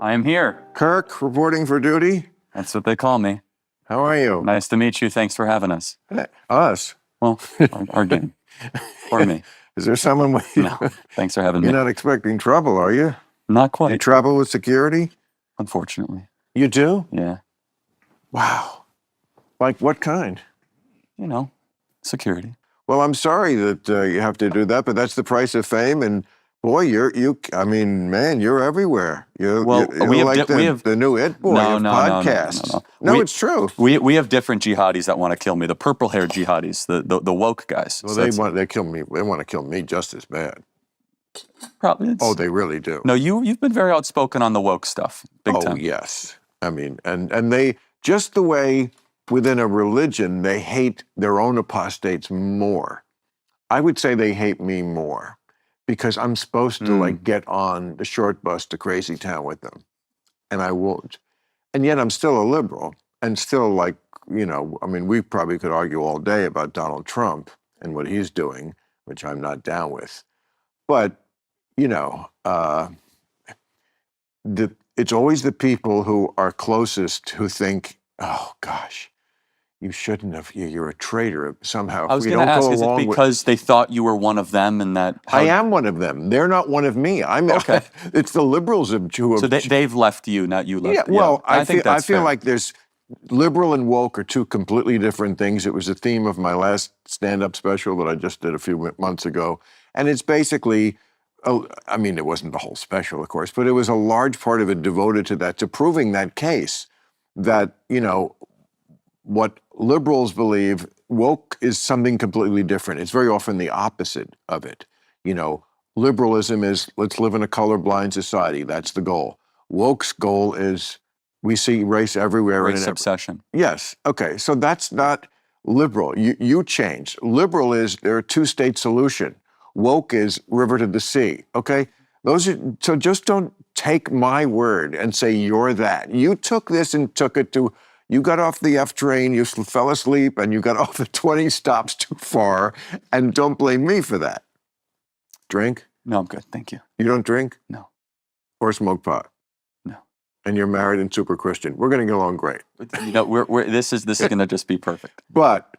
I am here. Kirk, reporting for duty. That's what they call me. How are you? Nice to meet you. Thanks for having us. Us? Well, our game. Or me. Is there someone with you? No, thanks for having me. You're not expecting trouble, are you? Not quite. You trouble with security? Unfortunately. You do? Yeah. Wow. Like what kind? You know, security. Well, I'm sorry that you have to do that, but that's the price of fame. And boy, you're everywhere. You're like the new It Boy of podcasts. No, it's true. We have different jihadis that want to kill me. The purple-haired jihadis, the woke guys. Well, so they kill me. They want to kill me just as bad. Probably. Oh, they really do. No, you've been very outspoken on the woke stuff. Big time. Oh, yes. I mean, and they just the way within a religion they hate their own apostates more. I would say they hate me more because I'm supposed to like get on the short bus to Crazy Town with them, and I won't. And yet I'm still a liberal and still like, you know, I mean, we probably could argue all day about Donald Trump and what he's doing, which I'm not down with. But, you know, it's always the people who are closest who think, oh, gosh, you shouldn't have, you're a traitor somehow. I was going to ask, is it because they thought you were one of them and that... I am one of them. They're not one of me. Okay. It's the liberals who have... So they've left you, not you left. Yeah, well, I feel like there's... Liberal and woke are two completely different things. It was the theme of my last stand-up special that I just did a few months ago. And it's basically... I mean, it wasn't the whole special, of course, but it was a large part of it devoted to that, to proving that case that, you know, what liberals believe, woke is something completely different. It's very often the opposite of it. You know, liberalism is let's live in a colorblind society. That's the goal. Woke's goal is we see race everywhere. Race obsession. Yes. Okay. So that's not liberal. You changed. Liberal is there a two-state solution. Woke is river to the sea. Okay. So just don't take my word and say you're that. You took this and took it to. You got off the F train, you fell asleep, and you got off the 20 stops too far, and don't blame me for that. Drink? No, I'm good, thank you. You don't drink? No. Or smoke pot? No. And you're married and super Christian. We're going to get along great. You know, this is going to just be perfect. But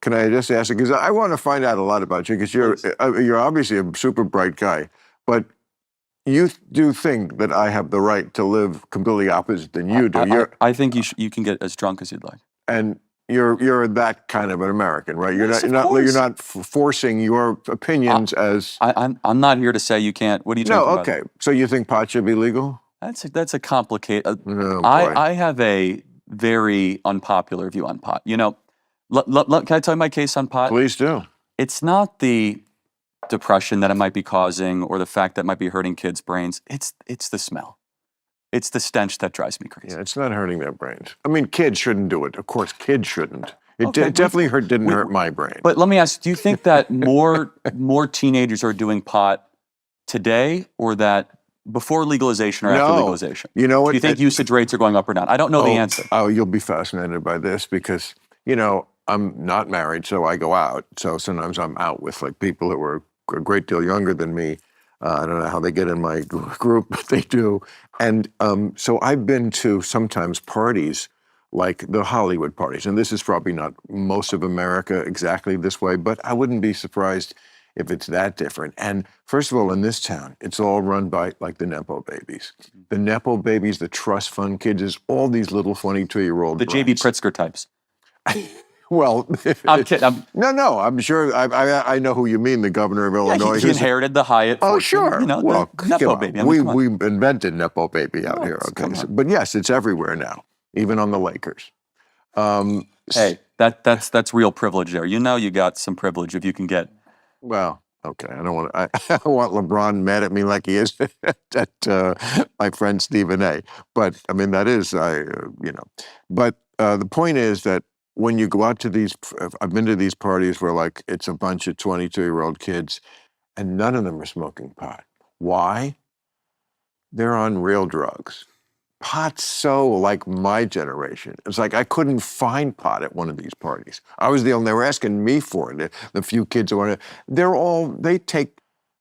can I just ask you, because I want to find out a lot about you, because you're obviously a super bright guy, but you do think that I have the right to live completely opposite than you do. I think you can get as drunk as you'd like. And you're that kind of an American, right? You're not forcing your opinions as. I'm not here to say you can't. What are you talking about? No, okay. So you think pot should be legal? That's a complicated. Oh, I have a very unpopular view on pot. You know, can I tell you my case on pot? Please do. It's not the depression that it might be causing or the fact that it might be hurting kids' brains. It's the smell. It's the stench that drives me crazy. Yeah, it's not hurting their brains. I mean, kids shouldn't do it. Of course, kids shouldn't. It definitely didn't hurt my brain. But let me ask, do you think that more teenagers are doing pot today or that before legalization or after legalization? You know what? Do you think usage rates are going up or down? I don't know the answer. Oh, you'll be fascinated by this because, you know, I'm not married, so I go out. So sometimes I'm out with like people that were a great deal younger than me. I don't know how they get in my group, but they do. And so I've been to sometimes parties like the Hollywood parties. And this is probably not most of America exactly this way, but I wouldn't be surprised if it's that different. And first of all, in this town, it's all run by like the Nepo babies. The Nepo babies, the trust fund kids, is all these little 22-year-old The J.B. Pritzker types. Well, I'm kidding. No, I'm sure. I know who you mean. The governor of Illinois. Yeah, he inherited the Hyatt. Oh, sure. You know, well, Nepo baby. We invented Nepo baby out here. Okay, but yes, it's everywhere now, even on the Lakers. Hey, that's real privilege there. You know, you got some privilege if you can get. Well, okay. I don't want. I want LeBron mad at me like he is at my friend Stephen A. But I mean, that is you know. But the point is that. When you go out to these, I've been to these parties where like it's a bunch of 22-year-old kids and none of them are smoking pot. Why? They're on real drugs. Pot's so like my generation. It's like I couldn't find pot at one of these parties. I was the only, they were asking me for it. The few kids who wanted, they take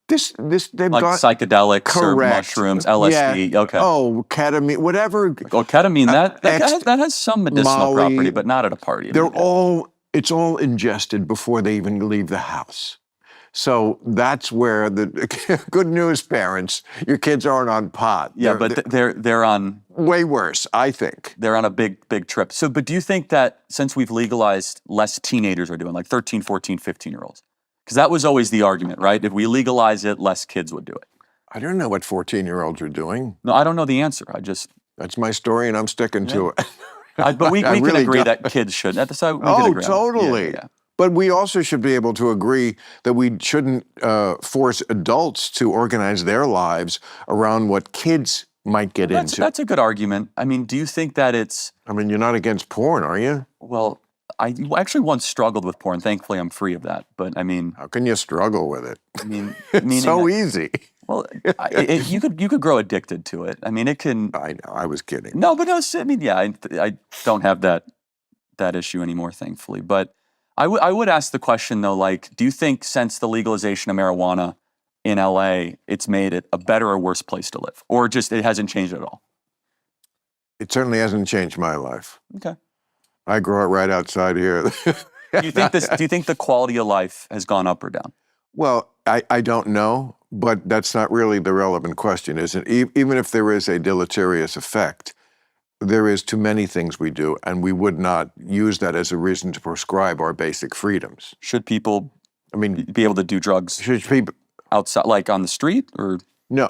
They've Like got psychedelics or correct. mushrooms, Yeah. LSD. Okay. Oh, ketamine, whatever. Oh, ketamine, that ex- has some medicinal Molly, property, but not at a party. I They're mean, it's all ingested before they even leave the house. So that's where the good news, parents, your kids aren't on pot. yeah, but they're on way worse, I think. they're on a big trip. So, but do you think that since we've legalized, less teenagers are doing, like 13, 14, 15-year-olds? Because that was always the argument, right? If we legalize it, less kids would do it. I don't know what 14-year-olds are doing. No, I don't know the answer. That's my story, and I'm sticking to it. But we can really agree don't. that kids should. At the side, we can Oh, agree on that. totally. Yeah. But we also should be able to agree that we shouldn't force adults to organize their lives around what kids might get into. That's a good argument. I mean, do you think that it's... I mean, you're not against porn, are you? Well, I actually once struggled with porn. Thankfully, I'm free of that. But I mean... How can you struggle with it? I mean... It's so easy. Well, you could grow addicted to it. I mean, it can... I know, I was kidding. No, but no, I mean, yeah, I don't have that issue anymore, thankfully. But I would ask the question, though, like, do you think since the legalization of marijuana in LA, it's made it a better or worse place to live? Or just it hasn't changed at all? It certainly hasn't changed my life. Okay. I grew up right outside here. Do you think the quality of life has gone up or down? Well, I don't know, but that's not really the relevant question, is it? Even if there is a deleterious effect, there is too many things we do, and we would not use that as a reason to prescribe our basic freedoms. Should people, I mean, be able to do drugs should people? outside, like on the street, or? No,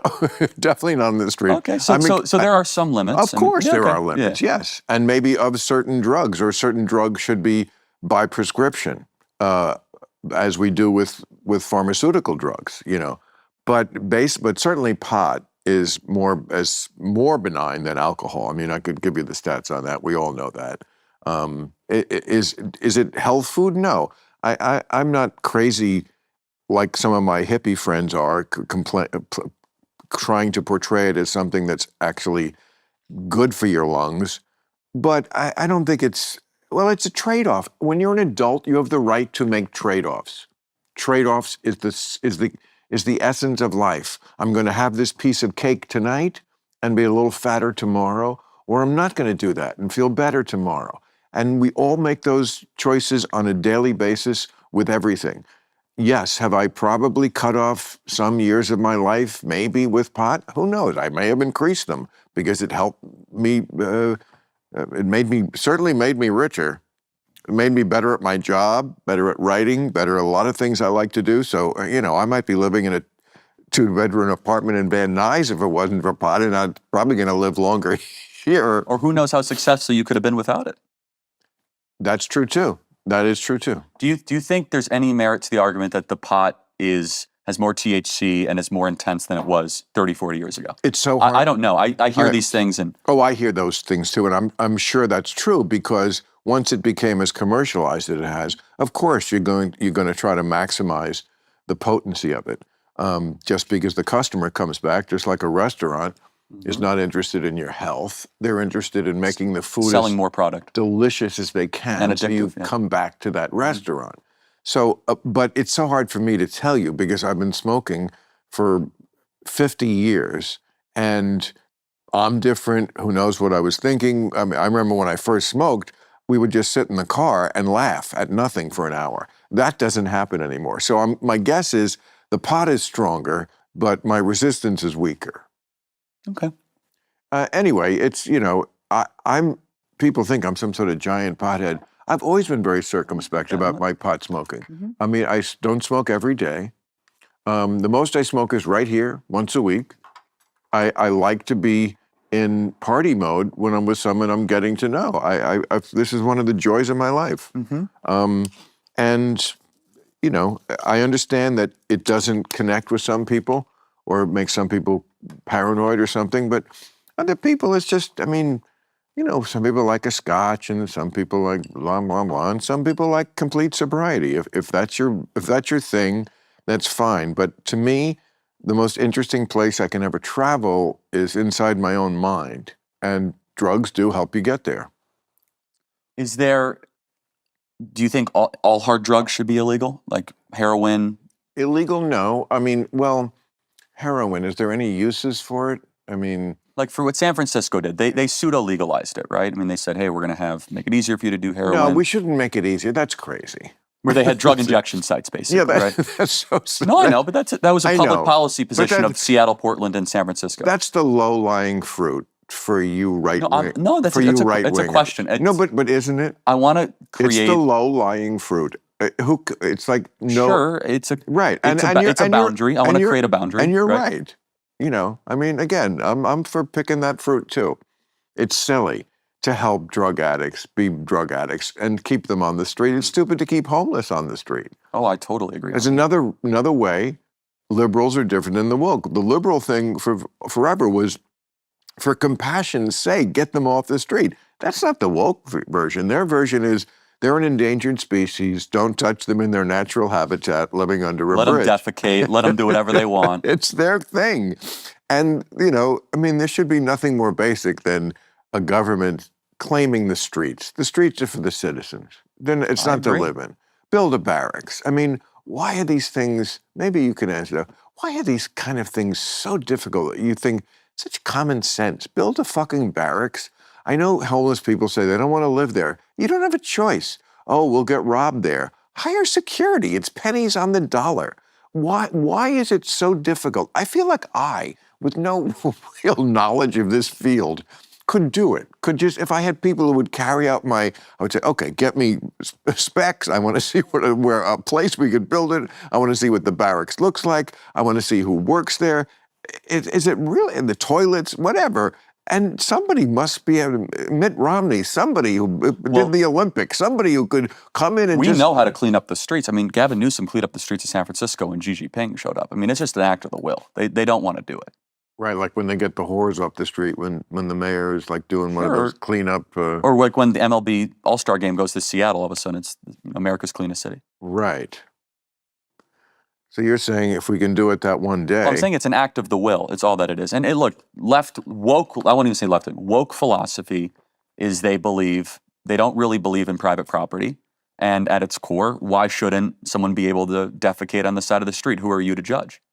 definitely not on the street. Okay, so there are some limits. Of course, yeah, there okay. are limits. Yeah. Yes, and maybe of certain drugs, or certain drugs should be by prescription, as we do with pharmaceutical drugs. You know, but certainly pot is more benign than alcohol. I mean, I could give you the stats on that. We all know that. Is it health food? No, I'm not crazy like some of my hippie friends are, trying to portray it as something that's actually good for your lungs. But I don't think it's a trade-off. When you're an adult, you have the right to make trade-offs. Trade-offs is the essence of life. I'm going to have this piece of cake tonight and be a little fatter tomorrow, or I'm not going to do that and feel better tomorrow. And we all make those choices on a daily basis with everything. Yes, have I probably cut off some years of my life, maybe with pot? Who knows? I may have increased them because it helped me, certainly made me richer. It made me better at my job, better at writing, better at a lot of things I like to do. So, I might be living in a 2-bedroom apartment in Van Nuys if it wasn't for pot, and I'm probably going to live longer here. Or who knows how successful you could have been without it? That's true too. That is true too. Do you think there's any merit to the argument that the pot has more THC and is more intense than it was 30, 40 years ago? It's so hard. I don't know. I hear these things and... Oh, I hear those things too, and I'm sure that's true because once it became as commercialized as it has, of course you're going to try to maximize the potency of it. Just because the customer comes back, just like a restaurant, is not interested in your health. They're interested in making the food selling more product, delicious as they can, and addictive, so you come back to that restaurant. So, but it's so hard for me to tell you because I've been smoking for 50 years, and I'm different. Who knows what I was thinking? I mean, I remember when I first smoked, we would just sit in the car and laugh at nothing for an hour. That doesn't happen anymore. So my guess is the pot is stronger, but my resistance is weaker. Okay. Anyway, it's, people think I'm some sort of giant pothead. I've always been very circumspect about my pot smoking. I mean, I don't smoke every day. The most I smoke is right here, once a week. I like to be in party mode when I'm with someone I'm getting to know. This is one of the joys of my life. And, I understand that it doesn't connect with some people or make some people paranoid or something, but other people, it's just, some people like a scotch and some people like blah, blah, blah, and some people like complete sobriety. If that's your thing, that's fine. But to me, the most interesting place I can ever travel is inside my own mind, and drugs do help you get there. Do you think all hard drugs should be illegal? Like heroin? Illegal? No. I mean, well, heroin, is there any uses for it? I mean, Like for what San Francisco did, they pseudo-legalized it, right? I mean, they said, hey, we're going to make it easier for you to do heroin. no, we shouldn't make it easier. That's crazy. Where they had drug injection sites, basically, Yeah, right? that's so sad. No, I know, but that was a I public know, policy position that- of Seattle, Portland, and San Francisco. That's the low-lying fruit for you right wing. No, that's a question. No, but isn't it? I want to It's create. the low-lying fruit. It's like no. Sure, it's a Right, It's a boundary. I want to create a boundary. And you're right. You know, I mean, again, I'm for picking that fruit too. It's silly to help drug addicts be drug addicts and keep them on the street. It's stupid to keep homeless on the street. Oh, I totally agree. There's another way. Liberals are different than the woke. The liberal thing forever was, for compassion's sake, get them off the street. That's not the woke version. Their version is, they're an endangered species. Don't touch them in their natural habitat, living under a bridge. Let them defecate. Let them do whatever they want. It's their thing. And, you know, I mean, there should be nothing more basic than a government claiming the streets. The streets are for the citizens. Then it's not to live in. Build a barracks. I mean, why are these things, maybe you can answer that, why are these kind of things so difficult? You think, such common sense. Build a fucking barracks. I know homeless people say they don't want to live there. You don't have a choice. Oh, we'll get robbed there. Hire security. It's pennies on the dollar. Why is it so difficult? I feel like I, with no real knowledge of this field, could do it. Could just, if I had people who would carry out I would say, okay, get me specs. I want to see where a place we could build it. I want to see what the barracks looks like. I want to see who works there. Is it really in the toilets, whatever? And somebody must be, Mitt Romney, somebody who did the Olympics, somebody who could come in and We know how to clean up the streets. I mean, Gavin Newsom cleaned up the streets of San Francisco when Xi Jinping showed up. I mean, it's just an act of the will. They don't want to do it. Right, like when they get the whores off the street, when the mayor is like doing one of those cleanup. Or like when the MLB All-Star game goes to Seattle, all of a sudden it's America's cleanest city. Right. So you're saying if we can do it that one day. Well, I'm saying it's an act of the will. It's all that it is. And look, woke, I won't even say left, woke philosophy is they don't really believe in private property. And at its core, why shouldn't someone be able to defecate on the side of the street? Who are you to judge?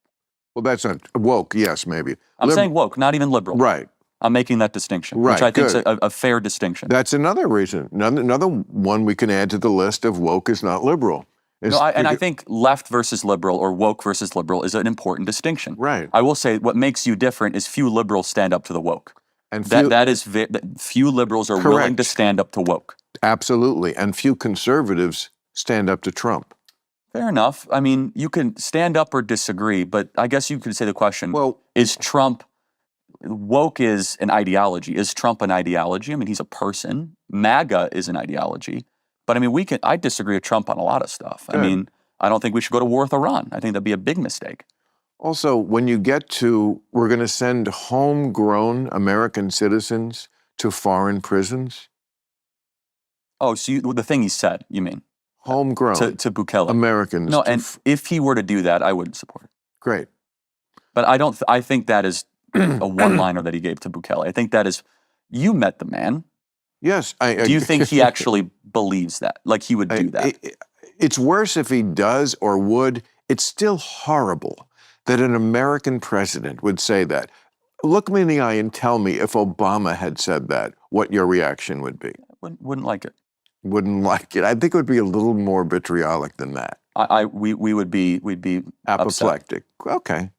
Well, that's not woke, yes, maybe. I'm saying woke, not even liberal. Right. I'm making that distinction, Right, which I think is good. a fair distinction. That's another reason. Another one we can add to the list of woke is not liberal. I think left versus liberal or woke versus liberal is an important distinction. Right. I will say what makes you different is few liberals stand up to the woke. And few liberals are willing to stand up to woke. Absolutely. And few conservatives stand up to Trump. Fair enough. I mean, you can stand up or disagree, but I guess you could say the question, is Trump, woke is an ideology. Is Trump an ideology? I mean, he's a person. MAGA is an ideology. But I mean, I disagree with Trump on a lot of stuff. Good. I mean, I don't think we should go to war with Iran. I think that'd be a big mistake. Also, when you get to, we're going to send homegrown American citizens to foreign prisons. Oh, so the thing he said, you mean? Homegrown. To Bukele. Americans. No, and if he were to do that, I wouldn't support it. Great. But I think that is a one-liner that he gave to Bukele. I think that is, you met the man. Yes. Do you think he actually believes that? Like he would do that? It's worse if he does or would. It's still horrible that an American president would say that. Look me in the eye and tell me if Obama had said that, what your reaction would be. Wouldn't like it. Wouldn't like it. I think it would be a little more vitriolic than that. We'd be apoplectic. Upset. Okay.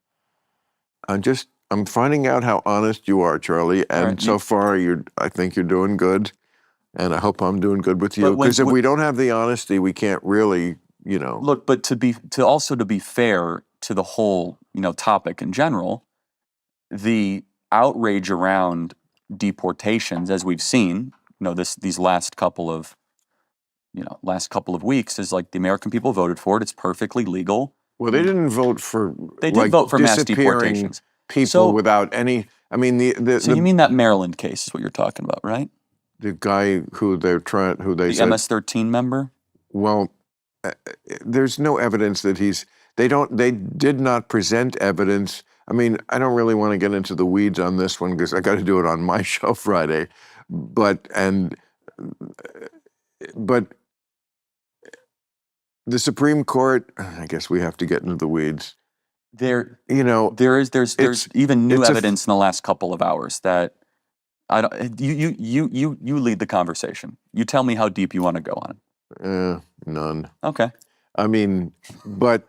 I'm finding out how honest you are, Charlie, and so far I think you're doing good, and I hope I'm doing good with you. Because if we don't have the honesty, we can't really, Look, but to be fair to the whole, topic in general, the outrage around deportations, as we've seen, these last couple of weeks, is like the American people voted for it. It's perfectly legal. Well, they didn't vote for. They did vote for mass deportations. People without any. I mean, So you mean that Maryland case is what you're talking about, right? The guy who they the said MS-13 member. Well, there's no evidence that They did not present evidence. I mean, I don't really want to get into the weeds on this one because I got to do it on my show Friday, but the Supreme Court, I guess we have to get into the weeds. There, You know, there's even new it's a evidence in the last couple of hours that I don't. You lead the conversation. You tell me how deep you want to go on it. None. Okay. I mean, but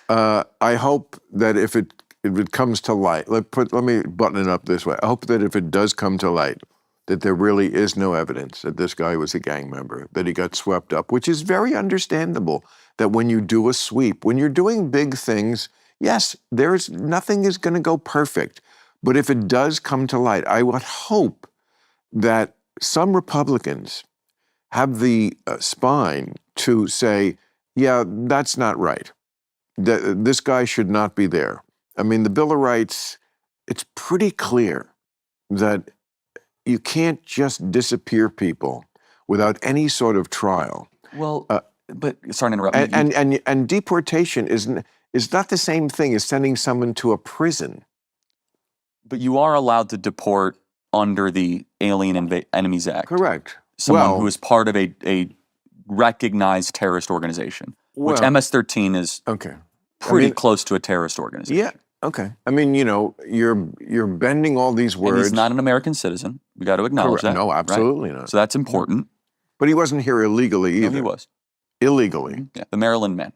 I hope that if it comes to light, let me button it up this way. I hope that if it does come to light, that there really is no evidence that this guy was a gang member, that he got swept up, which is very understandable. That when you do a sweep, when you're doing big things, yes, nothing is going to go perfect. But if it does come to light, I would hope that some Republicans have the spine to say, yeah, that's not right. This guy should not be there. I mean, the Bill of Rights, it's pretty clear that you can't just disappear people without any sort of trial. Well, but sorry to interrupt. And deportation is not the same thing as sending someone to a prison. But you are allowed to deport under the Alien Enemies Act. Correct. Someone who is part of a recognized terrorist organization, which MS-13 is pretty close to a terrorist organization. Yeah. Okay. I mean, you know, you're bending all these words. And he's not an American citizen. We got to acknowledge that. No, absolutely not. So that's important. But he wasn't here illegally either. No, he was. Illegally. Yeah, the Maryland man.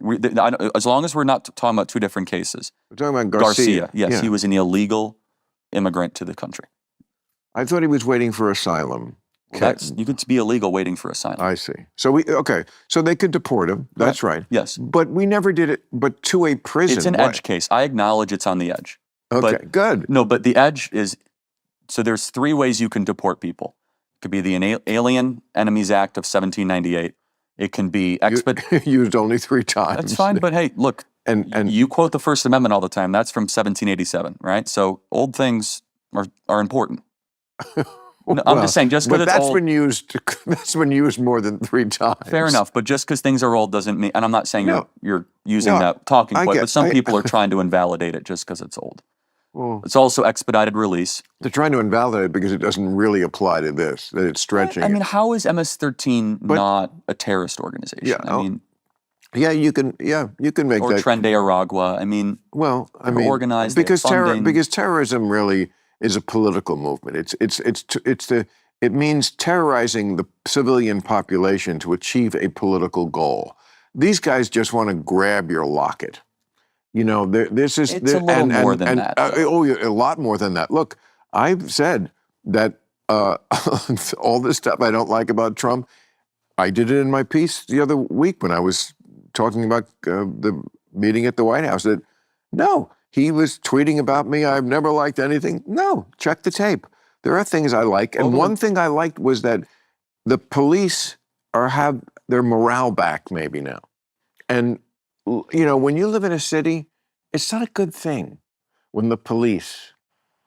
As long as we're not talking about two different cases. We're talking about Garcia. Yes, he was an illegal immigrant to the country. I thought he was waiting for asylum. Well, you could be illegal waiting for asylum. I see. So so they could deport him. That's right. Yes. But we never did it, but to a prison. It's an edge case. I acknowledge it's on the edge. Okay, good. No, but the edge is, so there's three ways you can deport people. It could be the Alien Enemies Act of 1798. It can be used only 3 times. That's fine, but hey, look, and you quote the First Amendment all the time. That's from 1787, right? So old things are important. No, I'm just saying, just because it's old. That's been used more than 3 times. Fair enough, but just because things are old doesn't mean, and I'm not saying you're using that talking point, but some people are trying to invalidate it just because it's old. Well, it's also expedited release. They're trying to invalidate it because it doesn't really apply to this, that it's stretching. I mean, how is MS-13 not a terrorist organization? Yeah, I mean, you can make or that. Tren de Aragua. I mean, organized because terrorism really is a political movement. It means terrorizing the civilian population to achieve a political goal. These guys just want to grab your locket. You know, it's a little more than that. A lot more than that. Look, I've said that all this stuff I don't like about Trump, I did it in my piece the other week when I was talking about the meeting at the White House, that no, he was tweeting about me. I've never liked anything. No, check the tape. There are things I like. And one thing I liked was that the police have their morale back maybe now. And, you know, when you live in a city, it's not a good thing when the police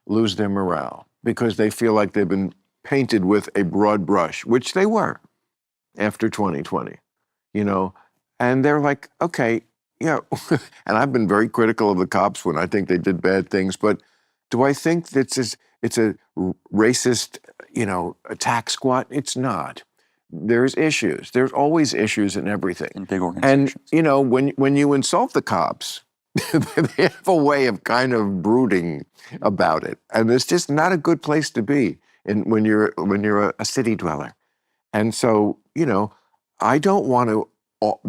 lose their morale because they feel like they've been painted with a broad brush, which they were after 2020, you know. And they're like, okay, yeah. And I've been very critical of the cops when I think they did bad things, but do I think that it's a racist, you know, attack squad? It's not. There's issues. There's always issues in everything. In big organizations. And, you know, when you insult the cops, they have a way of kind of brooding about it. And it's just not a good place to be when you're a city dweller. And so, you know, I don't want to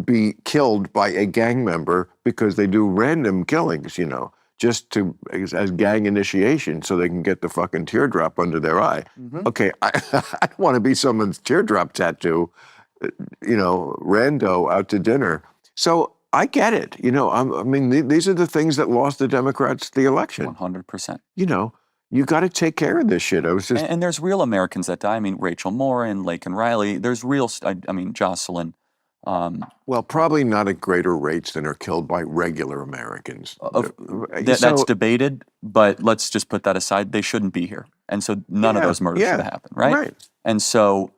be killed by a gang member because they do random killings, you know, just as gang initiation so they can get the fucking teardrop under their eye. Mm-hmm. Okay, I don't want to be someone's teardrop tattoo, you know, rando out to dinner. So I get it. You know, I mean, these are the things that lost the Democrats the election. 100%. You know, you got to take care of this shit. And there's real Americans that die. I mean, Rachel Morin, Laken Riley. There's real, I mean, Jocelyn. Well, probably not at greater rates than are killed by regular Americans. That's debated, but let's just put that aside. They shouldn't be here. And so none of those murders should have happened, right? Right. And so,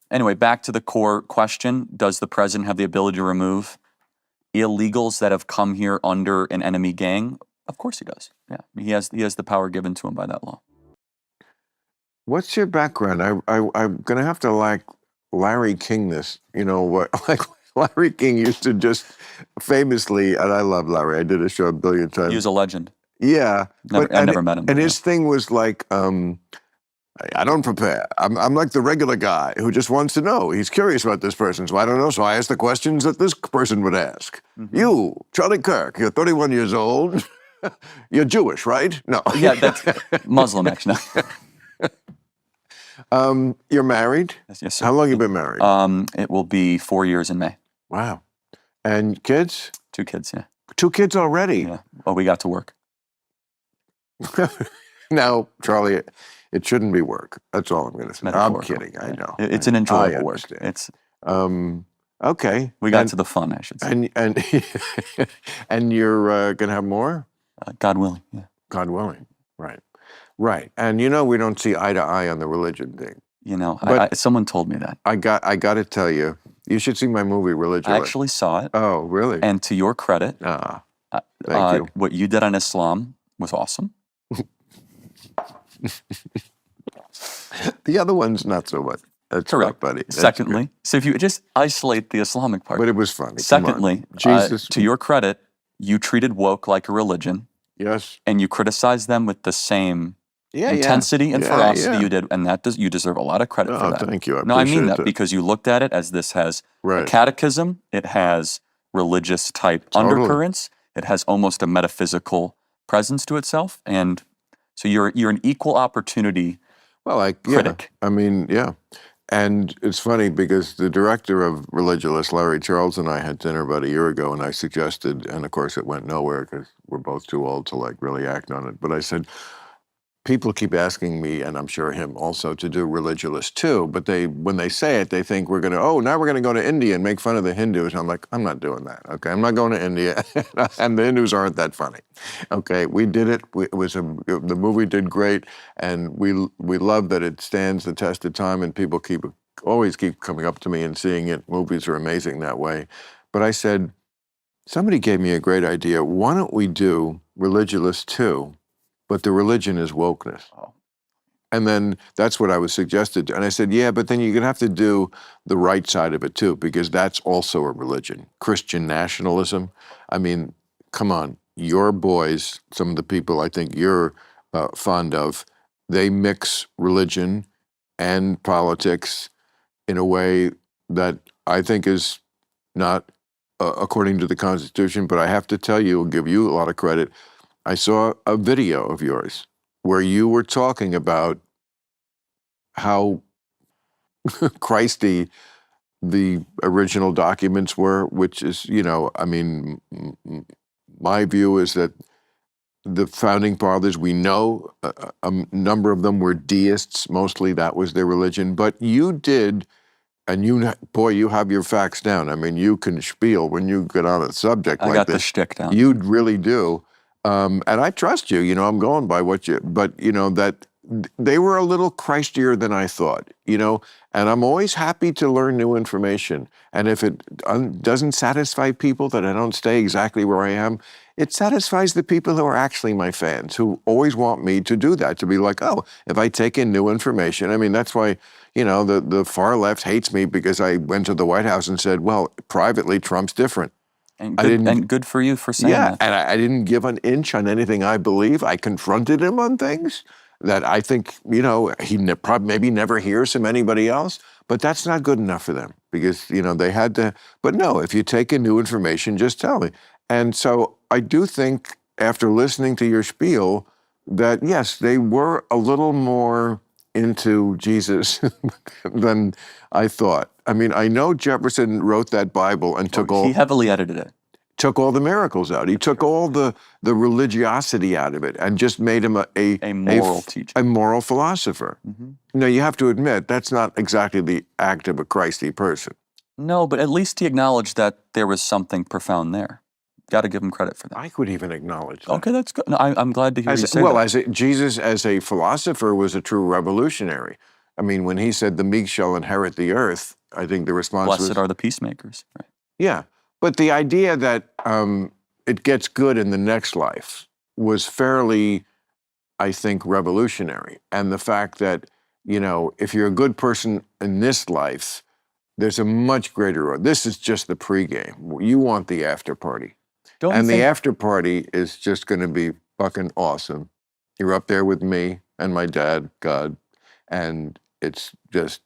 anyway, back to the core question. Does the president have the ability to remove illegals that have come here under an enemy gang? Of course he does. Yeah, he has the power given to him by that law. What's your background? I'm going to have to Larry King this. You know what? Larry King used to just famously, and I love Larry. I did a show a billion times. He was a legend. Yeah, I've never met him. And his thing was like, I don't prepare. I'm like the regular guy who just wants to know. He's curious about this person, so I don't know. So I ask the questions that this person would ask. Mm-hmm. You, Charlie Kirk, you're 31 years old. You're Jewish, right? No. Yeah, that's Muslim, actually. You're married? Yes, sir. How long have you been married? It will be 4 years in May. Wow. And kids? 2 kids, yeah. 2 kids already? Yeah. Well, we got to work. Now, Charlie, it shouldn't be work. That's all I'm going to say. I'm kidding. I know. It's an enjoyable work. It's okay. We got to the fun, I should say. And you're going to have more? God willing. Yeah. God willing. Right. Right. And we don't see eye to eye on the religion thing. Someone told me that. I got to tell you, you should see my movie Religion. I actually saw it. Oh, really? And to your credit, thank you. What you did on Islam was awesome. The other one's not so much. That's correct, buddy. Secondly, so if you just isolate the Islamic part. But it was funny. Secondly, Jesus. To your credit, you treated woke like a religion. Yes. And you criticized them with the same intensity and ferocity you did, and you deserve a lot of credit for that. Thank you. I mean that because you looked at it as this has a catechism, it has religious type undercurrents, it has almost a metaphysical presence to itself, and so you're an equal opportunity critic. I mean, yeah. And it's funny because the director of Religulous, Larry Charles, and I had dinner about a year ago, and I suggested, and of course it went nowhere because we're both too old to really act on it, but I said, people keep asking me, and I'm sure him also, to do Religulous too, but when they say it, they think now we're going to go to India and make fun of the Hindus. I'm like, I'm not doing that, okay? I'm not going to India, and the Hindus aren't that funny, okay? We did it. The movie did great, and we love that it stands the test of time, and people always keep coming up to me and seeing it. Movies are amazing that way. But I said, somebody gave me a great idea. Why don't we do Religulous too? But the religion is wokeness. Oh. And then that's what I was suggested. And I said, yeah, but then you're going to have to do the right side of it too, because that's also a religion. Christian nationalism. I mean, come on. Your boys, some of the people I think you're fond of, they mix religion and politics in a way that I think is not according to the Constitution. But I have to tell you, I'll give you a lot of credit. I saw a video of yours where you were talking about how Christy the original documents were, which is, I mean, my view is that the founding fathers, we know a number of them were deists, mostly that was their religion, but you did, and you have your facts down. I mean, you can spiel when you get on a subject like this. I got the shtick down. You really do. And I trust you, I'm going by but that they were a little Christier than I thought, and I'm always happy to learn new information. And if it doesn't satisfy people that I don't stay exactly where I am, it satisfies the people who are actually my fans, who always want me to do that, to be like, oh, if I take in new information. I mean, that's why, the far left hates me because I went to the White House and said, well, privately, Trump's different. And good for you for saying that. And I didn't give an inch on anything I believe. I confronted him on things that I think, he probably maybe never hears from anybody else. But that's not good enough for them because, they had to. But no, if you take in new information, just tell me. And so I do think after listening to your spiel that, yes, they were a little more into Jesus than I thought. I mean, I know Jefferson wrote that Bible and He heavily edited it. Took all the miracles out. He took all the religiosity out of it and just made him a moral teacher, a moral philosopher. Mm-hmm. Now, you have to admit, that's not exactly the act of a Christy person. No, but at least he acknowledged that there was something profound there. Got to give him credit for that. I could even acknowledge that. Okay, that's good. No, I'm glad to hear you say that. Well, Jesus as a philosopher was a true revolutionary. I mean, when he said the meek shall inherit the earth, I think the response was... Blessed are the peacemakers. Right? Yeah, but the idea that it gets good in the next life was fairly, I think, revolutionary. And the fact that, if you're a good person in this life, There's a much greater. This is just the pregame. You want the after party. Don't you And the think after party is just going to be fucking awesome. You're up there with me and my dad, God, and it's just,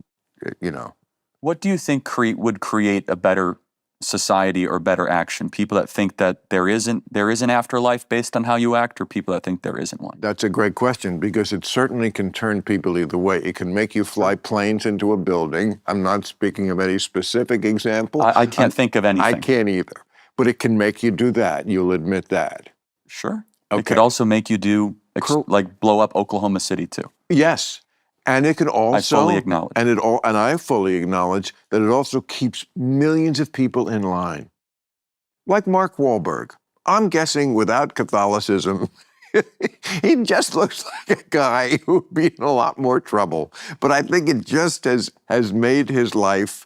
you know. what do you think would create a better society or better action? People that think that there is an afterlife based on how you act, or people that think there isn't one? That's a great question, because it certainly can turn people either way. It can make you fly planes into a building. I'm not speaking of any specific example. I can't think of anything. I can't either. But it can make you do that. You'll admit that. Sure. Okay. It could also make you do like blow up Oklahoma City too. Yes. And it can also, I fully acknowledge. And I fully acknowledge that it also keeps millions of people in line. Like Mark Wahlberg. I'm guessing without Catholicism, he just looks like a guy who'd be in a lot more trouble. But I think it just has made his life,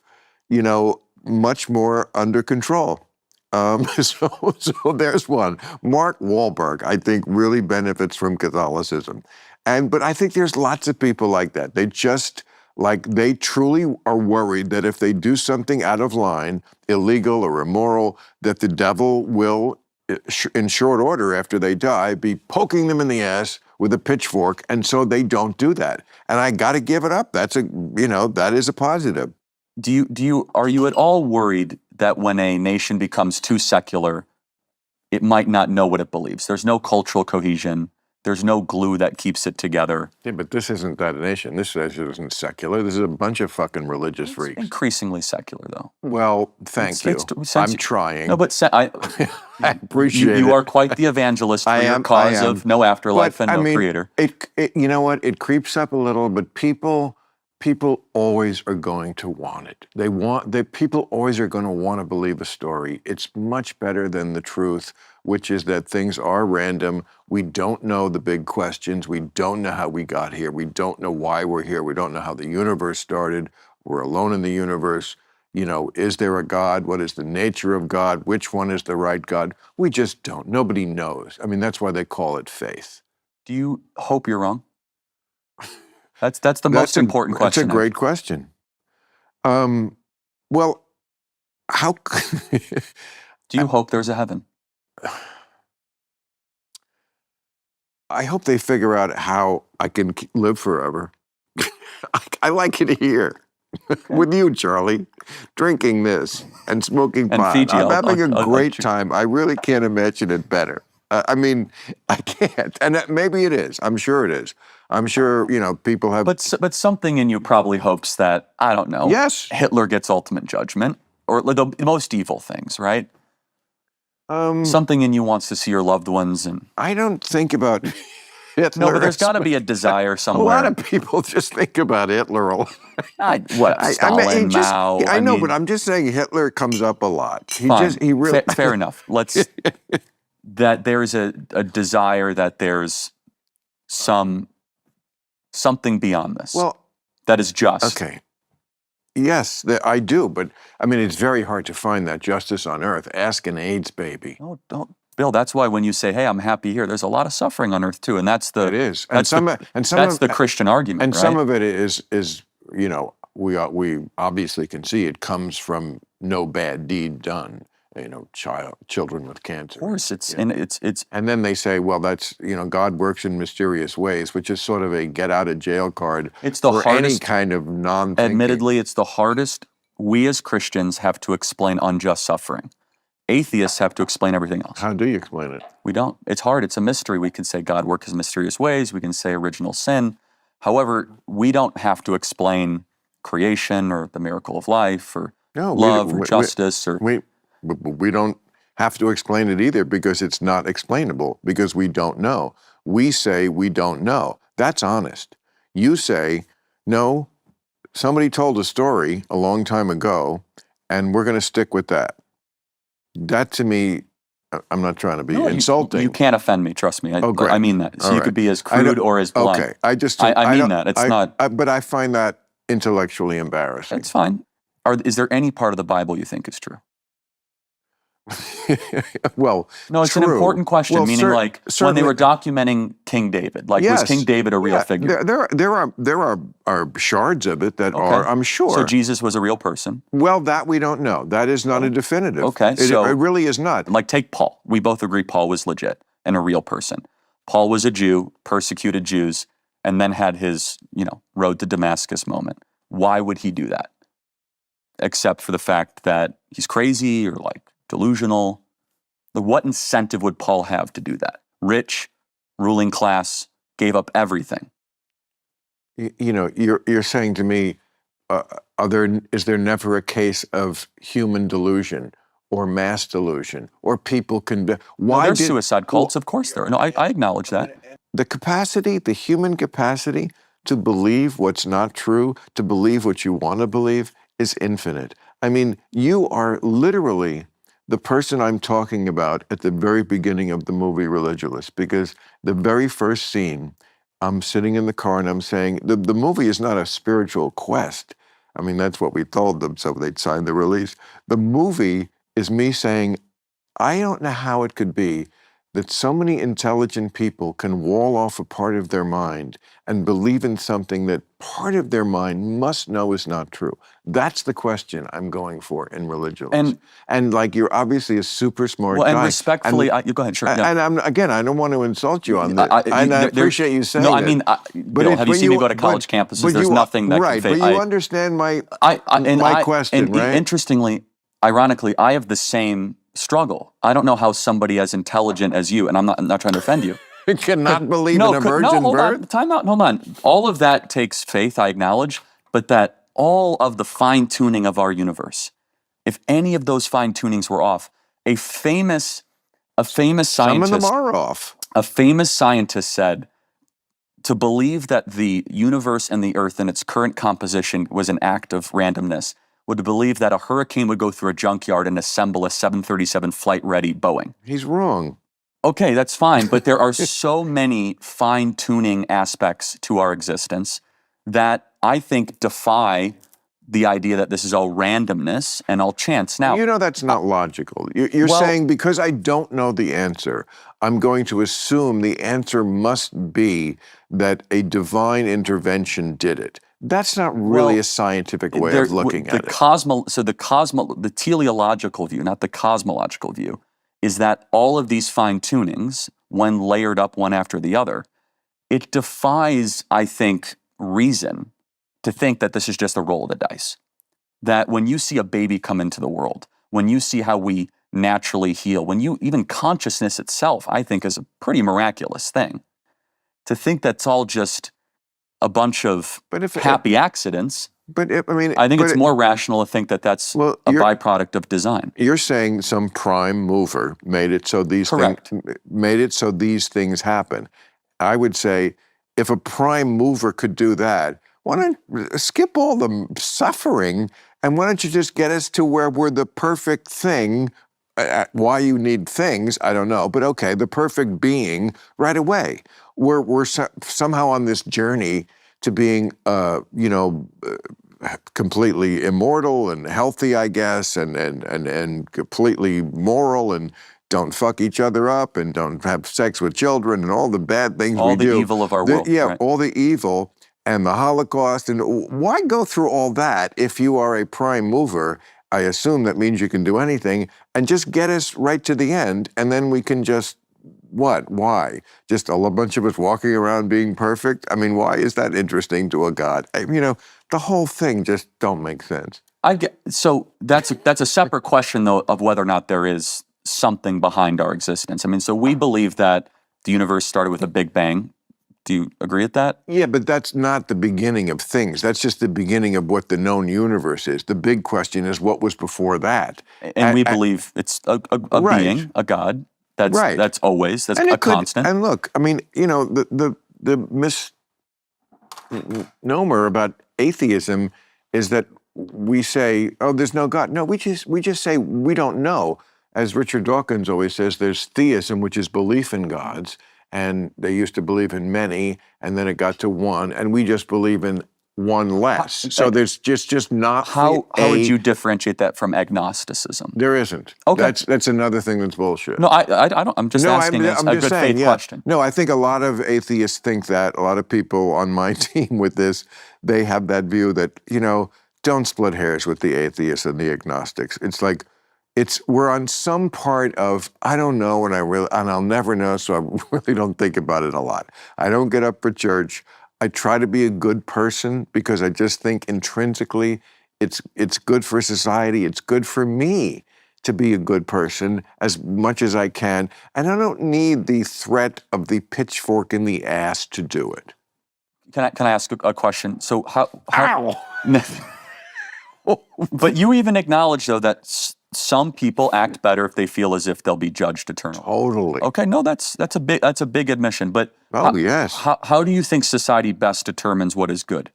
much more under control. So there's one. Mark Wahlberg, I think, really benefits from Catholicism. But I think there's lots of people like that. They truly are worried that if they do something out of line, illegal or immoral, that the devil will, in short order after they die, be poking them in the ass with a pitchfork, and so they don't do that. And I got to give it up. That is a positive. Are you at all worried that when a nation becomes too secular, it might not know what it believes? There's no cultural cohesion. There's no glue that keeps it together. Yeah, but this isn't that nation. This nation isn't secular. This is a bunch of fucking religious freaks. Increasingly secular, though. Well, thank you. I'm trying. No, but I appreciate it. You are quite the evangelist for your cause of no afterlife and no creator. You know what? It creeps up a little, but people always are going to want it. People always are going to want to believe a story. It's much better than the truth, which is that things are random. We don't know the big questions. We don't know how we got here. We don't know why we're here. We don't know how the universe started. We're alone in the universe. Is there a God? What is the nature of God? Which one is the right God? We just don't. Nobody knows. I mean, that's why they call it faith. Do you hope you're wrong? That's the most important question. That's a great question. Well, how do you hope there's a heaven? I hope they figure out how I can live forever. I like it here with you, Charlie, drinking this and smoking pot. Fiji, I'm having a great time. I really can't imagine it better. I can't. And maybe it is. I'm sure it is. I'm sure, people have... But something in you probably hopes that, I don't know, yes, Hitler gets ultimate judgment, or the most evil things, right? Something in you wants to see your loved ones. And I don't think about Hitler. No, but there's got to be a desire somewhere. A lot of people just think about Hitler a lot. Stalin, Mao. I know, but I'm just saying Hitler comes up a lot. He really... Fair enough. That there's a desire that there's something beyond this. Well, that is just. Okay. Yes, I do, but it's very hard to find that justice on earth. Ask an AIDS baby. No, don't, Bill. That's why when you say, "Hey, I'm happy here," there's a lot of suffering on earth too, and that's the. It is, that's the Christian argument, and right? some of it is we obviously can see it comes from no bad deed done. Children with cancer. Of course, it's. And then they say, well, that's God works in mysterious ways, which is sort of a get out of jail card. It's the hardest, any kind of non-thinking. Admittedly, it's the hardest. We as Christians have to explain unjust suffering. Atheists have to explain everything else. How do you explain it? We don't. It's hard. It's a mystery. We can say God works in mysterious ways. We can say original sin. However, we don't have to explain creation or the miracle of life or love or justice or. We don't have to explain it either, because it's not explainable, because we don't know. We say we don't know. That's honest. You say, no, somebody told a story a long time ago, and we're going to stick with that. That to me, I'm not trying to be insulting. You can't offend me, trust me. Great. I mean that. So you could be as crude or as blunt. Okay, I mean that. It's not. But I find that intellectually embarrassing. That's fine. Is there any part of the Bible you think is true? Well, No, it's an true. important question, Well, meaning like when they certainly- were documenting King David, like was Yes. King David a real Yeah, figure? There are shards of it that are, I'm sure. So Jesus was a real person. Well, that we don't know. That is not a definitive. Okay, It so really is not. like take Paul. We both agree Paul was legit and a real person. Paul was a Jew, persecuted Jews, and then had his, road to Damascus moment. Why would he do that? Except for the fact that he's crazy or like delusional. What incentive would Paul have to do that? Rich, ruling class, gave up everything. You're saying to me, is there never a case of human delusion or mass delusion or people can be? Why There's suicide cults, of course there are. No, I acknowledge that. The human capacity to believe what's not true, to believe what you want to believe, is infinite. I mean, you are literally the person I'm talking about at the very beginning of the movie Religulous, because the very first scene, I'm sitting in the car and I'm saying, the movie is not a spiritual quest. I mean, that's what we told them, so they'd sign the release. The movie is me saying, I don't know how it could be that so many intelligent people can wall off a part of their mind and believe in something that part of their mind must know is not true. That's the question I'm going for in Religulous. And like, you're obviously a super smart guy. And respectfully, you go ahead, sure. Yeah. And I don't want to insult you on this. I appreciate you saying that. No, I mean, Bill, have you seen me go to college campuses? There's nothing that can but you understand my question, right? Interestingly, ironically, I have the same struggle. I don't know how somebody as intelligent as you, and I'm not trying to offend you, cannot believe in a virgin hold birth? On, time out, hold on. All of that takes faith, I acknowledge, but that all of the fine-tuning of our universe, if any of those fine-tunings were off, a famous scientist... Some of them are off. A famous scientist said, to believe that the universe and the earth in its current composition was an act of randomness would believe that a hurricane would go through a junkyard and assemble a 737 flight-ready Boeing. He's wrong. Okay, that's fine, but there are so many fine-tuning aspects to our existence that I think defy the idea that this is all randomness and all chance. Now, that's not logical. You're saying because I don't know the answer, I'm going to assume the answer must be that a divine intervention did it. That's not really a scientific way of looking at it. The teleological view, not the cosmological view, is that all of these fine-tunings, when layered up one after the other, it defies, I think, reason to think that this is just a roll of the dice. That when you see a baby come into the world, when you see how we naturally heal, even consciousness itself, I think, is a pretty miraculous thing. To think that's all just a bunch of happy accidents. I think it's more rational to think that that's a byproduct of design. You're saying some prime mover made it so these things happen. I would say, if a prime mover could do that, why don't skip all the suffering and why don't you just get us to where we're the perfect thing? Why you need things, I don't know, but okay, the perfect being right away. We're somehow on this journey to being, completely immortal and healthy, I guess, and completely moral and don't fuck each other up and don't have sex with children and all the bad things we do. All the evil of our world. Yeah, right. All the evil and the Holocaust. And why go through all that if you are a prime mover? I assume that means you can do anything, and just get us right to the end, and then we can just, why? Just a bunch of us walking around being perfect? I mean, why is that interesting to a God? The whole thing just don't make sense. So that's a separate question, though, of whether or not there is something behind our existence. I mean, so we believe that the universe started with a Big Bang. Do you agree with that? Yeah, but that's not the beginning of things. That's just the beginning of what the known universe is. The big question is what was before that. And we believe it's a being, a God. That's always, that's a constant. And look, I mean, the misnomer about atheism is that we say, oh, there's no God. No, we just say we don't know. As Richard Dawkins always says, there's theism, which is belief in gods. And they used to believe in many, and then it got to one, and we just believe in one less. So there's just not How would you differentiate that from agnosticism? There isn't. Okay. That's another thing that's bullshit. No, I don't. I'm just asking I'm a just good saying, faith question. No, I think a lot of atheists think that. A lot of people on my team with this, they have that view that, don't split hairs with the atheists and the agnostics. It's like, we're on some part of, I don't know, and I'll never know, so I really don't think about it a lot. I don't get up for church. I try to be a good person because I just think intrinsically it's good for society. It's good for me to be a good person as much as I can. And I don't need the threat of the pitchfork in the ass to do it. Can I ask a question? So how Ow! But you even acknowledge, though, that some people act better if they feel as if they'll be judged eternally. Totally. Okay, no, that's a big admission. But yes. How do you think society best determines what is good?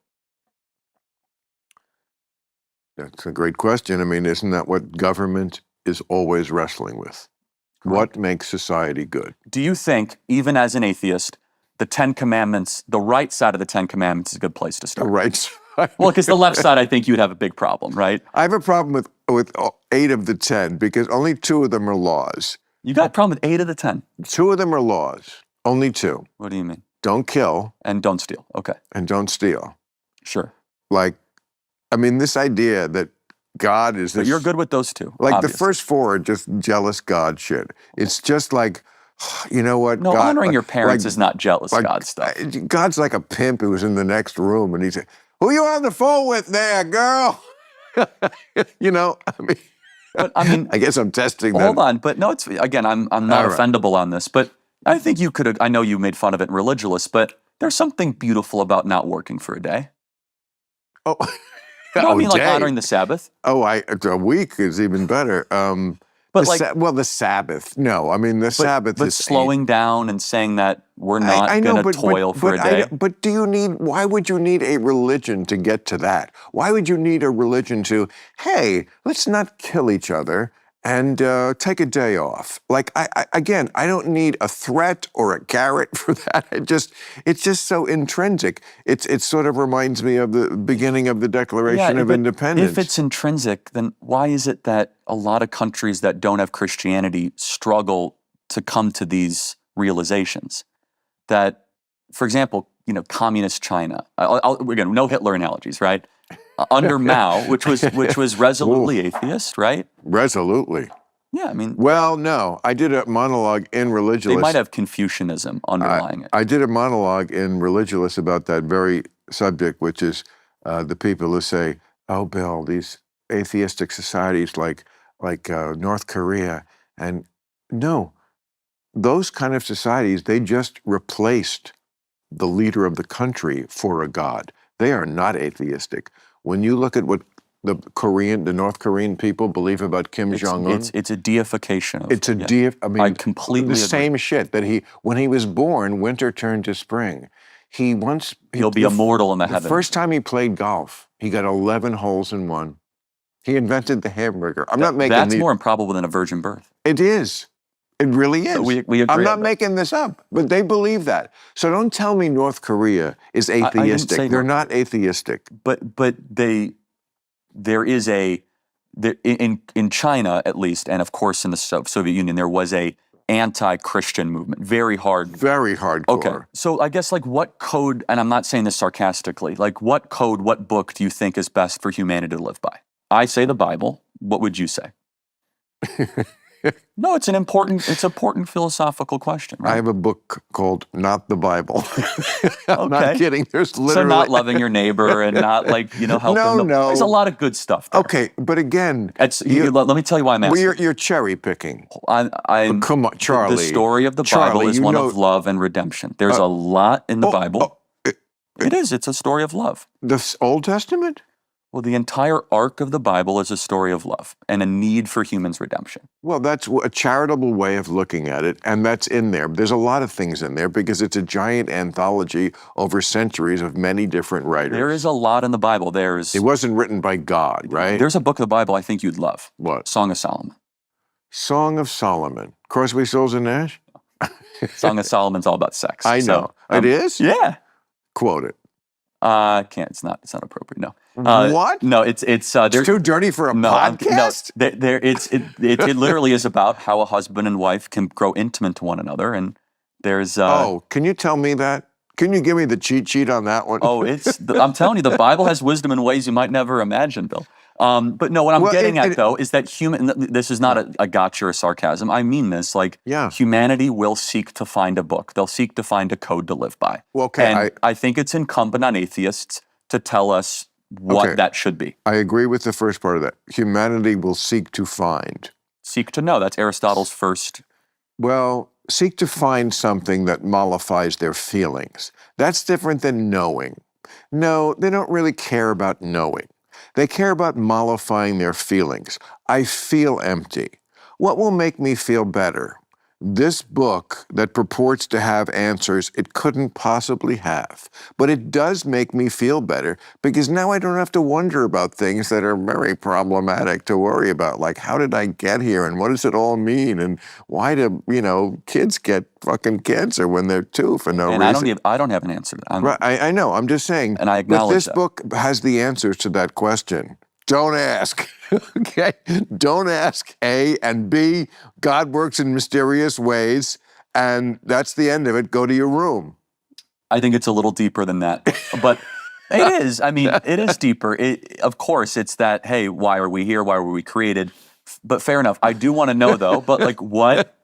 That's a great question. I mean, isn't that what government is always wrestling with? Correct. What makes society good? Do you think, even as an atheist, the Ten Commandments, the right side of the Ten Commandments is a good place to start? The right side. Well, because the left side, I think you'd have a big problem, right? I have a problem with 8 of the 10 because only 2 of them are laws. You got a problem with 8 of the 10? 2 of them are laws. Only 2. What do you mean? Don't kill. And don't steal. Okay. And don't steal. Sure. This idea that God is this... But you're good with those 2. Like obviously. The first 4 are just jealous God shit. It's just like, you know what? No, God, honoring your parents is not jealous God stuff. God's like a pimp who was in the next room and he said, "Who you on the phone with there, girl?" But, I guess I'm testing that. Hold on, but no, it's again, I'm not offendable on this, but I think you could. I know you made fun of it in Religulous, but there's something beautiful about not working for a day. Oh, I mean, like honoring the Sabbath. A week is even better. But the Sabbath. No, I mean the Sabbath but is slowing down and saying that we're not going to toil for a day. But why would you need a religion to get to that? Why would you need a religion to, hey, let's not kill each other and take a day off? I don't need a threat or a carrot for that. It's just so intrinsic. It sort of reminds me of the beginning of the Declaration of Independence. If it's intrinsic, then why is it that a lot of countries that don't have Christianity struggle to come to these realizations? That, for example, communist China. Again, no Hitler analogies, right? Under Mao, which was resolutely atheist, right? Resolutely. Yeah, I mean. Well, no, I did a monologue in Religulous. They might have Confucianism underlying it. I did a monologue in Religulous about that very subject, which is the people who say, "Oh, Bill, these atheistic societies like North Korea," and no, those kind of societies, they just replaced the leader of the country for a god. They are not atheistic. When you look at what the North Korean people believe about Kim Jong-un, it's a deification of. It's a I completely the agree. same shit that when he was born, winter turned to spring. He'll be immortal in the heavens. The first time he played golf, he got 11 holes in one. He invented the hamburger. That's more improbable than a virgin birth. It is. It really is. So we agree. I'm not making this up, but they believe that. So don't tell me North Korea is atheistic. They're not atheistic. But there is in China at least, and of course in the Soviet Union, there was a anti-Christian movement, very hardcore. Okay, so I guess what code, and I'm not saying this sarcastically, what code, what book do you think is best for humanity to live by? I say the Bible. What would you say? No, it's an important philosophical question, right? I have a book called Not the Bible. I'm not kidding. There's literally... So not loving your neighbor and not helping them. No. There's a lot of good stuff there. Okay, but again... let me tell you why I'm asking. Well, you're cherry picking. Come on, Charlie. The story of the Bible is one of love and redemption. There's a lot in the Bible. It is. It's a story of love. The Old Testament? Well, the entire arc of the Bible is a story of love and a need for humans' redemption. Well, that's a charitable way of looking at it, and that's in there. There's a lot of things in there because it's a giant anthology over centuries of many different writers. There is a lot in the Bible. It wasn't written by God, right? There's a book of the Bible I think you'd love. What? Song of Solomon. Song of Solomon. Crosby, Stills, and Nash? Song of Solomon's all about sex. I know. It is? Yeah. Quote it. Can't. It's not appropriate. No. What? No. It's It's too dirty for a podcast? It literally is about how a husband and wife can grow intimate to one another, and there's. Can you tell me that? Can you give me the cheat sheet on that one? I'm telling you, the Bible has wisdom in ways you might never imagine, Bill. But no, what I'm getting at though is that this is not a gotcha or sarcasm. I mean this, like humanity will seek to find a book. They'll seek to find a code to live by. Well, okay. And I think it's incumbent on atheists to tell us what that should be. I agree with the first part of that. Humanity will seek to find. Seek to know. That's Aristotle's first. Well, seek to find something that mollifies their feelings. That's different than knowing. No, they don't really care about knowing. They care about mollifying their feelings. I feel empty. What will make me feel better? This book that purports to have answers it couldn't possibly have. But it does make me feel better because now I don't have to wonder about things that are very problematic to worry about. Like, how did I get here? And what does it all mean? And why do, kids get fucking cancer when they're 2 for no reason? I don't have an answer to that. Right, I know. I'm just saying. And I acknowledge that. This book has the answers to that question. Don't ask, okay? Don't ask, A, and B, God works in mysterious ways, and that's the end of it. Go to your room. I think it's a little deeper than that, but it is. I mean, it is deeper. Of course, it's that, hey, why are we here? Why were we created? But fair enough. I do want to know, though, but like what?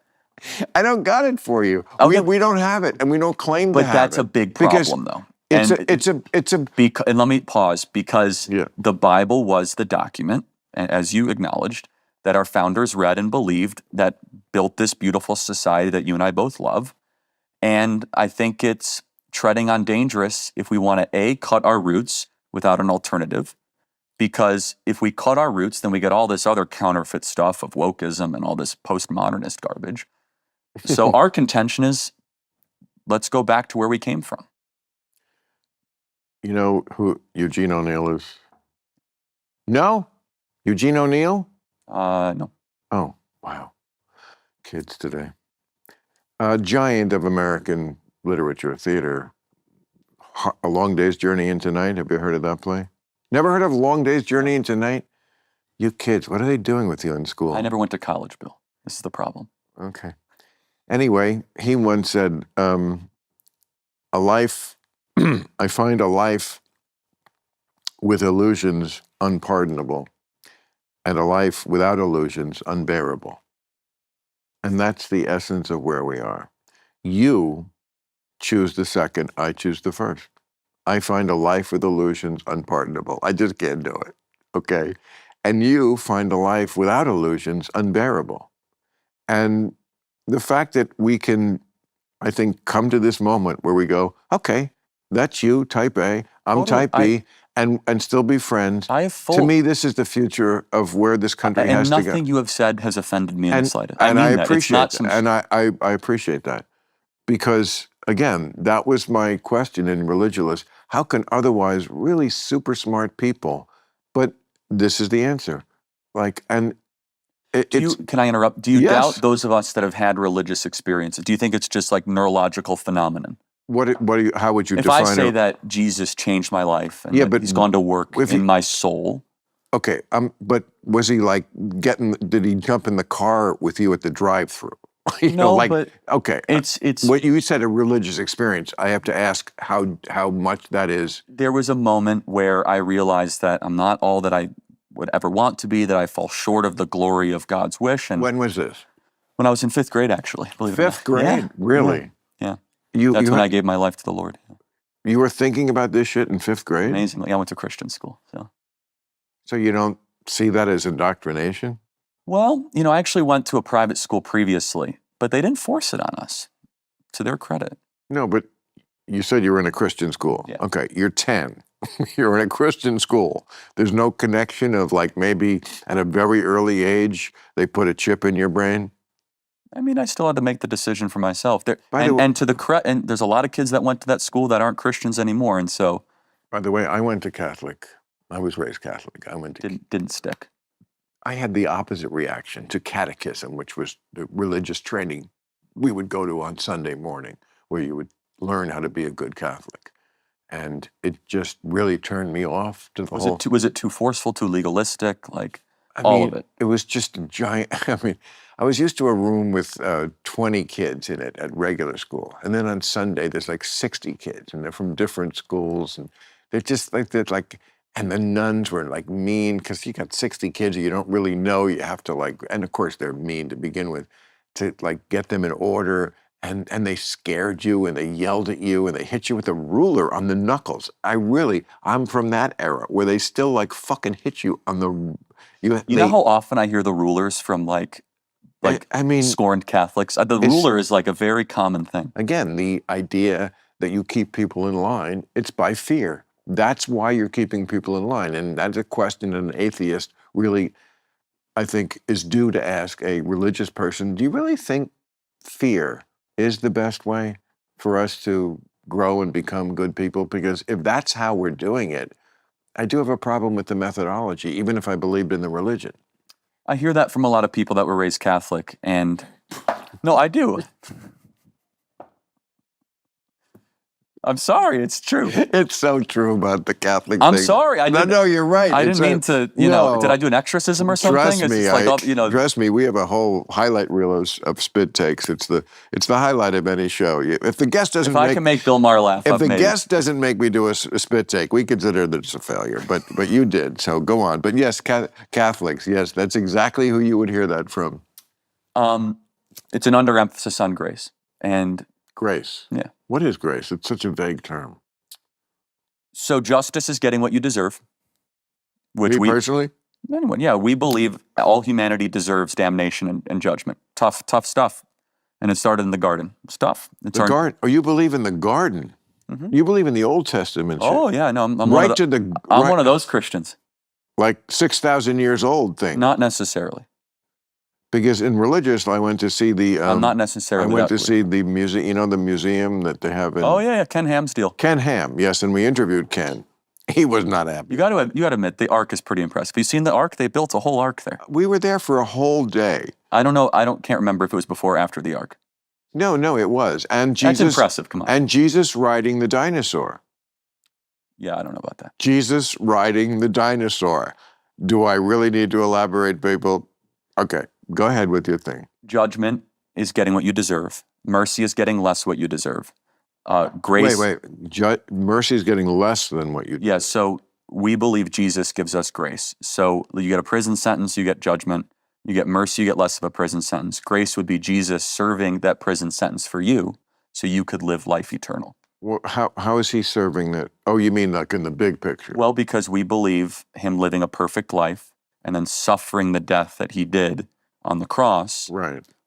I don't got it for you. We don't have it, and we don't claim to have it. But that's a big problem, though. And let me pause because the Bible was the document, as you acknowledged, that our founders read and believed that built this beautiful society that you and I both love. And I think it's treading on dangerous if we want to cut our roots without an alternative. Because if we cut our roots, then we get all this other counterfeit stuff of wokeism and all this postmodernist garbage. So our contention is, let's go back to where we came from. You know who Eugene O'Neill is? No? Eugene O'Neill? No. Oh, wow. Kids today. A giant of American literature, theater. A Long Day's Journey into Night. Have you heard of that play? Never heard of Long Day's Journey into Night? You kids, what are they doing with you in school? I never went to college, Bill. This is the problem. Okay. Anyway, he once said, I find a life with illusions unpardonable, and a life without illusions unbearable. And that's the essence of where we are. You choose the second, I choose the first. I find a life with illusions unpardonable. I just can't do it, okay? And you find a life without illusions unbearable. And the fact that we can, I think, come to this moment where we go, okay, that's you, type A, I'm type B, and still be friends. To me, this is the future of where this country has to go. And nothing you have said has offended me in the slightest. And I appreciate that. And I appreciate that. Because, again, that was my question in Religulous. How can otherwise really super smart people, but this is the answer. Can I interrupt? Do you doubt those of us that have had religious experiences? Do you think it's just like neurological phenomenon? How would you define it? If I say that Jesus changed my life and that he's gone to work in my soul. Okay, but was he did he jump in the car with you at the drive-thru? But okay. It's what you said, a religious experience. I have to ask how much that is. There was a moment where I realized that I'm not all that I would ever want to be, that I fall short of the glory of God's wish. And when was this? When I was in 5th grade, actually. Believe it or not. 5th grade? Yeah. Really? Yeah. That's when I gave my life to the Lord. You were thinking about this shit in 5th grade? Amazingly. I went to Christian school. So you don't see that as indoctrination? Well, I actually went to a private school previously, but they didn't force it on us, to their credit. No, but you said you were in a Christian school. Yeah. Okay, you're 10. You're in a Christian school. There's no connection of maybe at a very early age, they put a chip in your brain? I mean, I still had to make the decision for myself. And there's a lot of kids that went to that school that aren't Christians anymore, and so. By the way, I went to Catholic. I was raised Catholic. Didn't stick. I had the opposite reaction to catechism, which was the religious training we would go to on Sunday morning, where you would learn how to be a good Catholic. and it just really turned me off to the Was whole. it was it too forceful, too legalistic? Like I all mean, of it. it was just a giant. I mean, I was used to a room with 20 kids in it at regular school, and then on Sunday there's like 60 kids, and they're from different schools, and and the nuns were like mean because you got 60 kids you don't really know. You have to like, and of course they're mean to begin with, to like get them in order. And they scared you, and they yelled at you, and they hit you with a ruler on the knuckles. I'm from that era where they still like fucking hit you on the. You know how often I hear the rulers from like I mean, scorned Catholics? The ruler is like a very common thing. again, the idea that you keep people in line, it's by fear. That's why you're keeping people in line. And that's a question an atheist really, I think, is due to ask a religious person. Do you really think fear is the best way for us to grow and become good people? Because if that's how we're doing it, I do have a problem with the methodology, even if I believed in the religion. I hear that from a lot of people that were raised Catholic, and no, I do. I'm sorry, it's true. It's so true about the Catholic I'm thing. sorry. No, you're right. I didn't mean to, did I do an exorcism or something? Trust me, It's just trust me, we have a whole highlight reel of spit takes. It's the highlight of any show. If the guest doesn't if I can make Bill Maher laugh, if the guest doesn't make me do a spit take, we consider that it's a failure. But you did, so go on. But yes, Catholics, yes, that's exactly who you would hear that from. It's an underemphasis on grace. And grace. Yeah. What is grace? It's such a vague term. So justice is getting what you deserve. Which personally? Anyone, yeah. We believe all humanity deserves damnation and judgment. Tough stuff. And it started in the garden. Stuff. Garden. Oh, you believe in the garden? Mm-hmm. You believe in the Old Testament shit. Oh, yeah. No, I'm one of those Christians. Like 6,000 years old thing. Not necessarily. Because in religious, I went to see the. I'm not necessarily. I went to see the museum. You know the museum that they have in. Oh yeah, Ken Ham's deal. Ken Ham, yes, and we interviewed Ken. He was not happy. You got to admit the Ark is pretty impressive. Have you seen the Ark? They built a whole Ark there. We were there for a whole day. I don't know. Can't remember if it was before or after the Ark. No, it was. And Jesus. That's impressive. Come on. And Jesus riding the dinosaur. Yeah, I don't know about that. Jesus riding the dinosaur. Do I really need to elaborate, people? Okay. Go ahead with your thing. Judgment is getting what you deserve. Mercy is getting less what you deserve. Grace. Wait. Mercy is getting less than what you deserve. Yeah, so we believe Jesus gives us grace. So you get a prison sentence, you get judgment. You get mercy, you get less of a prison sentence. Grace would be Jesus serving that prison sentence for you so you could live life eternal. Well, how is he serving that? Oh, you mean like in the big picture? Well, because we believe him living a perfect life and then suffering the death that he did on the cross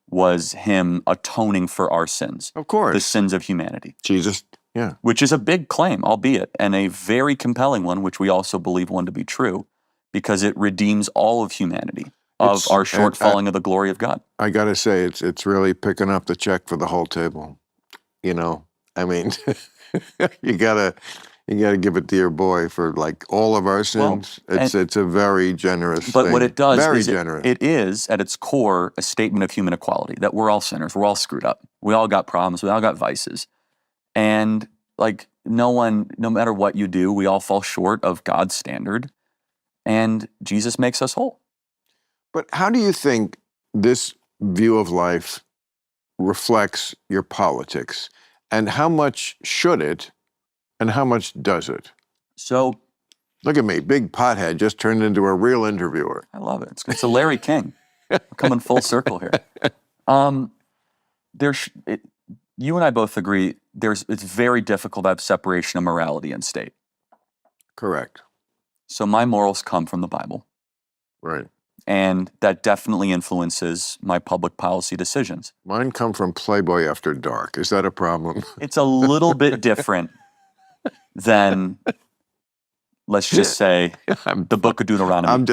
was him atoning for our sins. Of course. The sins of humanity. Jesus, yeah. Which is a big claim, albeit, and a very compelling one, which we also believe one to be true, because it redeems all of humanity of our shortfalling of the glory of God. I got to say, it's really picking up the check for the whole table. You know, I mean, you gotta give it to your boy for like all of our sins. Well, it's a very generous thing. But what it does very is generous. It is at its core a statement of human equality, that we're all sinners, we're all screwed up, we all got problems, we all got vices. And like no matter what you do, we all fall short of God's standard, and Jesus makes us whole. But how do you think this view of life reflects your politics? And how much should it, and how much does it? So, look at me, big pothead just turned into a real interviewer. I love it. It's a Larry King. We're coming full circle here. You and I both agree it's very difficult to have separation of morality and state. Correct. So my morals come from the Bible. Right. And that definitely influences my public policy decisions. Mine come from Playboy After Dark. Is that a problem? It's a little bit different than, let's just say, the Book of Deuteronomy.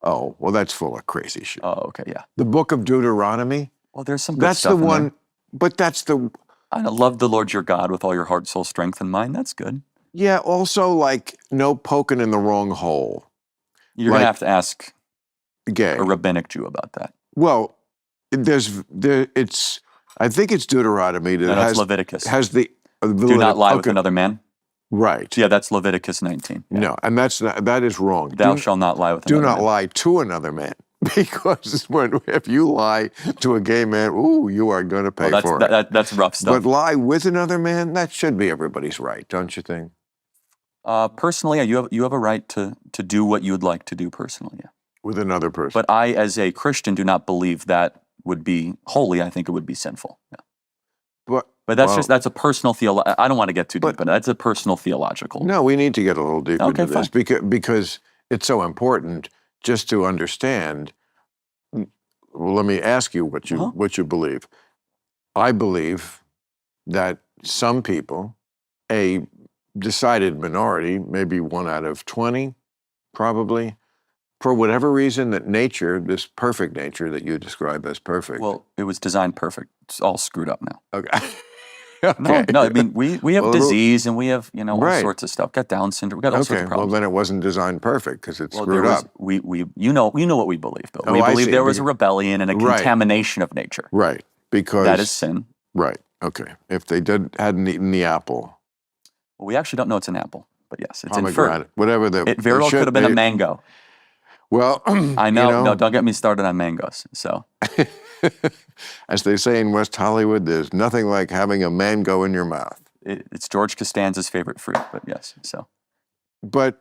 Oh, well, that's full of crazy shit. Oh, okay, yeah. The Book of Deuteronomy? Well, there's some good stuff in there. That's the one, but that's the... I love the Lord your God with all your heart, soul, strength, and mind. That's good. Yeah, also, like, no poking in the wrong hole. You're going to have to ask... Gay. A rabbinic Jew about that. Well, I think it's Deuteronomy that no, it's Leviticus. Has the do not lie with another man. Right. Yeah, that's Leviticus 19. Yeah. No, and that is wrong. Thou shalt not lie with Do another not man. lie to another man. Because if you lie to a gay man, ooh, you are going to pay for it. That's rough stuff. But lie with another man, that should be everybody's right, don't you think? Personally, yeah, you have a right to do what you would like to do personally. Yeah. With another person. But I, as a Christian, do not believe that would be holy. I think it would be sinful. Yeah. But that's a personal I don't want to get too deep into it. That's a personal theological. No, we need to get a little deeper into this fine. because it's so important just to understand. Well, let me ask you what you believe. I believe that some people, a decided minority, maybe 1 out of 20, probably, for whatever reason, that nature, this perfect nature that you describe as perfect. Well, it was designed perfect. It's all screwed up now. Okay. Okay. No, I mean, we have disease and we have, all Right. sorts of stuff. Got Down syndrome. We got all sorts of Well, problems. then it wasn't designed perfect because it's Well, screwed up. you know what we believe, Bill. Oh, We I believe see. there was a rebellion and a Right. contamination of nature. Right. Because That is sin. right. Okay. If they hadn't eaten the apple, Well, we actually don't know it's an apple, but yes, it's inferred. pomegranate, whatever It very well could have been a mango. Well, I know. No, don't get me started on mangoes. So, as they say in West Hollywood, there's nothing like having a mango in your mouth. it's George Costanza's favorite fruit, but yes. So, But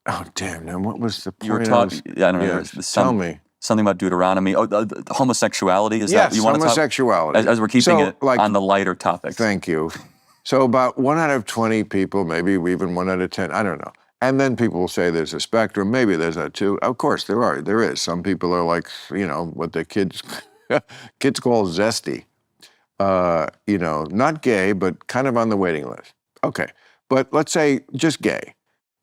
oh damn! Now what was the point? you were talking. I don't know. Yes, tell me. Something about Deuteronomy. Oh, the homosexuality. Is Yes, that you want to talk? homosexuality. As we're keeping So, it like, on the lighter topics. Thank you. So about 1 out of 20 people, maybe even 1 out of 10, I don't know. And then people will say there's a spectrum. Maybe there's that too. Of course there is. Some people are like, what the kids call zesty. Not gay, but kind of on the waiting list. Okay. But let's say just gay.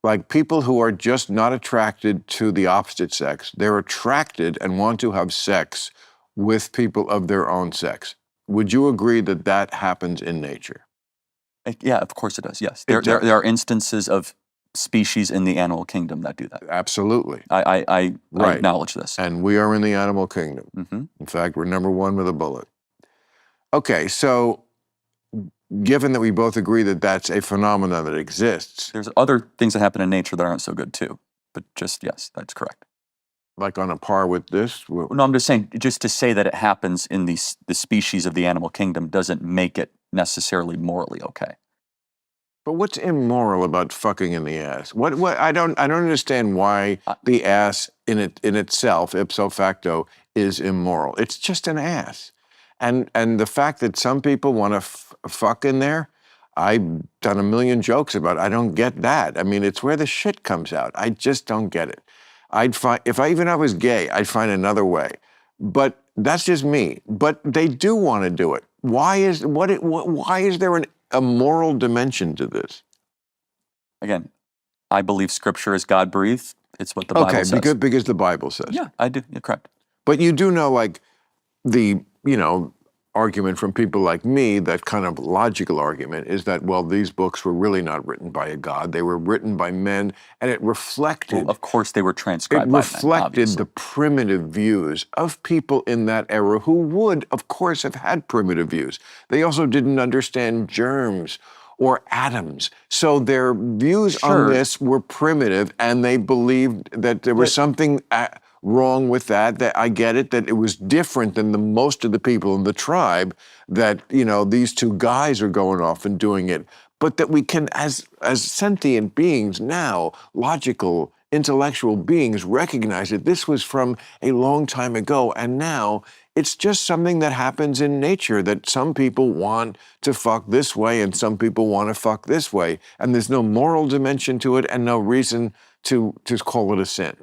Like people who are just not attracted to the opposite sex. They're attracted and want to have sex with people of their own sex. Would you agree that that happens in nature? Yeah, of course it does. Yes, It does. there are instances of species in the animal kingdom that do that. Absolutely. I Right. acknowledge this. And we are in the animal kingdom. Hmm. In fact, we're number 1 with a bullet. Okay, so given that we both agree that that's a phenomenon that exists, There's other things that happen in nature that aren't so good too. But just yes, that's correct. like on a par with this, No, I'm just saying, just to say that it happens in the species of the animal kingdom doesn't make it necessarily morally okay. but what's immoral about fucking in the ass? What I don't understand why the ass in itself, ipso facto, is immoral. It's just an ass. And the fact that some people want to fuck in there, I've done a million jokes about it. I don't get that. I mean, it's where the shit comes out. I just don't get it. If I was gay, I'd find another way. But that's just me. But they do want to do it. Why is there a moral dimension to this? Again, I believe Scripture is God-breathed. It's what the Bible says. Okay, because the Bible says. Yeah, I do. You're correct. But you do know, like, the, argument from people like me, that kind of logical argument, is that, well, these books were really not written by a God. They were written by men, and it reflected... Well, of course they were transcribed by men, reflected obviously. the primitive views of people in that era who would, of course, have had primitive views. They also didn't understand germs or atoms. So their views on this were primitive, and they believed that there was something wrong with that I get it, that it was different than most of the people in the tribe, that, these two guys are going off and doing it, but that we can, as sentient beings now, logical, intellectual beings, recognize that this was from a long time ago, and now it's just something that happens in nature, that some people want to fuck this way and some people want to fuck this way, and there's no moral dimension to it and no reason to call it a sin.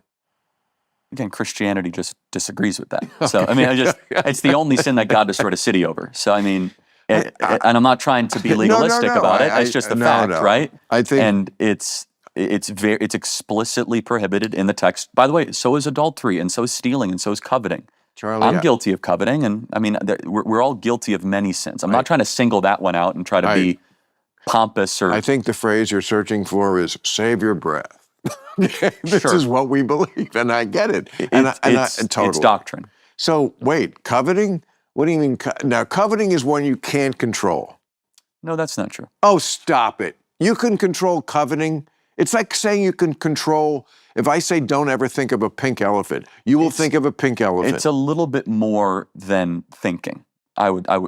Again, Christianity just disagrees with that. So, I mean, it's the only sin that God destroyed a city over. So, I mean, and I'm not trying to be legalistic about it. It's just a fact, right? I think, and it's explicitly prohibited in the text. By the way, so is adultery, and so is stealing, and so is coveting. Charlie, I'm guilty of coveting, and I mean, we're all guilty of many sins. I'm not trying to single that one out and try to be pompous or. I think the phrase you're searching for is "save your breath." This is what we believe, and I get it. It's doctrine. So wait, coveting? What do you mean? Now, coveting is one you can't control. No, that's not true. Oh, stop it. You can control coveting. It's like saying you can control, if I say don't ever think of a pink elephant, you will think of a pink elephant. It's a little bit more than thinking,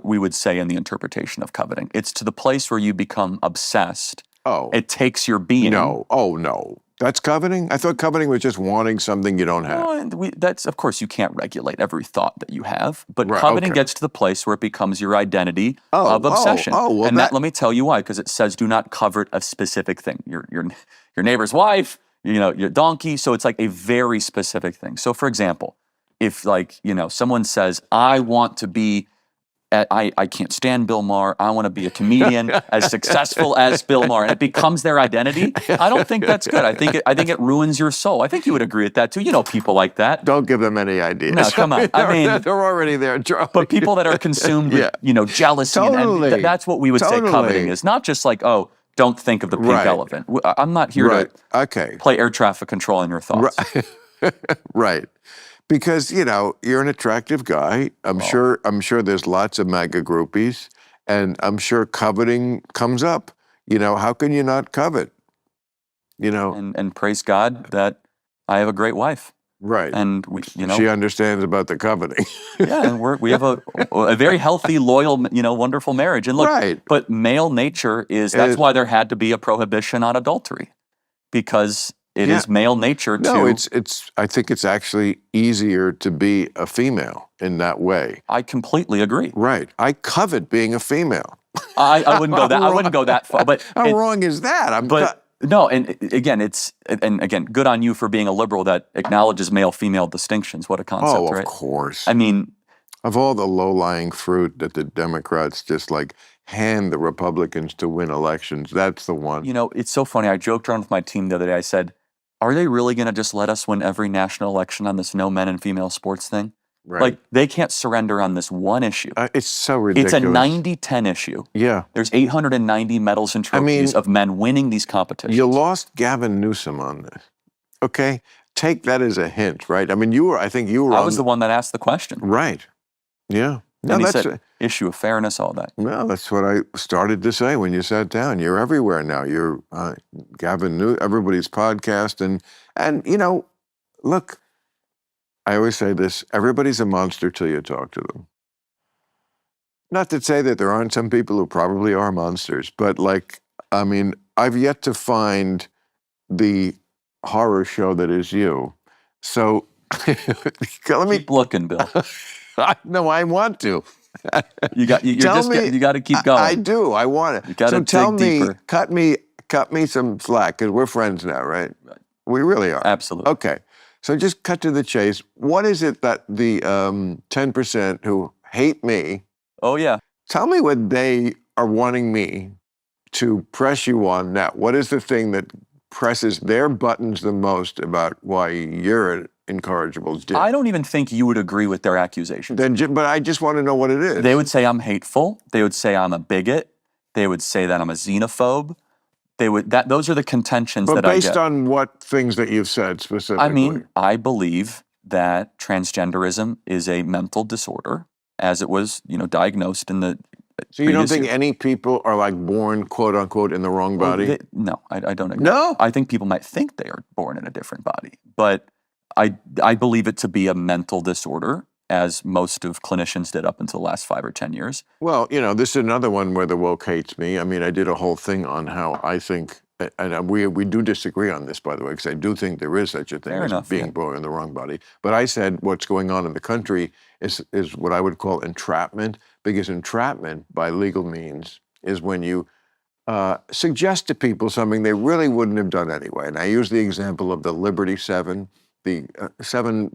we would say in the interpretation of coveting. It's to the place where you become obsessed. Oh. It takes your being. No. Oh, no. That's coveting? I thought coveting was just wanting something you don't have. No, that's, of course, you can't regulate every thought that you have, but Right, coveting okay. gets to the place where it becomes your identity of obsession. Well, and that, let me tell you why, because it says do not covet a specific thing. Your neighbor's wife, your donkey. So it's like a very specific thing. So for example, if someone says, I want to be I can't stand Bill Maher. I want to be a comedian as successful as Bill Maher, and it becomes their identity. I don't think that's good. I think it ruins your soul. I think you would agree with that too. You know people like that. Don't give them any ideas. No, come on. I mean, they're already there, Charlie. But people that are consumed with jealousy and envy, that's what we would say coveting is. Not just like, oh, don't think of the pink elephant. I'm not here to play air traffic control in your thoughts. Right. Because, you're an attractive guy. I'm sure there's lots of MAGA groupies, and I'm sure coveting comes up. How can you not covet? And praise God that I have a great wife. Right. And she understands about the coveting. Yeah, and we have a very healthy, loyal, wonderful marriage. And look, but male nature that's why there had to be a prohibition on adultery, because it is male nature to... No, I think it's actually easier to be a female in that way. I completely agree. Right. I covet being a female. I wouldn't go that. I wouldn't go that far. But how wrong is that? No, and again, good on you for being a liberal that acknowledges male-female distinctions. What a concept, right? Oh, right? of course. I mean, of all the low-lying fruit that the Democrats just hand the Republicans to win elections, that's the one. It's so funny. I joked around with my team the other day. I said, are they really going to just let us win every national election on this no men and female sports thing? Right. They can't surrender on this one issue. It's so ridiculous. It's a 90-10 issue. Yeah. There's 890 medals and trophies of men winning these competitions. You lost Gavin Newsom on this. Okay? Take that as a hint, right? I mean, I was the one that asked the question. Right. Yeah. No, and he said, issue of fairness, all that. Well, that's what I started to say when you sat down. You're everywhere now. You're Gavin Newsom, everybody's podcast. And look, I always say this, everybody's a monster till you talk to them. Not to say that there aren't some people who probably are monsters, but I've yet to find the horror show that is you. So keep looking, Bill. No, I want to. You got to keep going. I do. I want it. So tell me, cut me some slack, because we're friends now, right? We really are. Absolutely. Okay. So just cut to the chase. What is it that the 10% who hate me? Oh yeah. Tell me what they are wanting me to press you on now. What is the thing that presses their buttons the most about why you're an incorrigible dick? I don't even think you would agree with their accusations. But I just want to know what it is. They would say I'm hateful. They would say I'm a bigot. They would say that I'm a xenophobe. Those are the contentions that I get. But based on what things that you've said specifically? I mean, I believe that transgenderism is a mental disorder, as it was, diagnosed in the So you don't think any people are born, quote unquote, in the wrong body? No, I don't agree. No? I think people might think they are born in a different body, but I believe it to be a mental disorder, as most of clinicians did up until the last 5 or 10 years. Well, this is another one where the woke hates me. I mean, I did a whole thing on how I think, and we do disagree on this, by the way, because I do think there is such a thing as being born in the wrong body. But I said what's going on in the country is what I would call entrapment, because entrapment by legal means is when you suggest to people something they really wouldn't have done anyway. And I use the example of the Liberty Seven, the 7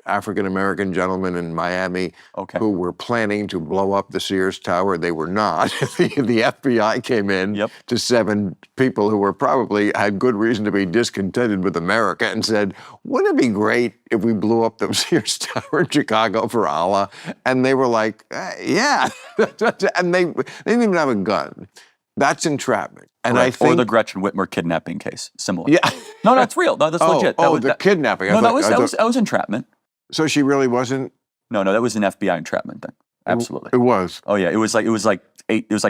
African-American gentlemen in Miami who were planning to blow up the Sears Tower. They were not. The FBI came in to 7 people who were probably had good reason to be discontented with America and said, wouldn't it be great if we blew up the Sears Tower in Chicago for Allah? And they were like, yeah. And they didn't even have a gun. That's entrapment. And I think, or the Gretchen Whitmer kidnapping case, similar. Yeah. No, that's real. No, that's legit. The kidnapping. No, that was entrapment. So she really wasn't? No, that was an FBI entrapment thing. Absolutely. It was. Oh yeah, it was like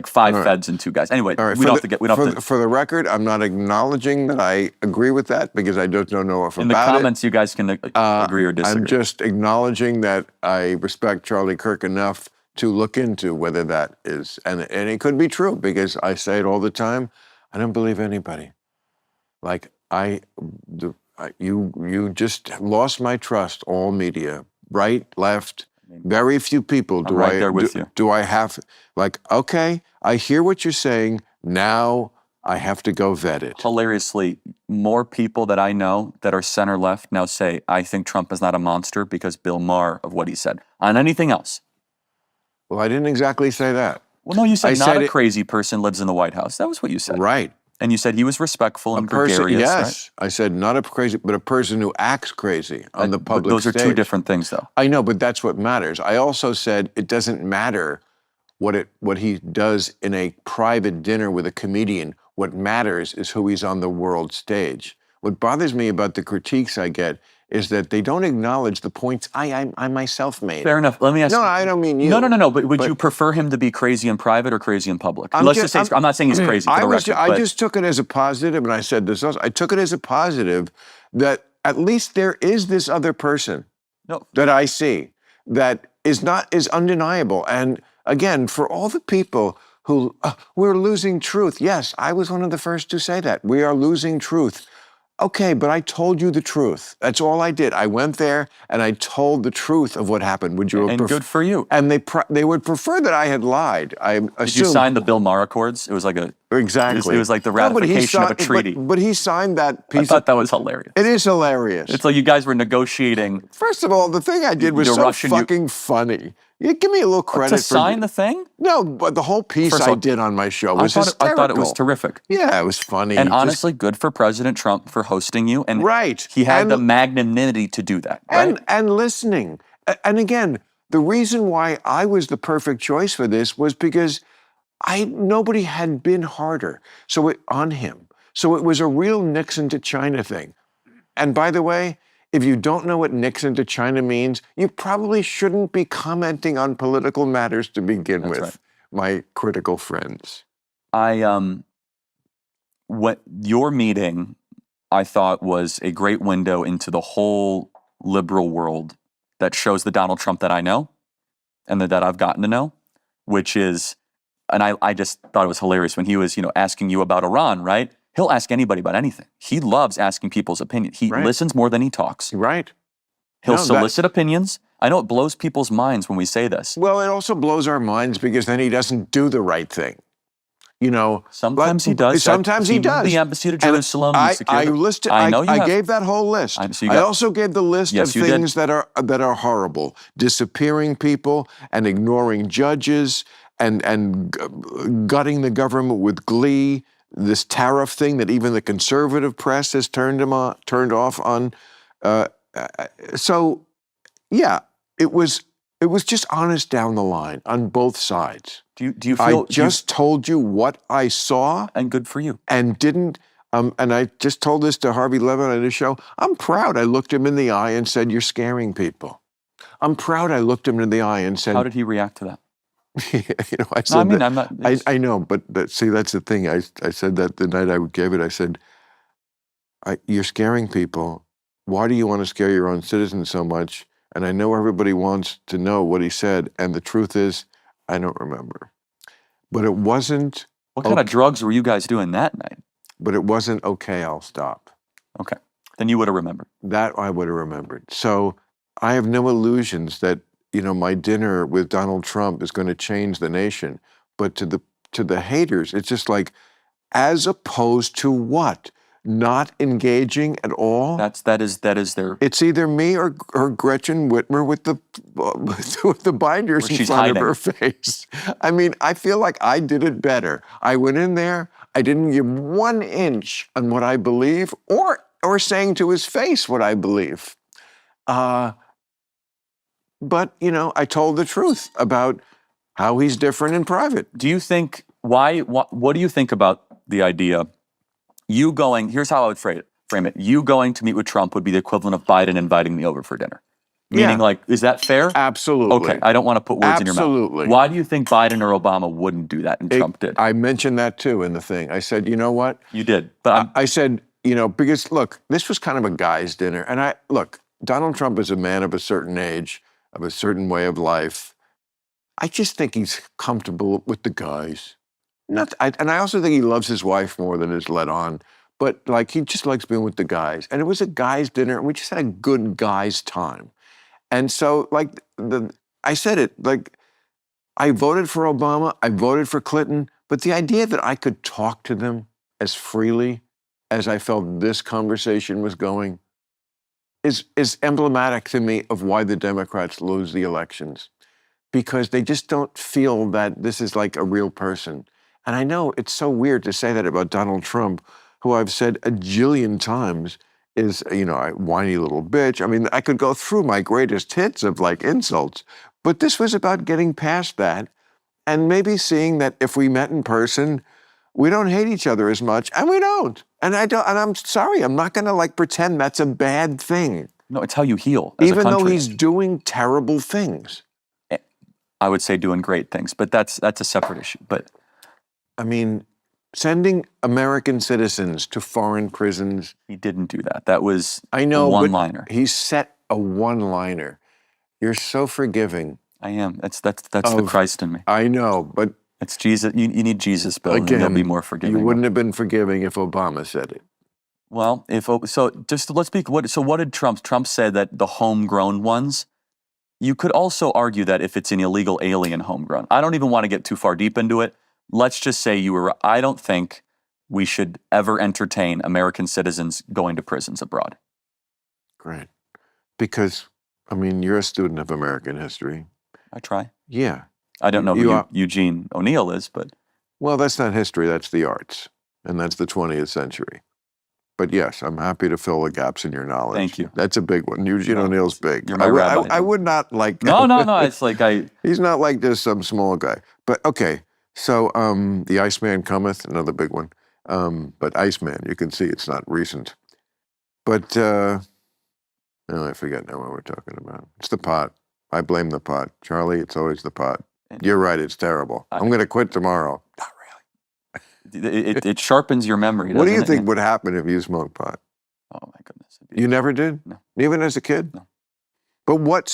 five All right. feds and 2 guys. Anyway, All right. we don't have to get. We don't have to. For the record, I'm not acknowledging that I agree with that because I just don't know if In the about comments, you guys can agree or disagree. I'm just acknowledging that I respect Charlie Kirk enough to look into whether that is, and it could be true because I say it all the time. I don't believe anybody. Like you just lost my trust. All media, right, left, very few people. I'm right there with you. Do I have like? Okay, I hear what you're saying. Now I have to go vet it. Hilariously, more people that I know that are center left now say, I think Trump is not a monster because Bill Maher of what he said. On anything else. Well, I didn't exactly say that. Well, no, you said I not said a crazy person lives in the White House. That was what you said. Right. And you said he was respectful and gregarious. Yes, right? I said not a crazy, but a person who acts crazy on the public stage. Those are 2 different things, though. I know, but that's what matters. I also said it doesn't matter what he does in a private dinner with a comedian. What matters is who he's on the world stage. What bothers me about the critiques I get is that they don't acknowledge the points I myself made. Fair enough. Let me ask you. No, I don't mean you. No. But would you prefer him to be crazy in private or crazy in public? I'm not saying he's crazy. I just took it as a positive, and I said this also. I took it as a positive that at least there is this other person that I see that is undeniable. And again, for all the people who we're losing truth. Yes, I was one of the first to say that. We are losing truth. Okay, but I told you the truth. That's all I did. I went there and I told the truth of what happened. Would you? And good for you. And they would prefer that I had lied. I assume. Did you sign the Bill Maher Accords? It was like exactly. It was like the ratification of a treaty. But he signed that piece. I thought that was hilarious. It is hilarious. It's like you guys were negotiating. First of all, the thing I did was so fucking funny. You give me a little credit to sign the thing? No, but the whole piece I did on my show was hysterical. I thought it was terrific. Yeah, it was funny. And honestly, good for President Trump for hosting you. And he had the magnanimity to do that. Right? And listening. And again, the reason why I was the perfect choice for this was because nobody had been harder on him. So it was a real Nixon to China thing. And by the way, if you don't know what Nixon to China means, you probably shouldn't be commenting on political matters to begin with, my critical friends. What your meeting, I thought, was a great window into the whole liberal world that shows the Donald Trump that I know and that I've gotten to know, which is, and I just thought it was hilarious when he was, asking you about Iran, right? He'll ask anybody about anything. He loves asking people's opinion. He listens more than he talks. Right. He'll solicit opinions. I know it blows people's minds when we say this. Well, it also blows our minds because then he doesn't do the right thing. Sometimes he does. Sometimes he does. The embassy to Jerusalem. I gave that whole list. I also gave the list of things that are horrible. Disappearing people and ignoring judges and gutting the government with glee. This tariff thing that even the conservative press has turned off on. So, yeah, it was just honest down the line on both sides. Do you feel? I told you what I saw, and good for you. And didn't. And I just told this to Harvey Levin on his show. I'm proud. I looked him in the eye and said, "You're scaring people." I'm proud. I looked him in the eye and said, "How did he react to that?" I said, I'm not. I know, but see, that's the thing. I said that the night I gave it. I said, "You're scaring people. Why do you want to scare your own citizens so much?" And I know everybody wants to know what he said. And the truth is, I don't remember. But it wasn't. What kind of drugs were you guys doing that night? But it wasn't okay. I'll stop. Okay, then you would have remembered. That I would have remembered. So I have no illusions that. My dinner with Donald Trump is going to change the nation. But to the haters, it's just like, as opposed to what? Not engaging at all? That is their... It's either me or Gretchen Whitmer with the binders in front of her face. I mean, I feel like I did it better. I went in there, I didn't give 1 inch on what I believe or saying to his face what I believe. But, I told the truth about how he's different in private. Do you think, what do you think about the idea, here's how I would frame it. You going to meet with Trump would be the equivalent of Biden inviting me over for dinner. Meaning, like, is that fair? Absolutely. Okay, I don't want to put words in your mouth. Absolutely. Why do you think Biden or Obama wouldn't do that and Trump did? I mentioned that too in the thing. I said, you know what? You did, but I said, because look, this was kind of a guy's dinner. And look, Donald Trump is a man of a certain age, of a certain way of life. I just think he's comfortable with the guys. And I also think he loves his wife more than is let on. But like, he just likes being with the guys. And it was a guy's dinner, and we just had a good guy's time. And so, like, I said it, like, I voted for Obama, I voted for Clinton, but the idea that I could talk to them as freely as I felt this conversation was going is emblematic to me of why the Democrats lose the elections. Because they just don't feel that this is like a real person. And I know it's so weird to say that about Donald Trump, who I've said a jillion times is, a whiny little bitch. I mean, I could go through my greatest hits of like insults, but this was about getting past that and maybe seeing that if we met in person, we don't hate each other as much, and we don't. And I'm sorry, I'm not gonna like pretend that's a bad thing. no, it's how you heal as a Even though country. he's doing terrible things. I would say doing great things, but that's a separate issue. But I mean, sending American citizens to foreign prisons. he didn't do that. That was I know, a one-liner. but he set a one-liner. You're so forgiving. I am. That's the Christ in me. I know, but It's Jesus. You need Jesus, Bill, and he'll be more forgiving. you wouldn't have been forgiving if Obama said it. Well, let's speak. What did Trump? Trump said that the homegrown ones. You could also argue that if it's an illegal alien homegrown, I don't even want to get too far deep into it. Let's just say you were. I don't think we should ever entertain American citizens going to prisons abroad. Great. Because, I mean, you're a student of American history. I try. Yeah. I don't know who Eugene O'Neill is, but Well, that's not history, that's the arts. And that's the 20th century. But yes, I'm happy to fill the gaps in your knowledge. Thank you. That's a big one. Eugene O'Neill's big. You're my rabbi. I would not like... No. It's like He's not like just some small guy. But okay, so The Iceman Cometh, another big one. But Iceman, you can see it's not recent. But, I forget now what we're talking about. It's the pot. I blame the pot. Charlie, it's always the pot. You're right, it's terrible. I'm going to quit tomorrow. Not really. it sharpens your memory. What do you doesn't it? think would happen if you smoked pot? Oh my goodness. You never did? No. Even as a kid? No. But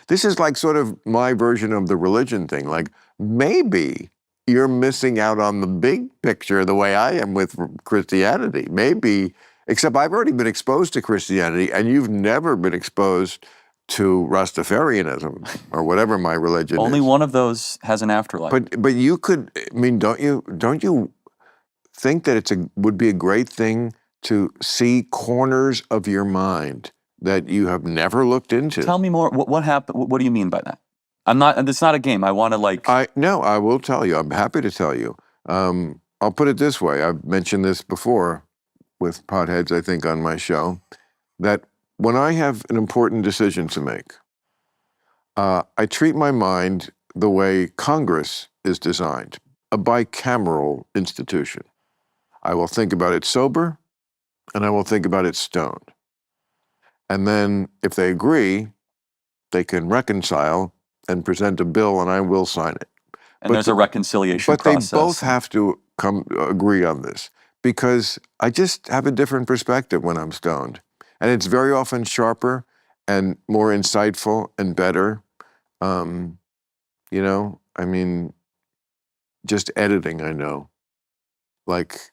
this is like sort of my version of the religion thing. Like, maybe you're missing out on the big picture the way I am with Christianity. Maybe, except I've already been exposed to Christianity, and you've never been exposed to Rastafarianism or whatever my religion is. Only one of those has an afterlife. But you could, I mean, don't you think that would be a great thing to see corners of your mind that you have never looked into? Tell me more. What happened? What do you mean by that? I'm not. It's not a game. I want to like. No, I will tell you. I'm happy to tell you. I'll put it this way. I've mentioned this before with potheads, I think, on my show, that when I have an important decision to make, I treat my mind the way Congress is designed, a bicameral institution. I will think about it sober, and I will think about it stoned. And then if they agree, they can reconcile and present a bill, and I will sign it. And there's a reconciliation process. But they both have to agree on this, because I just have a different perspective when I'm stoned. And it's very often sharper and more insightful and better. I mean, just editing, I know. Like,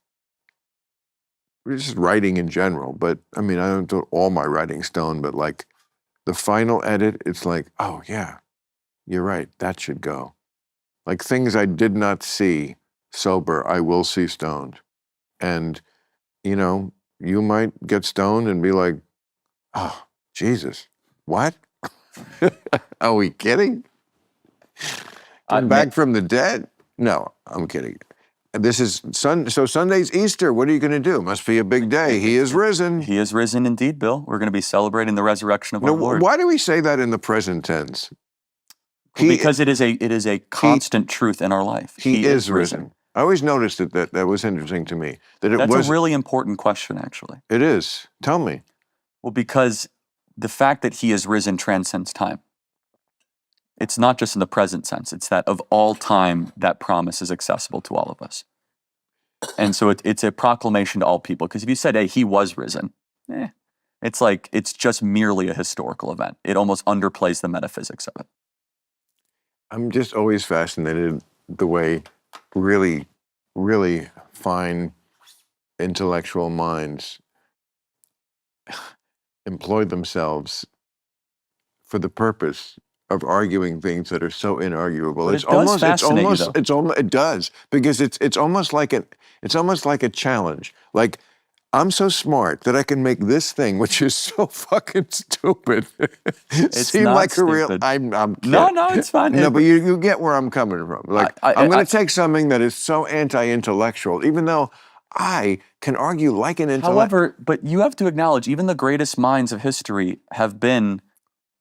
just writing in general. But, I mean, I don't do all my writing stoned, but like the final edit, it's like, oh, yeah, you're right, that should go. Like things I did not see sober, I will see stoned. And, you might get stoned and be like, oh, Jesus, what? Are we kidding? Come back from the dead? No, I'm kidding. This is so Sunday's Easter. What are you going to do? Must be a big day. He is risen. He is risen indeed, Bill. We're going to be celebrating the resurrection of our Lord. Why do we say that in the present tense? Because it is a constant truth in our life. He is risen. I always noticed that was interesting to me. That's a really important question, actually. It is. Tell me. Well, because the fact that he is risen transcends time. It's not just in the present sense. It's that of all time, that promise is accessible to all of us. And so it's a proclamation to all people. Because if you said, hey, he was risen, it's like, it's just merely a historical event. It almost underplays the metaphysics of it. I'm just always fascinated the way really, really fine intellectual minds employ themselves for the purpose of arguing things that are so inarguable. But it does fascinate you, though. It does, because it's almost like a challenge. Like, I'm so smart that I can make this thing, which is so fucking stupid, seem not like a real. stupid. I'm kidding. No, it's fine. No, but you get where I'm coming from. Like, I'm going to take something that is so anti-intellectual, even though I can argue like an intellectual. However, but you have to acknowledge, even the greatest minds of history have been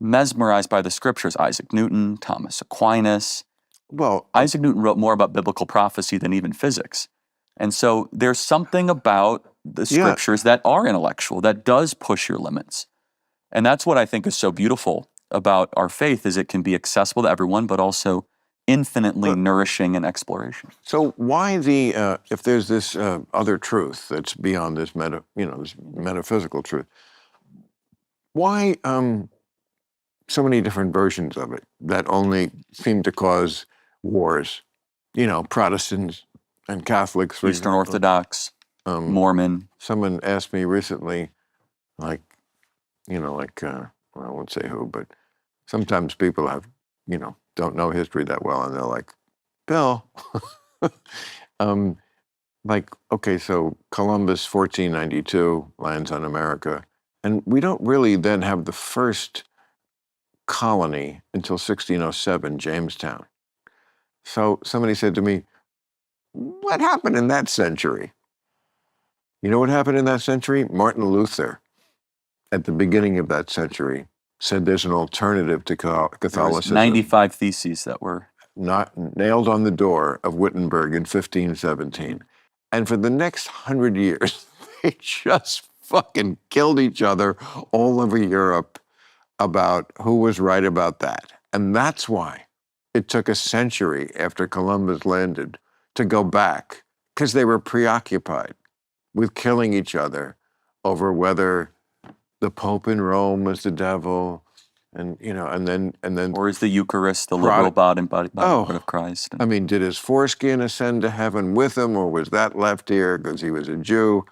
mesmerized by the scriptures. Isaac Newton, Thomas Aquinas. Well, Isaac Newton wrote more about biblical prophecy than even physics. And so there's something about the scriptures that are intellectual, that does push your limits. And that's what I think is so beautiful about our faith, is it can be accessible to everyone, but also infinitely nourishing in exploration. So why if there's this other truth that's beyond this this metaphysical truth, why so many different versions of it that only seem to cause wars? Protestants and Catholics, for Eastern example. Orthodox, Mormon. Someone asked me recently, I won't say who, but sometimes people have, don't know history that well, and they're like, Bill, okay, so Columbus, 1492, lands on America, and we don't really then have the first colony until 1607, Jamestown. So somebody said to me, what happened in that century? You know what happened in that century? Martin Luther, at the beginning of that century, said there's an alternative to Catholicism. 95 theses that were not nailed on the door of Wittenberg in 1517. And for the next 100 years, they just fucking killed each other all over Europe about who was right about that. And that's why it took a century after Columbus landed to go back, because they were preoccupied with killing each other over whether the Pope in Rome was the devil, and then or is the Eucharist the literal body of Christ? I mean, did his foreskin ascend to heaven with him, or was that left here because he was a Jew?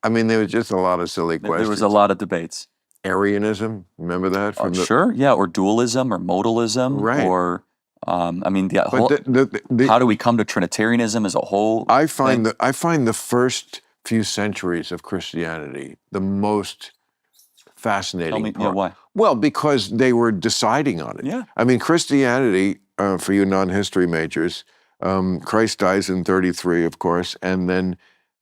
I mean, there was just a lot of silly questions. There was a lot of debates. Arianism, remember that? Sure, yeah, or dualism, or modalism, right? Or how do we come to Trinitarianism as a whole? I find the first few centuries of Christianity the most fascinating part. Why? Well, because they were deciding on it. Yeah. I mean, Christianity, for you non-history majors, Christ dies in 33, of course, and then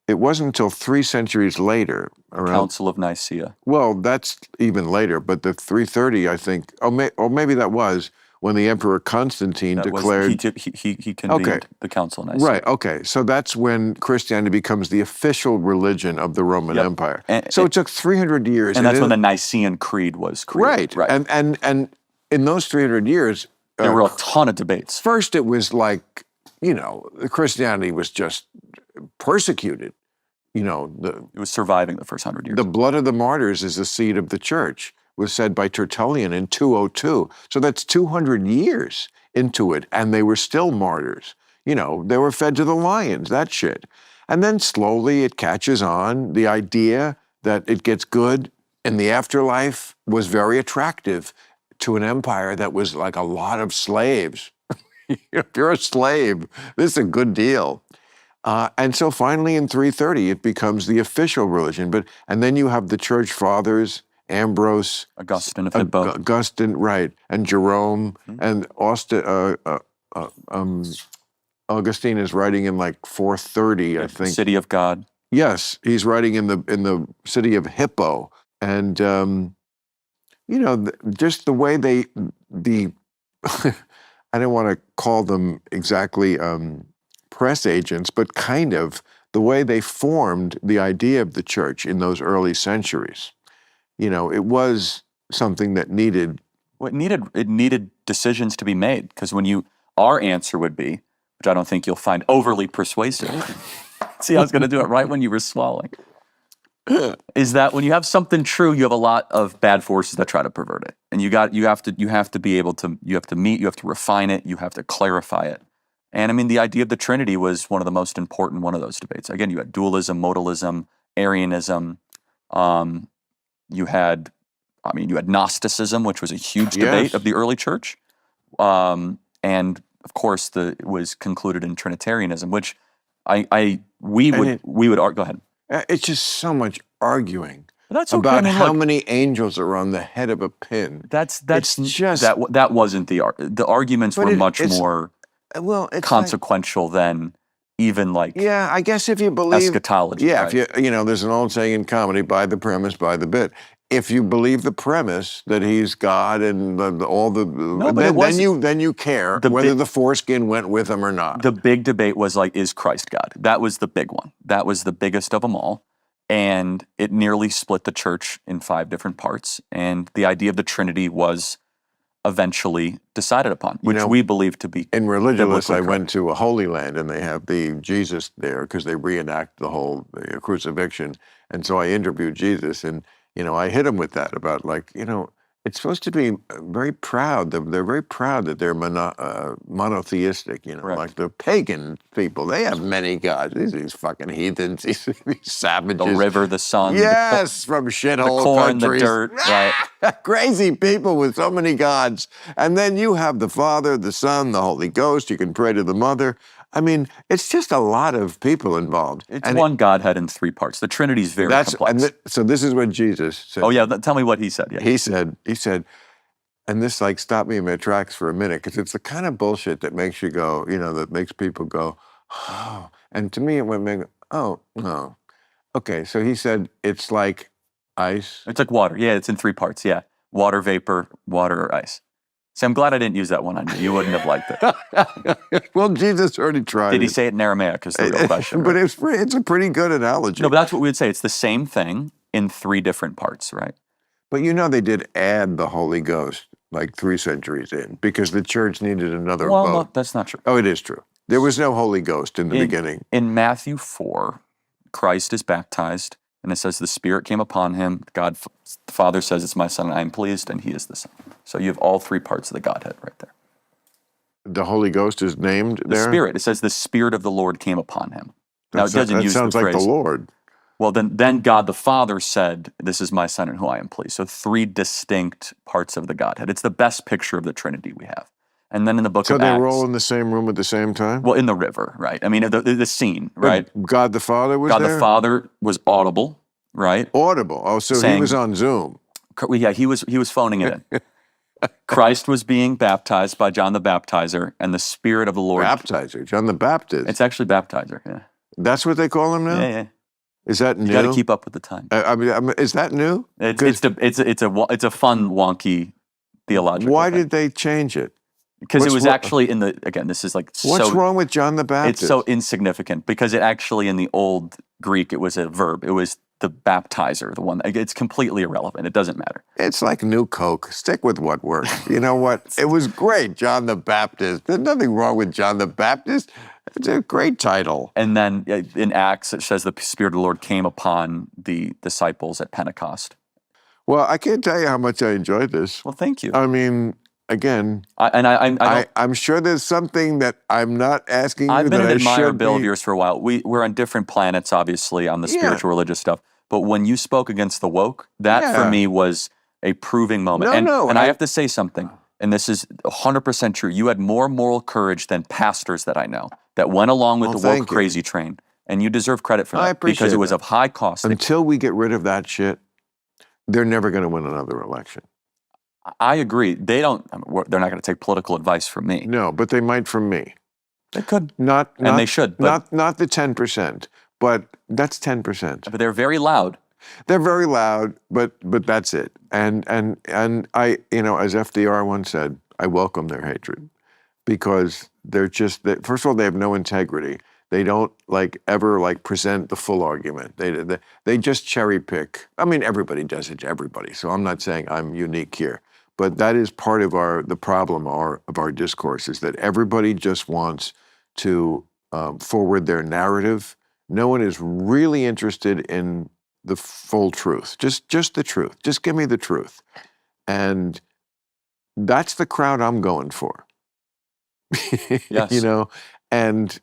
it wasn't until 3 centuries later, around Council of Nicaea. Well, that's even later, but the 330, I think, or maybe that was when the Emperor Constantine declared... He convened the Council of Nicaea. Right, okay. So that's when Christianity becomes the official religion of the Roman Empire. So it took 300 years. And that's when the Nicene Creed was created. Right. And in those 300 years... there were a ton of debates. First, it was like, Christianity was just persecuted. It was surviving the first 100 years. The blood of the martyrs is the seed of the church, was said by Tertullian in 202. So that's 200 years into it, and they were still martyrs. They were fed to the lions, that shit. And then slowly it catches on. The idea that it gets good in the afterlife was very attractive to an empire that was like a lot of slaves. If you're a slave, this is a good deal. And so finally in 330, it becomes the official religion. And then you have the church fathers, Ambrose, Augustine of Hippo. Augustine, right, and Jerome, and Augustine is writing in like 430, I think. City of God. Yes, he's writing in the city of Hippo, and just the way I don't want to call them exactly press agents, but kind of the way they formed the idea of the church in those early centuries. It was something that needed. Well, it needed decisions to be made, because our answer would be, which I don't think you'll find overly persuasive. See, I was going to do it right when you were swallowing. Is that when you have something true, you have a lot of bad forces that try to pervert it, and you have to be able to you have to refine it, you have to clarify it. And I mean, the idea of the Trinity was one of the most important one of those debates. Again, you had dualism, modalism, Arianism. You had Gnosticism, which was a huge debate of the early church. And of course, it was concluded in Trinitarianism, which we would argue. Go ahead. It's just so much arguing That's okay. about I mean, how look, many angels are on the head of a pin. That's It's just that wasn't the arguments were much more it's consequential than even like I guess if you believe eschatology. Yeah, right? if there's an old saying in comedy: buy the premise, buy the bit. If you believe the premise that he's God and then you care whether the foreskin went with him or not. The big debate was like, is Christ God? That was the big one. That was the biggest of them all, and it nearly split the church in 5 different parts. And the idea of the Trinity was eventually decided upon, which we believe to be. In Religulous, I went to a Holy Land, and they have the Jesus there because they reenact the whole crucifixion. And so I interviewed Jesus, and I hit him with that about it's supposed to be very proud. They're very proud that they're monotheistic. Correct. Like the pagan people, they have many gods. These fucking heathens, these savages. The river, the sun. Yes, from shithole the corn, countries. the dirt. Right. Crazy people with so many gods. And then you have the Father, the Son, the Holy Ghost. You can pray to the Mother. I mean, it's just a lot of people involved. It's one Godhead in 3 parts. The Trinity is very complex. So this is what Jesus said. Oh yeah, tell me what he said. Yeah. He said, and this stopped me in my tracks for a minute, because it's the kind of bullshit that makes you go, that makes people go, oh. And to me, it went, oh, no. Okay, so he said, it's like ice. It's like water. Yeah, it's in 3 parts. Yeah. Water, vapor, water, or ice. See, I'm glad I didn't use that one on you. You wouldn't have liked it. Well, Jesus already tried. Did he say it in Aramaic is the real question. But right? it's a pretty good analogy. No, but that's what we would say. It's the same thing in 3 different parts, right? But they did add the Holy Ghost like 3 centuries in, because the church needed another Well, vote. no, that's not true. Oh, it is true. There was no Holy Ghost in the beginning. In Matthew 4, Christ is baptized, and it says the Spirit came upon him. God, the Father says, it's my Son, and I am pleased, and he is the Son. So you have all 3 parts of the Godhead right there. The Holy Ghost is named The there? Spirit. It says the Spirit of the Lord came upon him. Now, it doesn't use the phrase. That sounds like the Lord. Well, then God the Father said, this is my Son in whom I am pleased. So 3 distinct parts of the Godhead. It's the best picture of the Trinity we have. And then in the book of Acts. So they were all in the same room at the same time? Well, in the river, right? I mean, the scene, right? But God the Father was God there? the Father was audible, right? Audible. Oh, so Saying, he was on Zoom. Yeah, he was phoning it in. Christ was being baptized by John the Baptizer, and the Spirit of the Lord. Baptizer, John the Baptist. It's actually Baptizer, yeah. That's what they call him now? Yeah. Is that new? You got to keep up with the time. I mean, is that new? It's a fun, wonky theological Why thing. did they change it? Because it was actually this is like What's wrong with John the Baptist? It's so insignificant, because it actually, in the old Greek, it was a verb. It was the baptizer, the one. It's completely irrelevant. It doesn't matter. It's like new Coke. Stick with what works. You know what? It was great, John the Baptist. There's nothing wrong with John the Baptist. It's a great title. And then in Acts, it says the Spirit of the Lord came upon the disciples at Pentecost. Well, I can't tell you how much I enjoyed this. Well, thank you. I mean, again, I'm sure there's something that I'm not asking you I've been that an I admirer should Bill be. of yours for a while. We're on different planets, obviously, on the spiritual religious stuff. But when you spoke against the woke, that for me was a proving moment. And I have to say something, and this is 100% true. You had more moral courage than pastors that I know that went along with the woke crazy train. And you deserve credit for that, because it was of high cost. Until we get rid of that shit, they're never going to win another election. I agree. They're not going to take political advice from me. No, but they might from me. They could. And they should. But not the 10%, but that's 10%. But they're very loud. They're very loud, but that's it. And I, as FDR once said, I welcome their hatred, because they're just, first of all, they have no integrity. They don't like ever like present the full argument. They just cherry pick. I mean, everybody does it to everybody. So I'm not saying I'm unique here, but that is part of the problem of our discourse is that everybody just wants to forward their narrative. No one is really interested in the full truth. Just the truth. Just give me the truth. And that's the crowd I'm going for. Yes. You know, and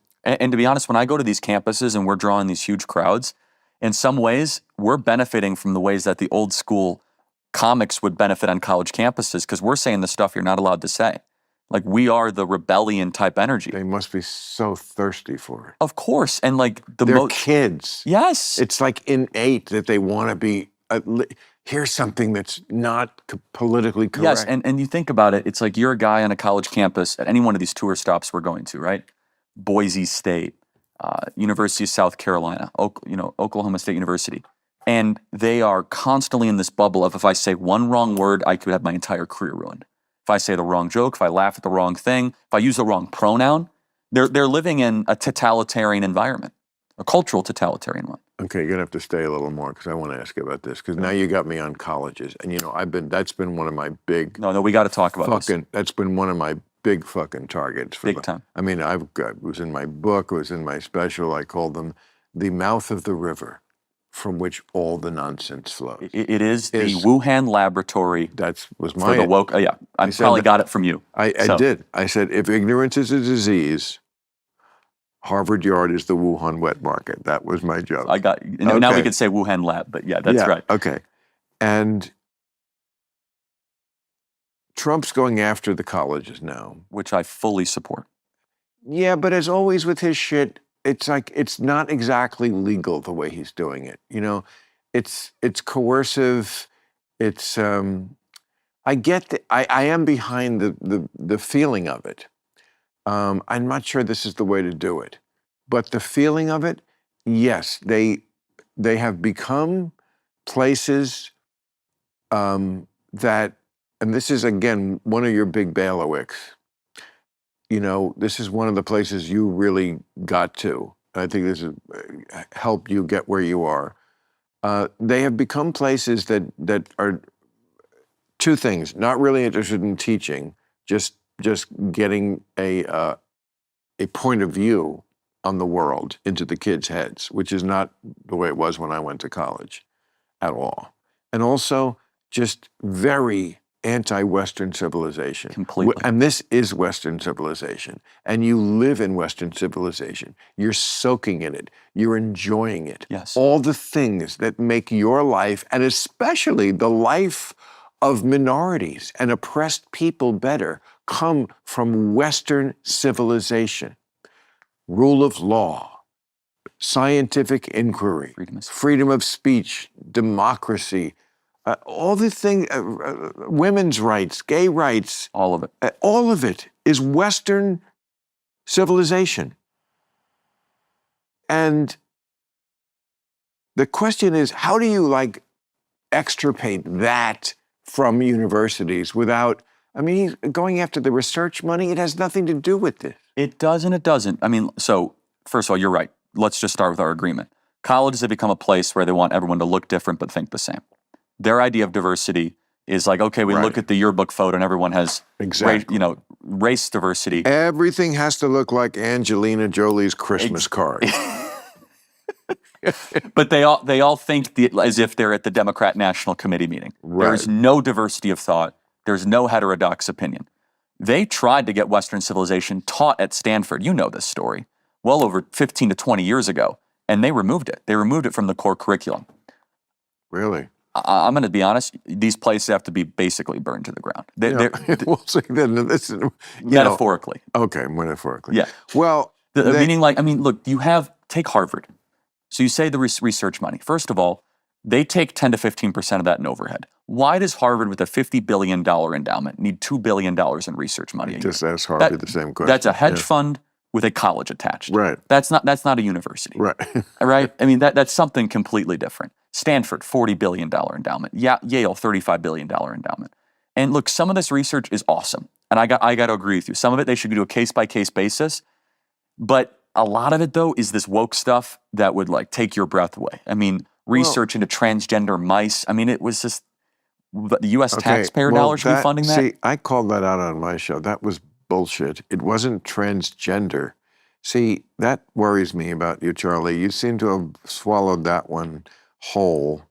to be honest, when I go to these campuses and we're drawing these huge crowds, in some ways, we're benefiting from the ways that the old school comics would benefit on college campuses because we're saying the stuff you're not allowed to say. Like, we are the rebellion type energy. they must be so thirsty for it. Of course. And like They're kids. Yes. It's like innate that they want to be, here's something that's not politically correct. Yes, and you think about it, it's like you're a guy on a college campus at any one of these tour stops we're going to, right? Boise State, University of South Carolina, Oklahoma State University. And they are constantly in this bubble of if I say one wrong word, I could have my entire career ruined. If I say the wrong joke, if I laugh at the wrong thing, if I use the wrong pronoun, they're living in a totalitarian environment, a cultural totalitarian one. Okay, you're gonna have to stay a little more because I want to ask you about this because now you got me on colleges, and that's been one of my big No, we got to talk about this. That's been one of my big fucking targets. Big time. I mean, it was in my book, it was in my special. I called them the mouth of the river from which all the nonsense flows. It is the Wuhan laboratory. That was For my the woke. Yeah, I probably got it from you. I did. I said, if ignorance is a disease, Harvard Yard is the Wuhan wet market. That was my joke. I got. Now we could say Wuhan lab, but yeah, that's right. Okay, and Trump's going after the colleges now, Which I fully support. Yeah, but as always with his shit, it's like it's not exactly legal the way he's doing it. You know, it's coercive. It's I get I am behind the feeling of it. I'm not sure this is the way to do it, but the feeling of it, yes, they have become places that, and this is again one of your big bailiwicks. You know, this is one of the places you really got to. I think this has helped you get where you are. They have become places that are two things: not really interested in teaching, just getting a point of view on the world into the kids' heads, which is not the way it was when I went to college at all. And also just very anti-Western civilization. Completely. And this is Western civilization. And you live in Western civilization. You're soaking in it. You're enjoying it. Yes. All the things that make your life, and especially the life of minorities and oppressed people better, come from Western civilization. Rule of law, scientific inquiry, freedom of speech, democracy, all the things, women's rights, gay rights. All of it. All of it is Western civilization. And the question is, how do you extirpate that from universities without, he's going after the research money. It has nothing to do with this. It does and it doesn't. So first of all, you're right. Let's just start with our agreement. Colleges have become a place where they want everyone to look different but think the same. Their idea of diversity is like, okay, we look at the yearbook photo and everyone has race diversity. Everything has to look like Angelina Jolie's Christmas card. But they all think as if they're at the Democrat National Committee meeting. Right. There's no diversity of thought. There's no heterodox opinion. They tried to get Western civilization taught at Stanford. You know this story. Well over 15 to 20 years ago. And they removed it. They removed it from the core curriculum. Really? I'm going to be honest. These places have to be basically burned to the ground. We'll see then. Metaphorically. Okay, metaphorically. Yeah. Well, meaning look, take Harvard. So you say the research money. First of all, they take 10 to 15% of that in overhead. Why does Harvard, with a $50 billion endowment, need $2 billion in research money? Just ask Harvard the same question. That's a hedge fund with a college attached. Right. That's not a university. Right. Right? That's something completely different. Stanford, $40 billion endowment. Yale, $35 billion endowment. And look, some of this research is awesome. And I got to agree with you. Some of it they should do a case-by-case basis. But a lot of it though is this woke stuff that would like take your breath away. I mean, research into transgender mice. I mean, it was just the U.S. taxpayer dollars should be funding that. See, I called that out on my show. That was bullshit. It wasn't transgender. See, that worries me about you, Charlie. You seem to have swallowed that one whole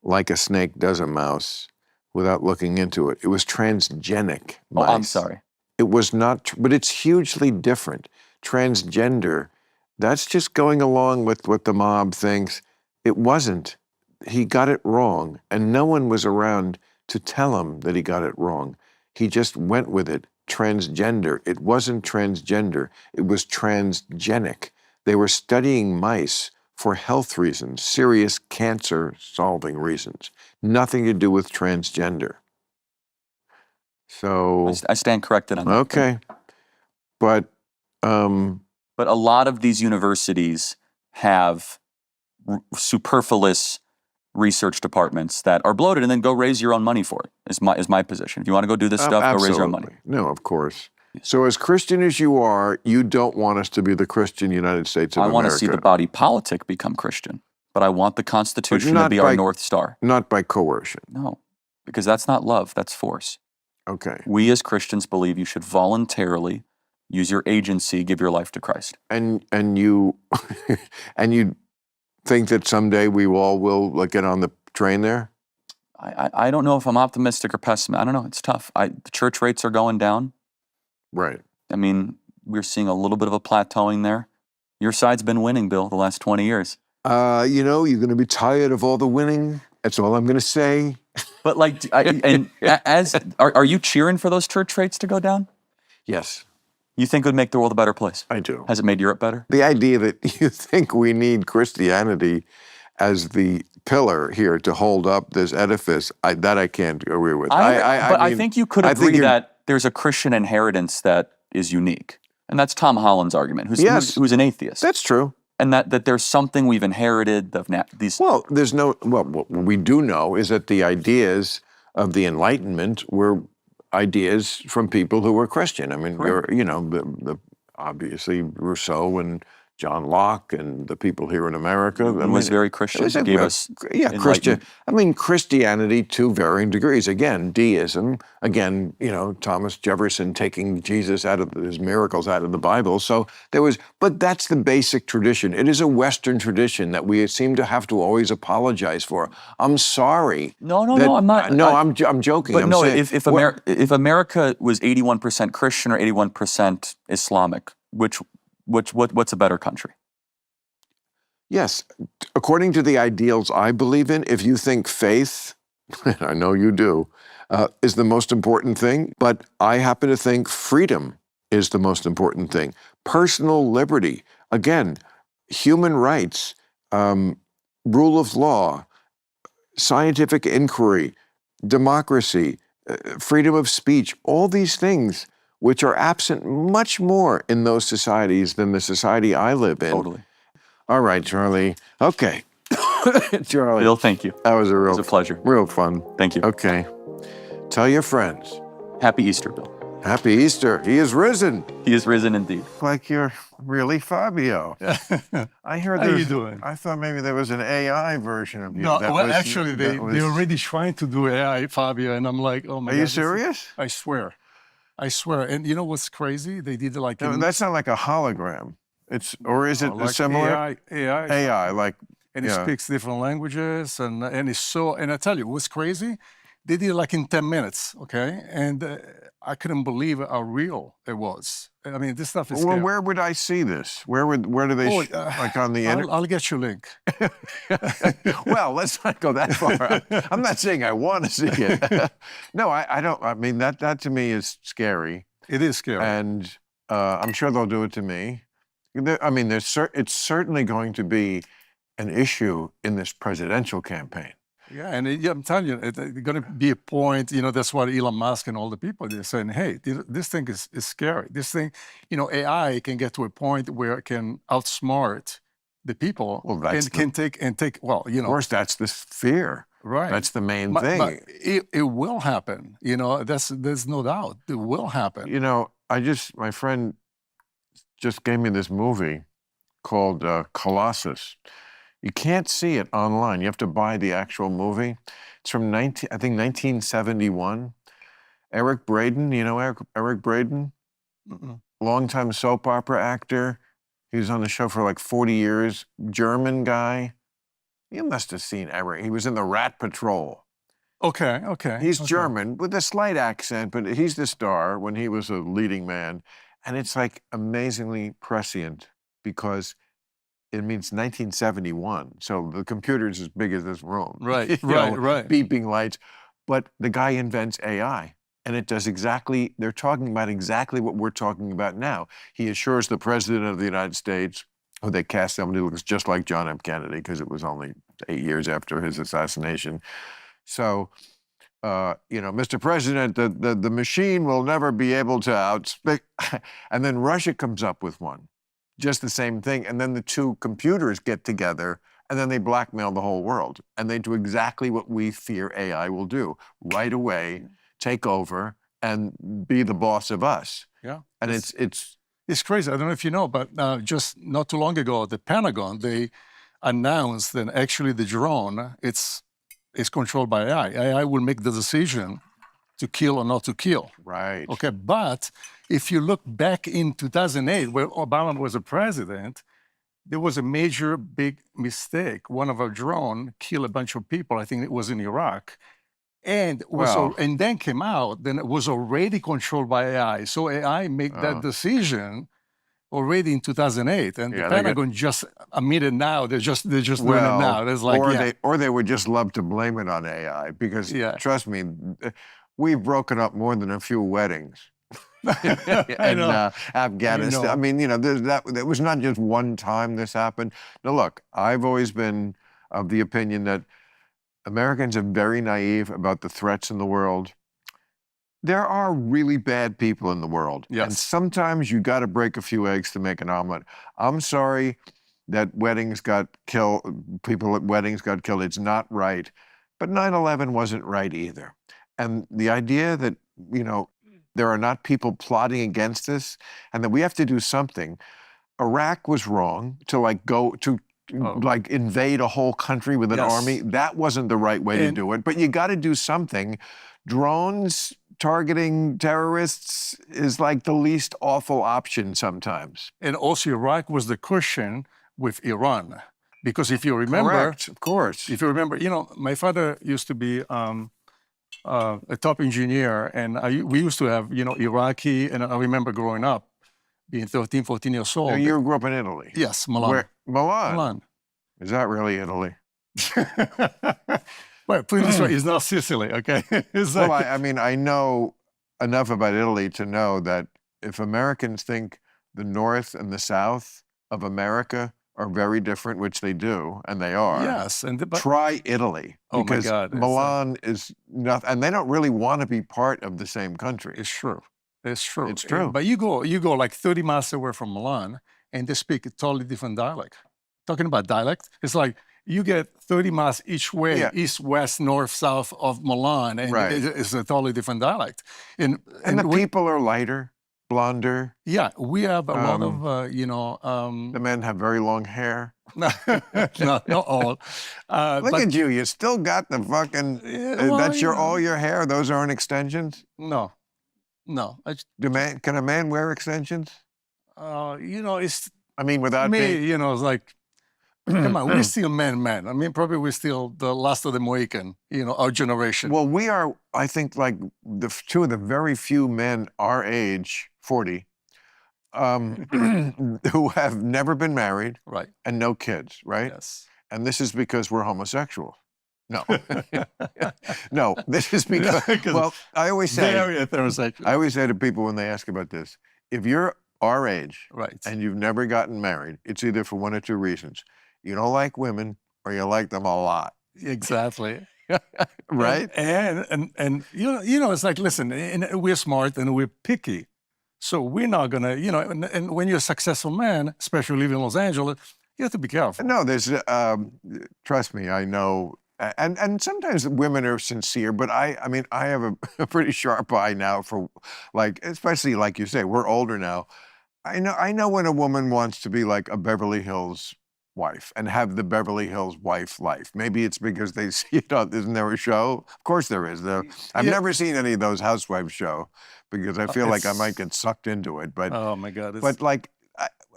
like a snake does a mouse without looking into it. It was transgenic mice. Oh, I'm sorry. It was not, but it's hugely different. Transgender, that's just going along with what the mob thinks. It wasn't. He got it wrong, and no one was around to tell him that he got it wrong. He just went with it. Transgender. It wasn't transgender. It was transgenic. They were studying mice for health reasons, serious cancer-solving reasons. Nothing to do with transgender. So I stand corrected on that. okay, but a lot of these universities have superfluous research departments that are bloated, and then go raise your own money for it. Is my position. If you want to go do this stuff, go raise your own money. No, of course. So as Christian as you are, you don't want us to be the Christian United States of America. I want to see the body politic become Christian, but I want the Constitution to be our North Star. Not by coercion. No, because that's not love, that's force. Okay. We as Christians believe you should voluntarily use your agency, give your life to Christ. And you and you think that someday we all will get on the train there? I don't know if I'm optimistic or pessimistic. I don't know. It's tough. The church rates are going down. Right. I mean, we're seeing a little bit of a plateauing there. Your side's been winning, Bill, the last 20 years. You're going to be tired of all the winning. That's all I'm going to say. But are you cheering for those church rates to go down? Yes. You think it would make the world a better place? I do. Has it made Europe better? The idea that you think we need Christianity as the pillar here to hold up this edifice, that I can't agree with. I think you could agree that there's a Christian inheritance that is unique. And that's Tom Holland's argument, who's an atheist. That's true. And that there's something we've inherited of these. Well, what we do know is that the ideas of the Enlightenment were ideas from people who were Christian. I mean, obviously Rousseau and John Locke and the people here in America. It was very Christian. Gave us Christian. I mean, Christianity to varying degrees. Again, deism. Again, Thomas Jefferson taking Jesus out of his miracles out of the Bible. So but that's the basic tradition. It is a Western tradition that we seem to have to always apologize for. I'm sorry. No, I'm not. No, I'm joking. But if America was 81% Christian or 81% Islamic, what's a better country? Yes. According to the ideals I believe in, if you think faith, and I know you do, is the most important thing, but I happen to think freedom is the most important thing. Personal liberty, again, human rights, rule of law, scientific inquiry, democracy, freedom of speech, all these things which are absent much more in those societies than the society I live in. Totally. All right, Charlie. Okay. Charlie. Bill, thank you. That was a pleasure. Real fun. Thank you. Okay. Tell your friends. Happy Easter, Bill. Happy Easter. He is risen. He is risen indeed. Like you're really Fabio. I heard How are you doing? I thought maybe there was an AI version of you. No, actually, they're already trying to do AI, Fabio, and I'm like, oh my God. Are you serious? I swear. And you know what's crazy? They did like... No, that's not like a hologram. Or is it like similar? AI, like... And it speaks different languages, and I tell you, what's crazy? They did it like in 10 minutes, okay? And I couldn't believe how real it was. I mean, this stuff is scary. Well, where would I see this? Where do they, like on the internet? I'll get you a link. Well, let's not go that far. I'm not saying I want to see it. No, I don't. I mean, that to me is scary. It is scary. And I'm sure they'll do it to me. It's certainly going to be an issue in this presidential campaign. Yeah, and I'm telling you, it's going to be a point, that's why Elon Musk and all the people, they're saying, hey, this thing is scary. This thing, AI can get to a point where it can outsmart the people can take, Of course, that's the fear. Right. That's the main thing. But it will happen. There's no doubt. It will happen. My friend just gave me this movie called Colossus. You can't see it online. You have to buy the actual movie. It's from 1971. Eric Braeden, you know Eric Braeden? Mm-mm. Longtime soap opera actor. He was on the show for like 40 years. German guy. You must have seen Eric. He was in the Rat Patrol. Okay. He's okay. German with a slight accent, but he's the star when he was a leading man. And it's like amazingly prescient because it means 1971. So the computer's as big as this room. Right, You right, know, right. Beeping lights. But the guy invents AI. And it does exactly, they're talking about exactly what we're talking about now. He assures the president of the United States, who they cast somebody who looks just like John F. Kennedy, because it was only 8 years after his assassination. So, you know, Mr. President, the machine will never be able to outspeak. And then Russia comes up with one, just the same thing. And then the two computers get together, and then they blackmail the whole world. And they do exactly what we fear AI will do right away. Take over and be the boss of us. Yeah. And it's crazy. I don't know if you know, but just not too long ago, the Pentagon, they announced that actually the drone, it's controlled by AI. AI will make the decision to kill or not to kill. right. Okay, but if you look back in 2008, where Obama was a president, there was a major big mistake. One of our drone killed a bunch of people. I think it was in Iraq. And and then came out, then it was already controlled by AI. So AI made that decision already in 2008, and the Pentagon just admitted now they're just doing it now. There's like or they would just love to blame it on AI because trust me, we've broken up more than a few weddings. in Afghanistan. I mean, you know, that was not just one time this happened. Now, look, I've always been of the opinion that Americans are very naive about the threats in the world. There are really bad people in the world. Yes. And sometimes you got to break a few eggs to make an omelet. I'm sorry that weddings got killed, people at weddings got killed. It's not right. But 9/11 wasn't right either. And the idea that, you know, there are not people plotting against us and that we have to do something. Iraq was wrong to like go to like invade a whole country with an army. That wasn't the right way to do it, but you got to do something. Drones targeting terrorists is like the least awful option sometimes. And also Iraq was the cushion with Iran. Because if you remember, correct, of course. If you remember, you know, my father used to be a top engineer, and we used to have, you know, Iraqi, and I remember growing up, being 13, 14 years old. Now, you grew up in Italy? Yes, Milan. Where? Milan? Milan. Is that really Italy? Well, put it this way, it's not Sicily, okay? Well, I mean, I know enough about Italy to know that if Americans think the North and the South of America are very different, which they do, and they are. Yes. Try Italy. Oh, because my God. Milan is nothing, and they don't really want to be part of the same country. It's true. It's true. It's true. But you go like 30 miles away from Milan, and they speak a totally different dialect. Talking about dialect, it's like you get 30 miles each way, east, west, north, south of Milan, and it's a totally different dialect. And the people are lighter, blonder. Yeah, we have a lot of, you know... the men have very long hair. No, not all. Look at you, you still got the fucking... that's all your hair? Those aren't extensions? No. Can a man wear extensions? You know, it's... I mean, without me, you know, it's like... Come on, we're still men. I mean, probably we're still the last of the Mohican, you know, our generation. Well, we are, I think, like two of the very few men our age, 40, who have never been married and no kids, right? Yes. And this is because we're homosexual. No. No, this is because, well, I always say to people when they ask about this, if you're our age and you've never gotten married, it's either for one or two reasons. You don't like women, or you like them a lot. Exactly. Right? And you know, it's like, listen, and we're smart and we're picky. So we're not gonna, you know, and when you're a successful man, especially living in Los Angeles, you have to be careful. No, there's, trust me, I know, and sometimes women are sincere, but I mean, I have a pretty sharp eye now for, like, especially like you say, we're older now. I know when a woman wants to be like a Beverly Hills wife and have the Beverly Hills wife life. Maybe it's because they see it on, isn't there a show? Of course there is. I've Yeah. never seen any of those housewives show because I feel like I might get sucked into it. But Oh my God, but like,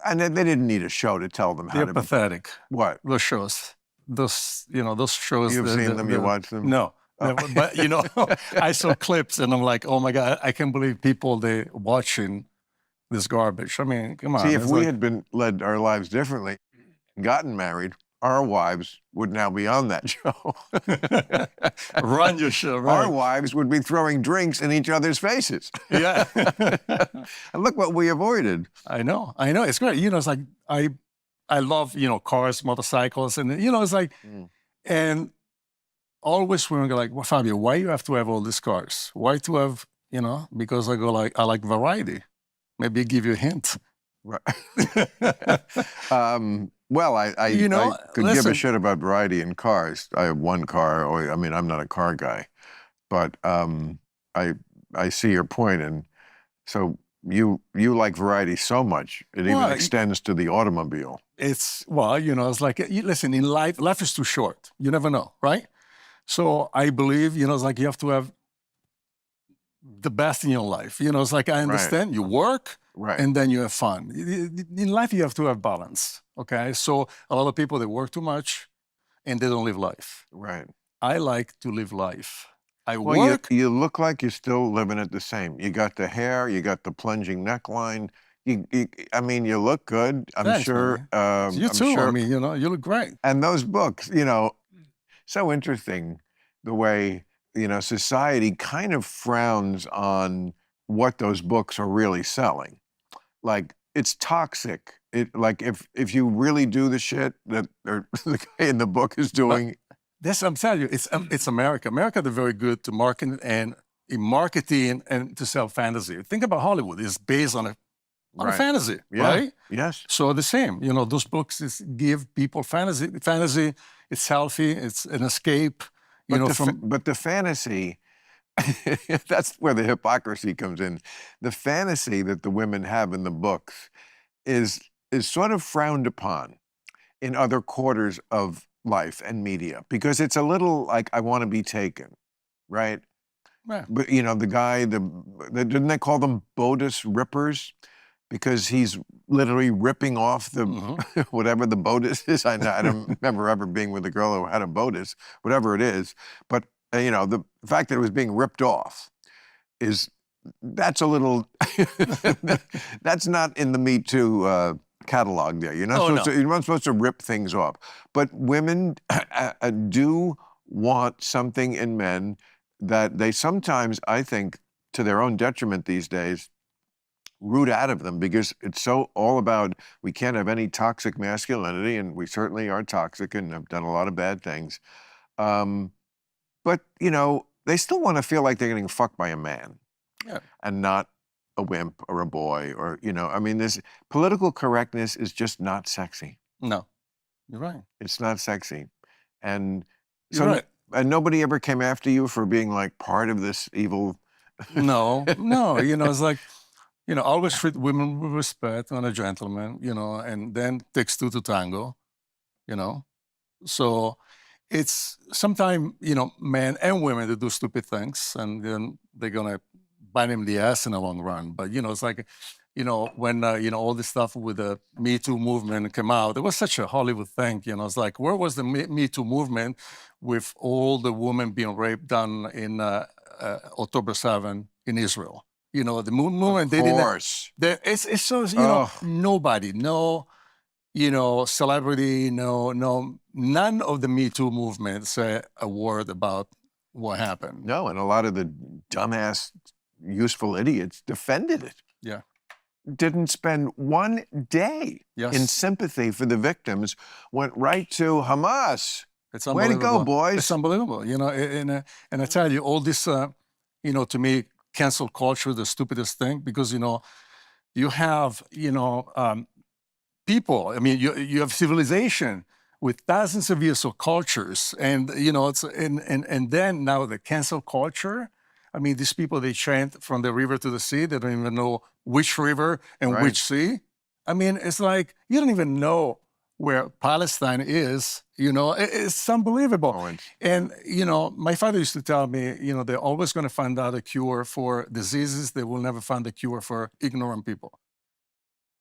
and they didn't need a show to tell them how they're to. pathetic. What? Those shows, those shows. You've seen them? You watch them? No, never, but I saw clips and I'm like, oh my God, I can't believe people they watching this garbage. I mean, come on. See, if it's we like- had been led our lives differently, gotten married, our wives would now be on that show. run your show, right? Our wives would be throwing drinks in each other's faces. Yeah. And look what we avoided. I know. It's great. It's like I love cars, motorcycles, and it's like, and always women go like, well, Fabio, why you have to have all these cars? Why to have Because I go like, I like variety. Maybe give you a hint. Right. Well, I could give listen. a shit about variety in cars. I have one car. I mean, I'm not a car guy, but I see your point, and so you like variety so much it even extends to the automobile. It's it's like listen, in life is too short. You never know, right? So I believe it's like you have to have the best in your life. It's like I understand you work. Right. And then you have fun. In life, you have to have balance, okay? So a lot of people, they work too much and they don't live life. Right. I like to live life. I Well, work. you look like you're still living it the same. You got the hair, you got the plunging neckline. I mean, you look good. I'm Thanks, sure. you I'm too. sure. I mean, you look great. And those books, so interesting the way, society kind of frowns on what those books are really selling. Like, it's toxic. Like if you really do the shit that the guy in the book is doing. I'm telling you, it's America. America, they're very good to market and in marketing and to sell fantasy. Think about Hollywood. It's based on a fantasy, right? Yes. So the same, those books give people fantasy. Fantasy, it's healthy. It's an escape. But the fantasy. That's where the hypocrisy comes in. The fantasy that the women have in the books is sort of frowned upon in other quarters of life and media because it's a little like I want to be taken, right? Yeah. But the guy, didn't they call them Bodus rippers? Because he's literally ripping off the whatever the Bodus is. I don't remember ever being with a girl who had a Bodus, whatever it is, but. The fact that it was being ripped off that's a little, that's not in the Me Too catalog there. You're not supposed to rip things off. But women do want something in men that they sometimes, I think, to their own detriment these days, root out of them because it's so all about we can't have any toxic masculinity, and we certainly are toxic and have done a lot of bad things. But, they still want to feel like they're getting fucked by a man and not a wimp or a boy or, I mean, this political correctness is just not sexy. No, you're right. It's not sexy. And You're right. And nobody ever came after you for being like part of this evil. No, it's like, always treat women with respect and a gentleman, and then takes two to tango, So it's sometimes, men and women that do stupid things and then they're going to bite them in the ass in the long run. But, it's like, when, all this stuff with the Me Too movement came out, it was such a Hollywood thing, It's like, where was the Me Too movement with all the women being raped done in October 7 in Israel? The movement, they didn't. It's so, nobody, no, celebrity, none of the Me Too movement say a word about what happened. No, and a lot of the dumbass, useful idiots defended it. Yeah. Didn't spend one day in sympathy for the victims, went right to Hamas. It's Way to go, boys. It's unbelievable, and I tell you, all this, to me, cancel culture, the stupidest thing, because, you have, people, I mean, you have civilization with thousands of years of cultures, and it's and then now the cancel culture. I mean, these people, they chant from the river to the sea. They don't even know which river and Right. which sea. I mean, it's like you don't even know where Palestine is. You know, it's unbelievable. Oh, it's, And, you know, my father used to tell me, you know, they're always going to find out a cure for diseases. They will never find a cure for ignorant people.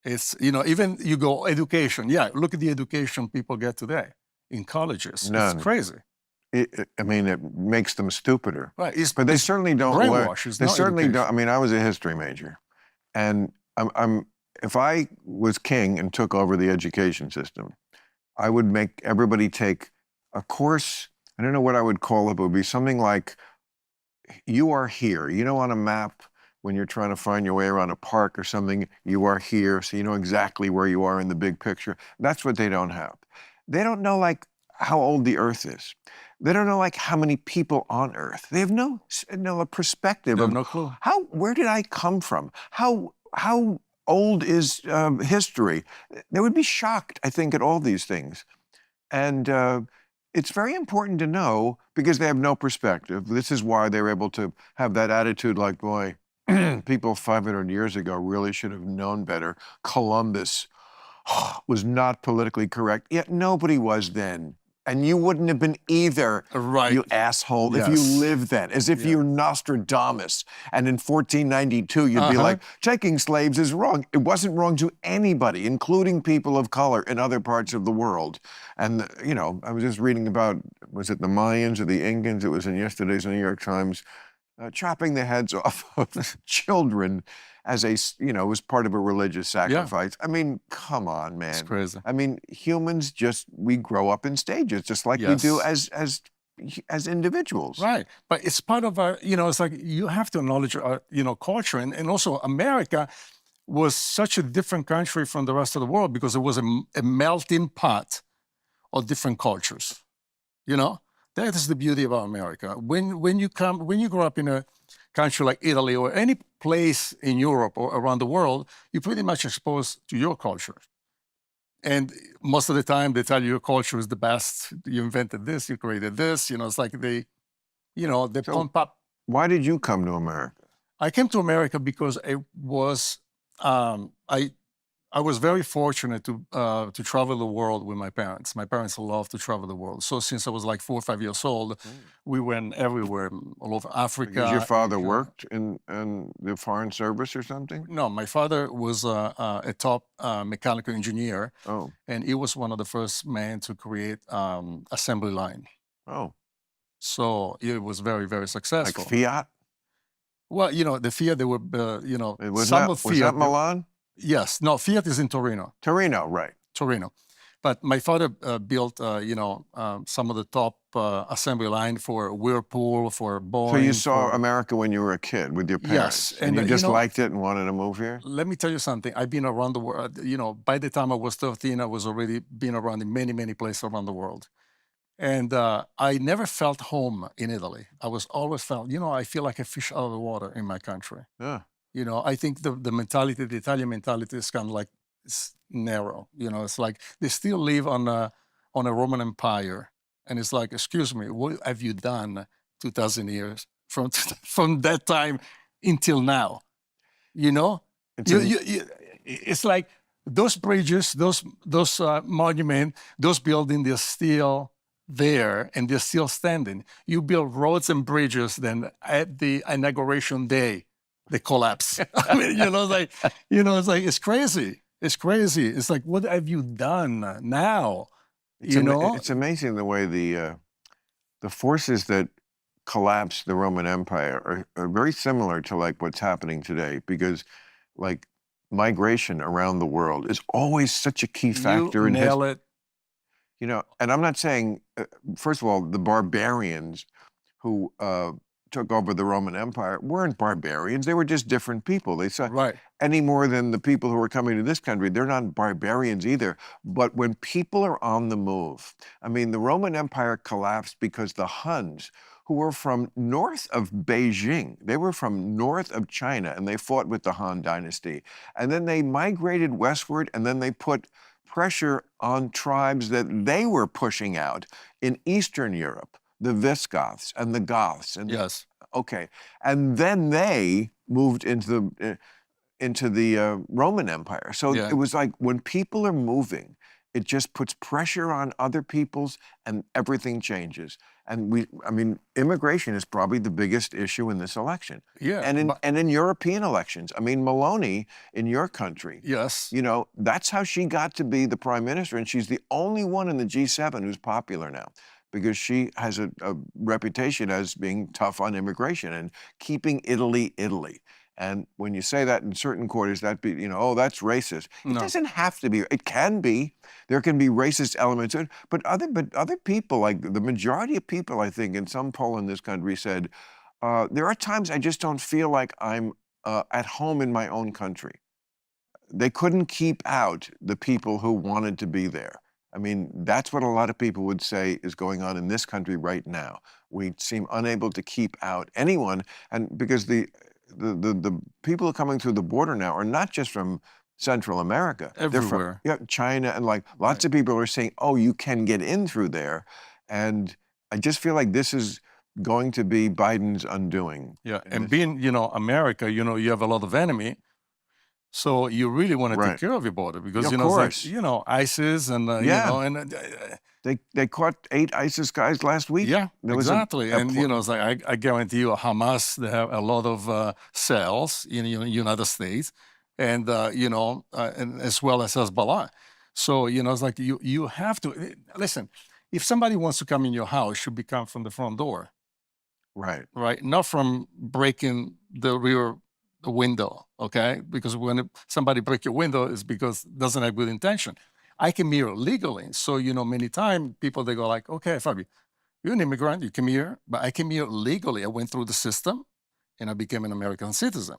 It's, you know, even you go education. Yeah, look at the education people get today in colleges. None. It's crazy. I mean, it makes them stupider. Right. But they certainly don't learn. brainwash. It's They not certainly education. don't. I mean, I was a history major, and if I was king and took over the education system, I would make everybody take a course. I don't know what I would call it, but it would be something like, you are here. You know, on a map, when you're trying to find your way around a park or something, you are here, so you know exactly where you are in the big picture. That's what they don't have. They don't know, like, how old the Earth is. They don't know, like, how many people on Earth. They have no perspective They have of no clue. where did I come from? How old is history? They would be shocked, I think, at all these things. And it's very important to know, because they have no perspective. This is why they're able to have that attitude like, boy, people 500 years ago really should have known better. Columbus was not politically correct, yet nobody was then. And you wouldn't have been either, Right. you asshole, if Yes. you lived then. As if you're Nostradamus. And in 1492, you'd be like, taking slaves is wrong. It wasn't wrong to anybody, including people of color in other parts of the world. And, you know, I was just reading about, was it the Mayans or the Incans? It was in yesterday's New York Times. Chopping the heads off of children as was part of a religious sacrifice. I mean, come on, man. It's crazy. I mean, humans we grow up in stages, just like we do as individuals. Right. But it's part of our, you know, it's like you have to acknowledge our, you know, culture. And also America was such a different country from the rest of the world because it was a melting pot of different cultures, you know? That is the beauty about America. When you grow up in a country like Italy or any place in Europe or around the world, you're pretty much exposed to your culture. And most of the time, they tell you your culture is the best. You invented this, you created this. You know, it's like they pump up. Why did you come to America? I came to America because it was I was very fortunate to travel the world with my parents. My parents loved to travel the world. So since I was like 4 or 5 years old, we went everywhere, all over Africa. Because your father Asia. worked in the Foreign Service or something? No, my father was a top mechanical engineer. Oh. And he was one of the first men to create assembly line. Oh. So it was very, very successful. Like Fiat? Well, you know, the Fiat, they were, you know, Was some that, of Fiat. was that Milan? Yes. No, Fiat is in Torino. Torino, right. Torino. But my father built, some of the top assembly line for Whirlpool, for Boeing. So you saw America when you were a kid with your parents? Yes. And you just liked it and wanted to move here? Let me tell you something. I've been around the world. You know, by the time I was 13, I was already been around in many, many places around the world. And I never felt home in Italy. I was always felt, you know, I feel like a fish out of the water in my country. Yeah. You know, I think the mentality, the Italian mentality is kind of like, it's narrow. You know, it's like they still live on a Roman Empire. And it's like, excuse me, what have you done 2,000 years from that time until now? You know? It's like those bridges, those monuments, those buildings, they're still there and they're still standing. You build roads and bridges, then at the inauguration day, they collapse. I mean, it's like, it's crazy. It's crazy. It's like, what have you done now? It's amazing the way the forces that collapsed the Roman Empire are very similar to like what's happening today, because like migration around the world is always such a key factor in nail it. You know, and I'm not saying, first of all, the barbarians who took over the Roman Empire weren't barbarians. They were just different people. They saw Right. any more than the people who are coming to this country. They're not barbarians either. But when people are on the move, I mean, the Roman Empire collapsed because the Huns, who were from north of Beijing, they were from north of China, and they fought with the Han dynasty. And then they migrated westward, and then they put pressure on tribes that they were pushing out in Eastern Europe. The Visigoths and the Goths. And Yes. Okay. And then they moved into the Roman Empire. So Yeah. it was like when people are moving, it just puts pressure on other people's and everything changes. And I mean, immigration is probably the biggest issue in this election. Yeah, And in European elections. I mean, Meloni in your country, yes. you know, that's how she got to be the prime minister. And she's the only one in the G7 who's popular now because she has a reputation as being tough on immigration and keeping Italy, Italy. And when you say that in certain quarters, that be, you know, oh, that's racist. It No. doesn't have to be. It can be. There can be racist elements in it. But other people, like the majority of people, I think, in some poll in this country said, there are times I just don't feel like I'm at home in my own country. They couldn't keep out the people who wanted to be there. I mean, that's what a lot of people would say is going on in this country right now. We seem unable to keep out anyone, and because the people coming through the border now are not just from Central America. Everywhere. They're from China, and like lots of people are saying, oh, you can get in through there. And I just feel like this is going to be Biden's undoing. Yeah, and being, you know, America, you know, you have a lot of enemy. So you really want to take care of your border because, Of you know, it's course. like, you know, ISIS and, you know, and they caught 8 ISIS guys last week. yeah, There was exactly. And, you know, it's like, I guarantee you Hamas, they have a lot of cells in the United States and, you know, and as well as Hezbollah. So, you know, it's like you have to, listen, if somebody wants to come in your house, should be come from the front door. Right. Right? Not from breaking the rear window, okay? Because when somebody break your window, it's because it doesn't have good intention. I came here legally. So, you know, many times people, they go like, okay, Fabio, you're an immigrant, you came here, but I came here legally. I went through the system and I became an American citizen.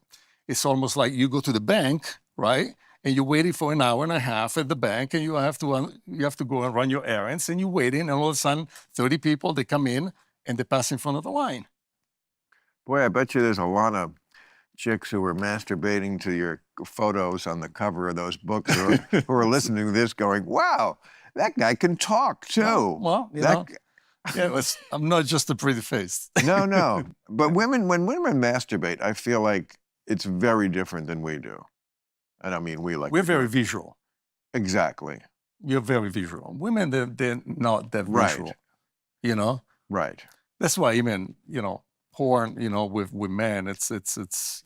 It's almost like you go to the bank, right? And you're waiting for an hour and a half at the bank and you have to go and run your errands and you're waiting and all of a sudden 30 people, they come in and they pass in front of the line. Boy, I bet you there's a lot of chicks who were masturbating to your photos on the cover of those books who are listening to this going, wow, that guy can talk too. Well, you know, yeah, I'm not just a pretty face. No. But when women masturbate, I feel like it's very different than we do. I don't mean we like. We're very visual. Exactly. You're very visual. Women, they're not that visual. Right. You know? Right. That's why even, you know, porn, you know, with men, it's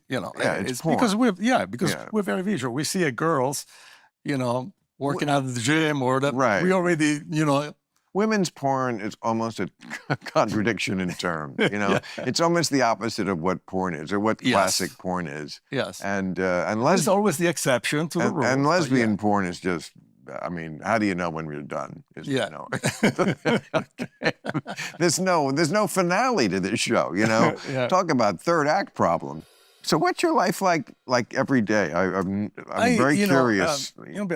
you know, yeah, it's porn. because we're very visual. We see girls, you know, working out at the gym or that. Right. We already, you know. Women's porn is almost a contradiction in terms. You know, it's almost the opposite of what porn is or what classic porn is. Yes. And there's always the exception to the rule. And lesbian porn is just. I mean, how do you know when you're done? You know. There's no finale to this show, you know. Talk about third act problem. So what's your life like every day? I'm very curious.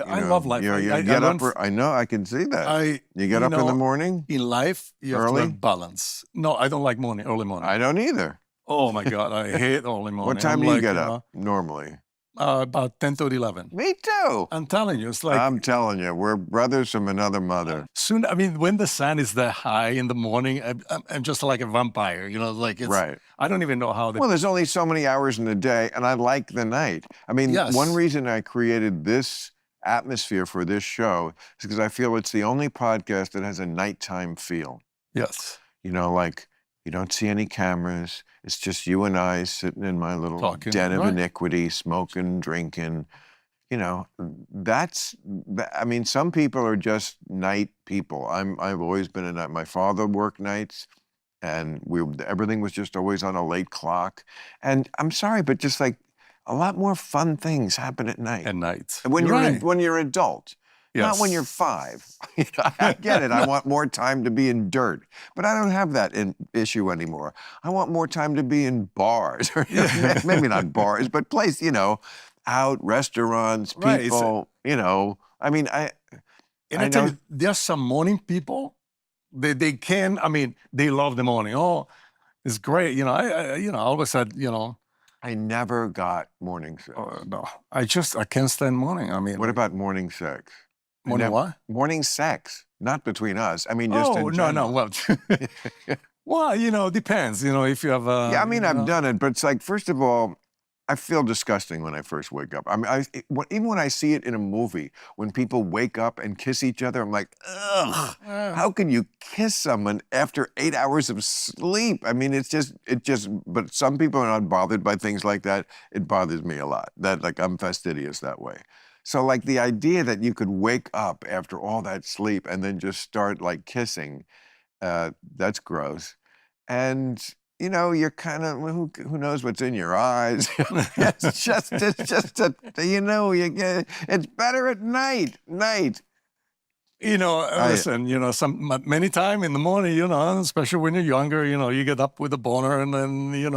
I love life. You get up. I know. I can see that. You get up in the morning. In life, you have to have balance. No, I don't like early morning. I don't either. Oh my God, I hate early morning. What time do you get up normally? About 10 to 11. Me too. I'm telling you, it's like... I'm telling you, we're brothers from another mother. Soon, I mean, when the sun is that high in the morning, I'm just like a vampire, you know, like it's... Right. I don't even know how... Well, there's only so many hours in the day, and I like the night. I mean, one reason I created this atmosphere for this show is because I feel it's the only podcast that has a nighttime feel. Yes. You know, like... You don't see any cameras. It's just you and I sitting in my little den of iniquity, smoking, drinking. You know, I mean, some people are just night people. I've always been a night. My father worked nights, and everything was just always on a late clock. And I'm sorry, but just like a lot more fun things happen at night. At night. When you're adult. Yes. Not when you're 5. I get it. I want more time to be in dirt. But I don't have that issue anymore. I want more time to be in bars. Maybe not bars, but out, restaurants, people, you know. I mean, I tell you, there are some morning people, they can, I mean, they love the morning. Oh, it's great. You know, I always said, you know. I never got morning sex. No, I can't stand morning. I mean. What about morning sex? Morning what? Morning sex, not between us. I mean, just in general. Well, Well, depends. If you have a Yeah, I mean, I've done it, but it's like, first of all, I feel disgusting when I first wake up. I mean, even when I see it in a movie, when people wake up and kiss each other, I'm like, ugh, how can you kiss someone after 8 hours of sleep? I mean, but some people are not bothered by things like that. It bothers me a lot. That, like, I'm fastidious that way. So, like, the idea that you could wake up after all that sleep and then just start, like, kissing, that's gross. And you're kind of, who knows what's in your eyes. it's just it's better at night. Listen, many times in the morning, especially when you're younger, you get up with a boner, and then You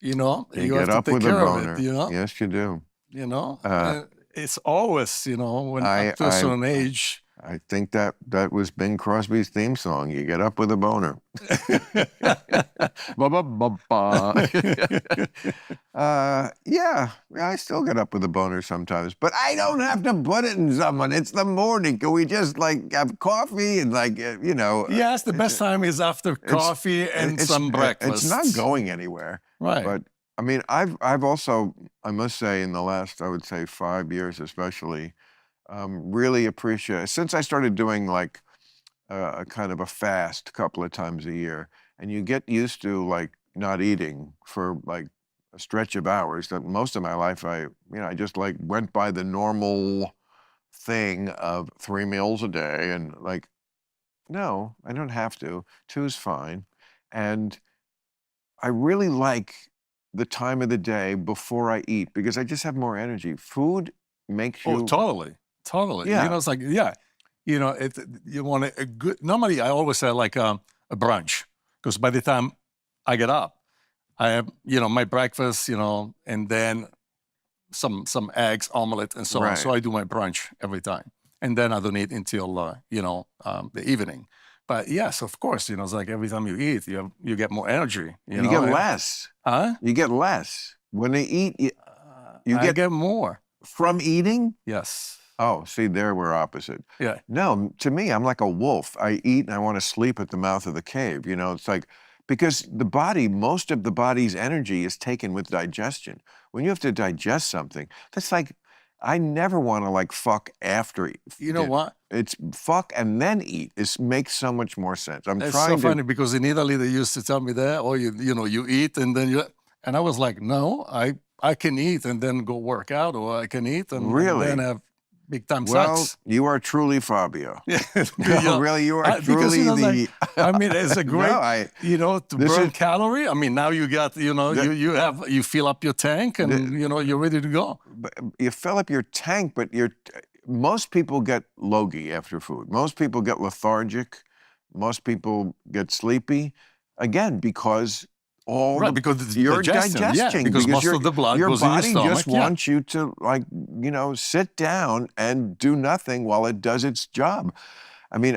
you get have up to take with a care boner. of it. Yes, you do. It's always, when up to a certain age. I think that was Bing Crosby's theme song. You get up with a boner. Ba, ba, ba, ba. Yeah, I still get up with a boner sometimes, but I don't have to put it in someone. It's the morning. Can we just have coffee and Yes, the best time is after coffee and some breakfast. It's not going anywhere. Right. But I mean, I've also, I must say, in the last, I would say 5 years especially, really appreciate, since I started doing like a kind of a fast a couple of times a year, and you get used to like not eating for like a stretch of hours. That most of my life I just like went by the normal thing of 3 meals a day, and like, no, I don't have to. 2's fine. And I really like the time of the day before I eat because I just have more energy. Food makes you... Oh, totally. Yeah. It's like, you want a good, normally I always say like a brunch, because by the time I get up, I have, my breakfast, and then some eggs, omelet, and so on. Right. So I do my brunch every time. And then I don't eat until, the evening. But yes, of course, it's like every time you eat, you get more energy. You get less. Huh? You get less. When they eat, I get more. From eating? Yes. Oh, see, there we're opposite. Yeah. No, to me, I'm like a wolf. I eat and I want to sleep at the mouth of the cave. It's like, because the body, most of the body's energy is taken with digestion. When you have to digest something, that's like, I never want to like fuck after. You know what? It's fuck and then eat. It makes so much more sense. It's so funny because in Italy they used to tell me that, you eat and then and I was like, no, I can eat and then go work out, or I can eat and then have big time sex. You are truly Fabio. Yeah, really, you are truly the... I mean, it's a great, to burn calorie. I mean, now you got, you fill up your tank and, you're ready to go. You fill up your tank, but most people get logy after food. Most people get lethargic. Most people get sleepy. Again, because because you're digesting. digesting. Yeah, because most of the blood goes in your stomach. Your body just wants you to, like, sit down and do nothing while it does its job. I mean,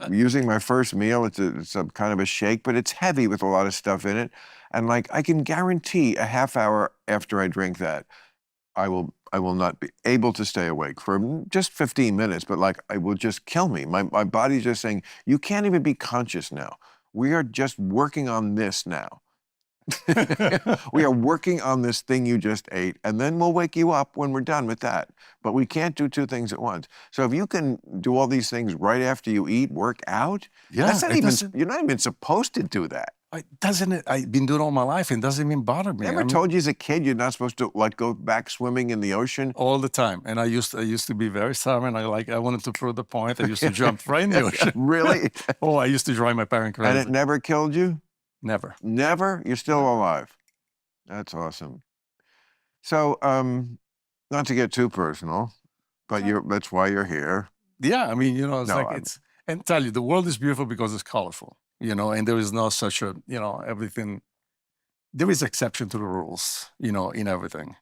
using my first meal, it's a kind of a shake, but it's heavy with a lot of stuff in it. And like, I can guarantee a half hour after I drink that, I will not be able to stay awake for just 15 minutes, but like, it will just kill me. My body's just saying, you can't even be conscious now. We are just working on this now. We are working on this thing you just ate, and then we'll wake you up when we're done with that. But we can't do 2 things at once. So if you can do all these things right after you eat, work out, that's not even, you're not even supposed to do that. I've been doing all my life, and it doesn't even bother me. Never told you as a kid you're not supposed to like go back swimming in the ocean? All the time. And I used to be very stubborn. I wanted to prove the point. I used to jump right in the ocean. Really? Oh, I used to drive my parents crazy. And it never killed you? Never. Never? You're still alive. That's awesome. So, not to get too personal, but that's why you're here. Yeah, I mean, and tell you, the world is beautiful because it's colorful, and there is no such a, everything, there is exception to the rules, in everything.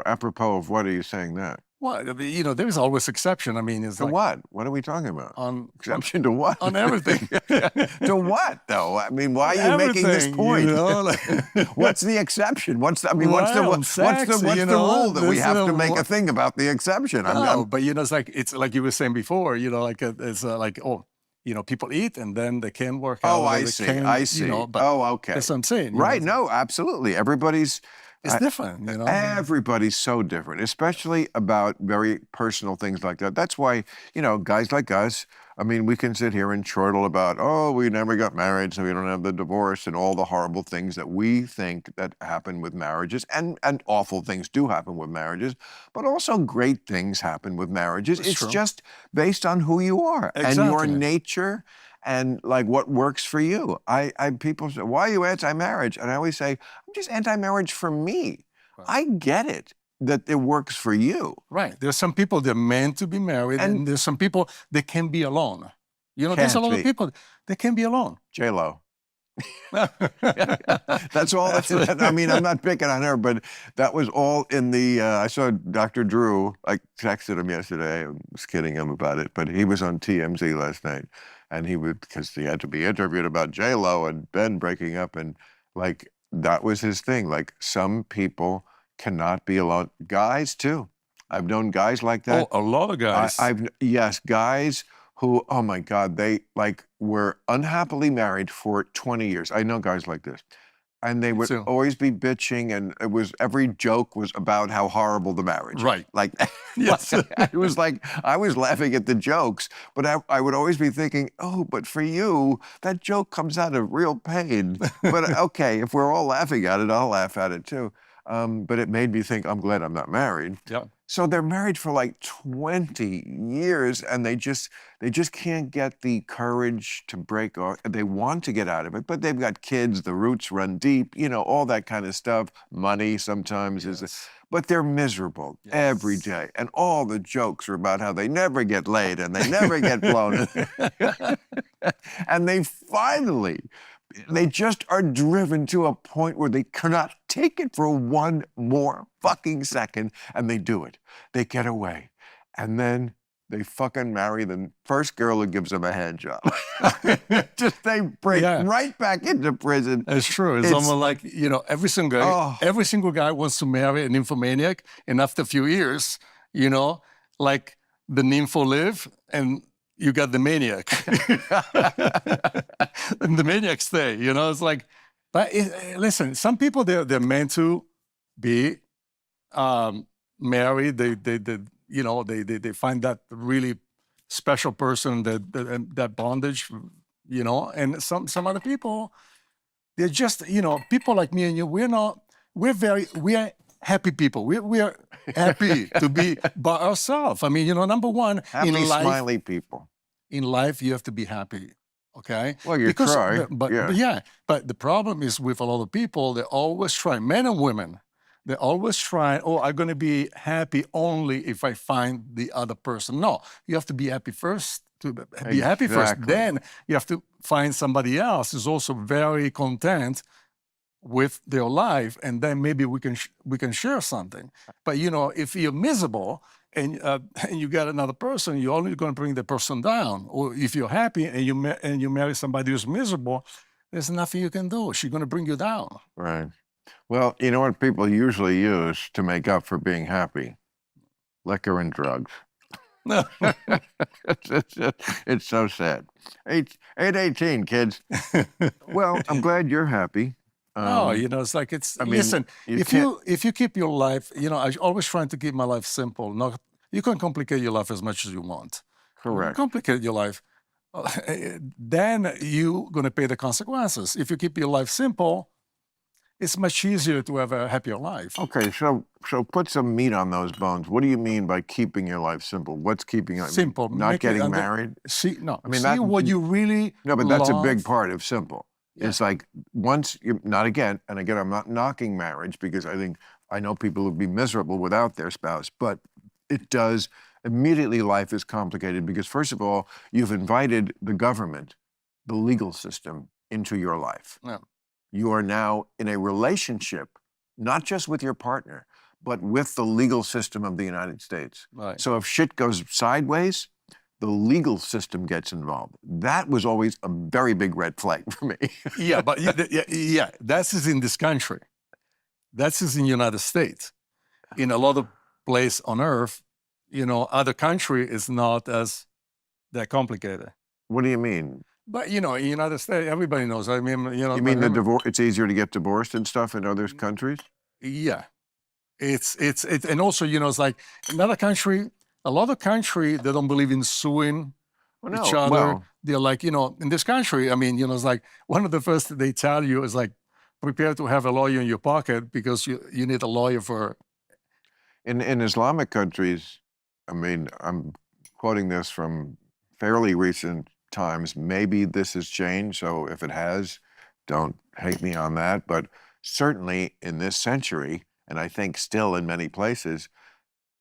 Apropos of what are you saying that? Well, there is always exception. I mean, it's to what? What are we talking about? Exception to what? On everything. To what, though? I mean, why are you making this point? What's the exception? What's the rule that we have to make a thing about the exception? But it's like you were saying before. It's like people eat and then they can't work out. Oh, or I they see. can't, I see. but Oh, okay. that's what I'm saying. Right. No, absolutely. Everybody's It's I- different, Everybody's so different, especially about very personal things like that. That's why, guys like us, I mean, we can sit here and chortle about, oh, we never got married, so we don't have the divorce and all the horrible things that we think that happen with marriages. And awful things do happen with marriages, but also great things happen with marriages. That's It's true. just based on who you are and your Exactly. nature and like what works for you. People say, why are you anti-marriage? And I always say, I'm just anti-marriage for me. Right. I get it that it works for you. Right. There's some people they're meant to be married, and there's some people they can be alone. There's a Can't lot be. of people they can be alone. J-Lo. That's all. I mean, I'm not picking on her, but that was all in the. I saw Dr. Drew. I texted him yesterday. I was kidding him about it, but he was on TMZ last night, and because he had to be interviewed about J-Lo and Ben breaking up, and like that was his thing. Like some people cannot be alone. Guys too. I've known guys like that. Oh, a lot of guys. Yes, guys who, oh my God, they like were unhappily married for 20 years. I know guys like this. And they would too. always be bitching, and every joke was about how horrible the marriage. Right. Like, Yes. it was like, I was laughing at the jokes, but I would always be thinking, oh, but for you, that joke comes out of real pain. But okay, if we're all laughing at it, I'll laugh at it too. But it made me think, I'm glad I'm not married. Yeah. So they're married for like 20 years, and they just can't get the courage to break off. They want to get out of it, but they've got kids, the roots run deep, all that kind of stuff. Money sometimes but they're miserable every day. And all the jokes are about how they never get laid and they never get blown. And they just are driven to a point where they cannot take it for one more fucking second, and they do it. They get away. And then they fucking marry the first girl who gives them a hand job. They break right back into prison. It's true. It's almost like, every single guy wants to marry an nymphomaniac, and after a few years, like the nympho live, and you got the maniac. And the maniac stay, it's like, but listen, some people, they're meant to be married. They find that really special person, that bondage, and some other people, they're just, people like me and you, we are happy people. We are happy to be by ourselves. I mean, number one, happy, in life, smiley people. In life, you have to be happy. Okay. Well, you try. But the problem is with a lot of people, they always try, men and women, they always try, I'm going to be happy only if I find the other person. No, you have to be happy first. To be happy first, then you have to find somebody else who's also very content with their life, and then maybe we can share something. But if you're miserable and you got another person, you're only going to bring the person down. Or if you're happy and you marry somebody who's miserable, there's nothing you can do. She's going to bring you down. Right. Well, you know what people usually use to make up for being happy? Liquor and drugs. It's so sad. 8:18, kids. Well, I'm glad you're happy. It's like listen. If you keep your life, I always trying to keep my life simple. You can complicate your life as much as you want. Correct. Complicate your life, then you're going to pay the consequences. If you keep your life simple, it's much easier to have a happier life. Okay, so put some meat on those bones. What do you mean by keeping your life simple? What's keeping it simple? Not getting married? What you really No, but that's a big love. part of simple. Yeah. It's like once you, not again, and again, I'm not knocking marriage because I know people who'd be miserable without their spouse, but it does, immediately life is complicated because first of all, you've invited the government, the legal system into your life. Yeah. You are now in a relationship, not just with your partner, but with the legal system of the United States. Right. So if shit goes sideways, the legal system gets involved. That was always a very big red flag for me. But that's is in this country. That's is in the United States. In a lot of places on earth, other country is not as that complicated. What do you mean? But in the United States, everybody knows. I mean, You mean the divorce? It's easier to get divorced and stuff in other countries? Yeah, it's and also it's like another country. A lot of country they don't believe in suing Well, each no. other. Well, They're like in this country. I mean, it's like one of the first they tell you is like prepare to have a lawyer in your pocket because you need a lawyer for. in Islamic countries, I mean, I'm quoting this from fairly recent times. Maybe this has changed, so if it has, don't hate me on that. But certainly in this century, and I think still in many places,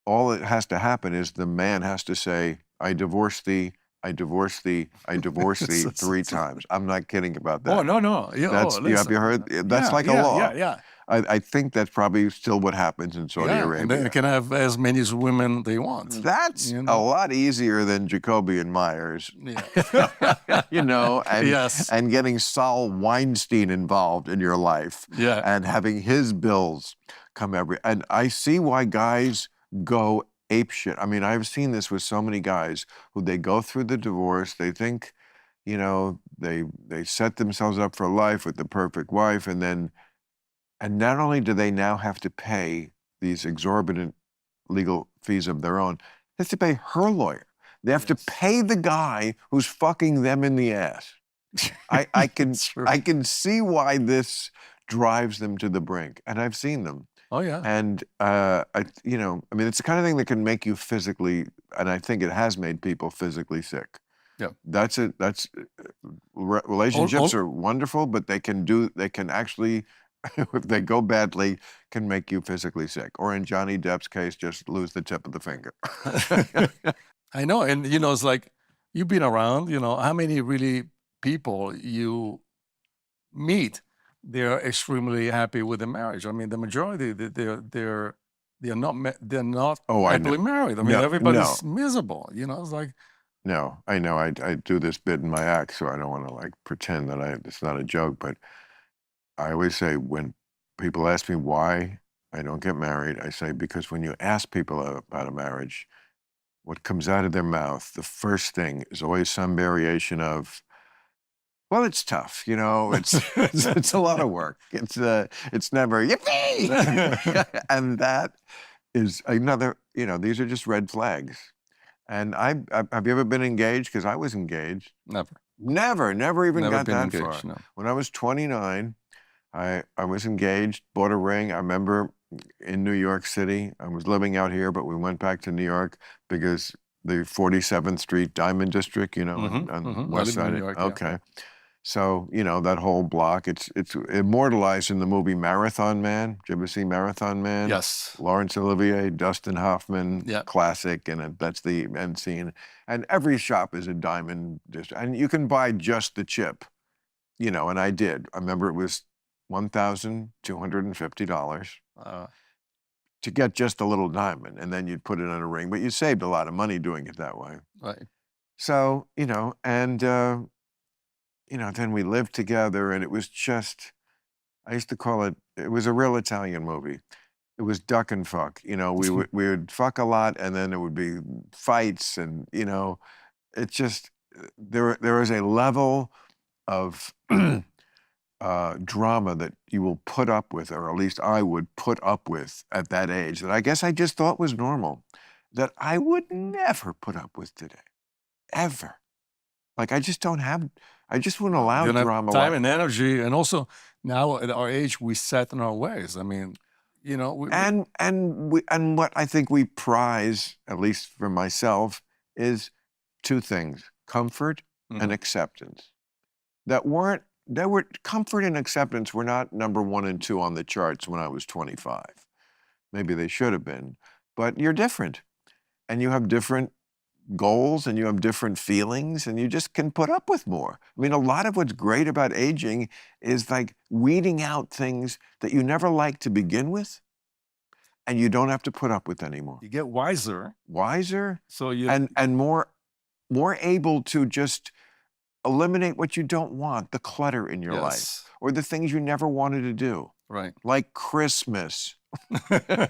all that has to happen is the man has to say, I divorce thee, I divorce thee, I divorce thee 3 times. I'm not kidding about that. Oh no! Yeah, That's, have listen. you heard? That's Yeah, like a yeah, law. Yeah. I think that's probably still what happens in Saudi And Arabia. they can have as many women they want. That's a lot easier than Jacoby and Myers. Yeah. And, Yes. and getting Saul Weinstein involved in your life. Yeah. And having his bills come and I see why guys go apeshit. I mean, I've seen this with so many guys who they go through the divorce, they think, they set themselves up for life with the perfect wife, and not only do they now have to pay these exorbitant legal fees of their own, they have to pay her lawyer. They have to pay the guy who's fucking them in the ass. I can see why this drives them to the brink, and I've seen them. Oh yeah. And I mean, it's the kind of thing that can make you physically, and I think it has made people physically sick. Yeah. Relationships are wonderful, but they can actually, if they go badly, can make you physically sick. Or in Johnny Depp's case, just lose the tip of the finger. I know, and it's like you've been around. How many really people you meet, they're extremely happy with the marriage. I mean, the majority they're not happily married. I mean, everybody's miserable. It's like. No, I know. I do this bit in my act, so I don't want to like pretend that it's not a joke. But I always say when people ask me why I don't get married, I say because when you ask people about a marriage, what comes out of their mouth, the first thing is always some variation of, well, it's tough, it's a lot of work. It's never yippee, and that is another. These are just red flags. And have you ever been engaged? Because I was engaged. Never even got that far. No. When I was 29, I was engaged, bought a ring. I remember in New York City. I was living out here, but we went back to New York because the 47th Street Diamond District, on West Side. New York, okay. Yeah. So, that whole block, it's immortalized in the movie Marathon Man. Did you ever see Marathon Man? Yes. Laurence Olivier, Dustin Hoffman, classic, and that's the end scene. And every shop is a diamond district. And you can buy just the chip, and I did. I remember it was $1,250 to get just a little diamond, and then you'd put it on a ring. But you saved a lot of money doing it that way. Right. So, then we lived together, and it was just, I used to call it was a real Italian movie. It was duck and fuck. We would fuck a lot, and then there would be fights, and it's just there is a level of drama that you will put up with, or at least I would put up with at that age, that I guess I just thought was normal, that I would never put up with today, ever. Like I just wouldn't allow drama. Time and energy, and also now at our age, we set in our ways. I mean, and what I think we prize, at least for myself, is 2 things: comfort and acceptance. Comfort and acceptance were not number 1 and 2 on the charts when I was 25. Maybe they should have been, but you're different, and you have different goals, and you have different feelings, and you just can put up with more. I mean, a lot of what's great about aging is like weeding out things that you never liked to begin with, and you don't have to put up with anymore. You get wiser. So and more able to just eliminate what you don't want, the clutter in your life, or the things you never wanted to do. Right. Like Christmas. I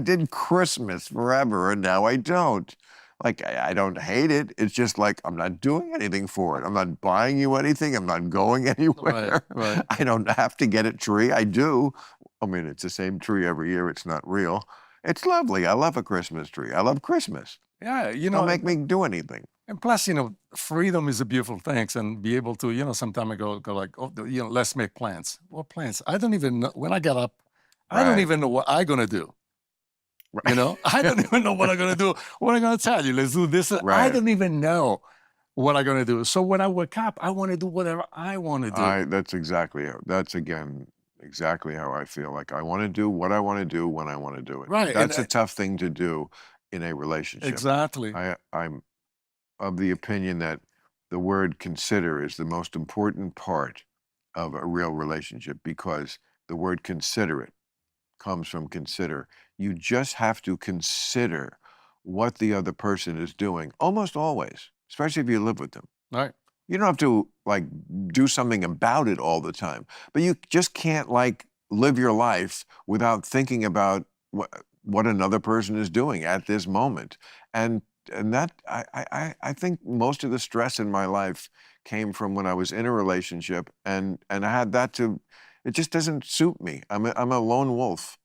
did Christmas forever, and now I don't. Like, I don't hate it. It's just like, I'm not doing anything for it. I'm not buying you anything. I'm not going anywhere. right. I don't have to get a tree. I do. I mean, it's the same tree every year. It's not real. It's lovely. I love a Christmas tree. I love Christmas. Yeah, Don't make me do anything. and plus, freedom is a beautiful thing, and be able to, sometime I go like, oh, let's make plans. What plans? I don't even know. When I get up, I don't Right. even know what I'm gonna do. Right. I don't even know what I'm gonna do. What I'm gonna tell you, let's do this. I Right. don't even know what I'm gonna do. So when I wake up, I want to do whatever I want to do. That's again exactly how I feel. Like, I want to do what I want to do when I want to do it. Right, and That's a tough thing to do in a relationship. Exactly. I'm of the opinion that the word consider is the most important part of a real relationship, because the word considerate comes from consider. You just have to consider what the other person is doing almost always, especially if you live with them. Right. You don't have to like do something about it all the time, but you just can't like live your life without thinking about what another person is doing at this moment. And that I think most of the stress in my life came from when I was in a relationship, and I had that to. It just doesn't suit me. I'm a lone wolf.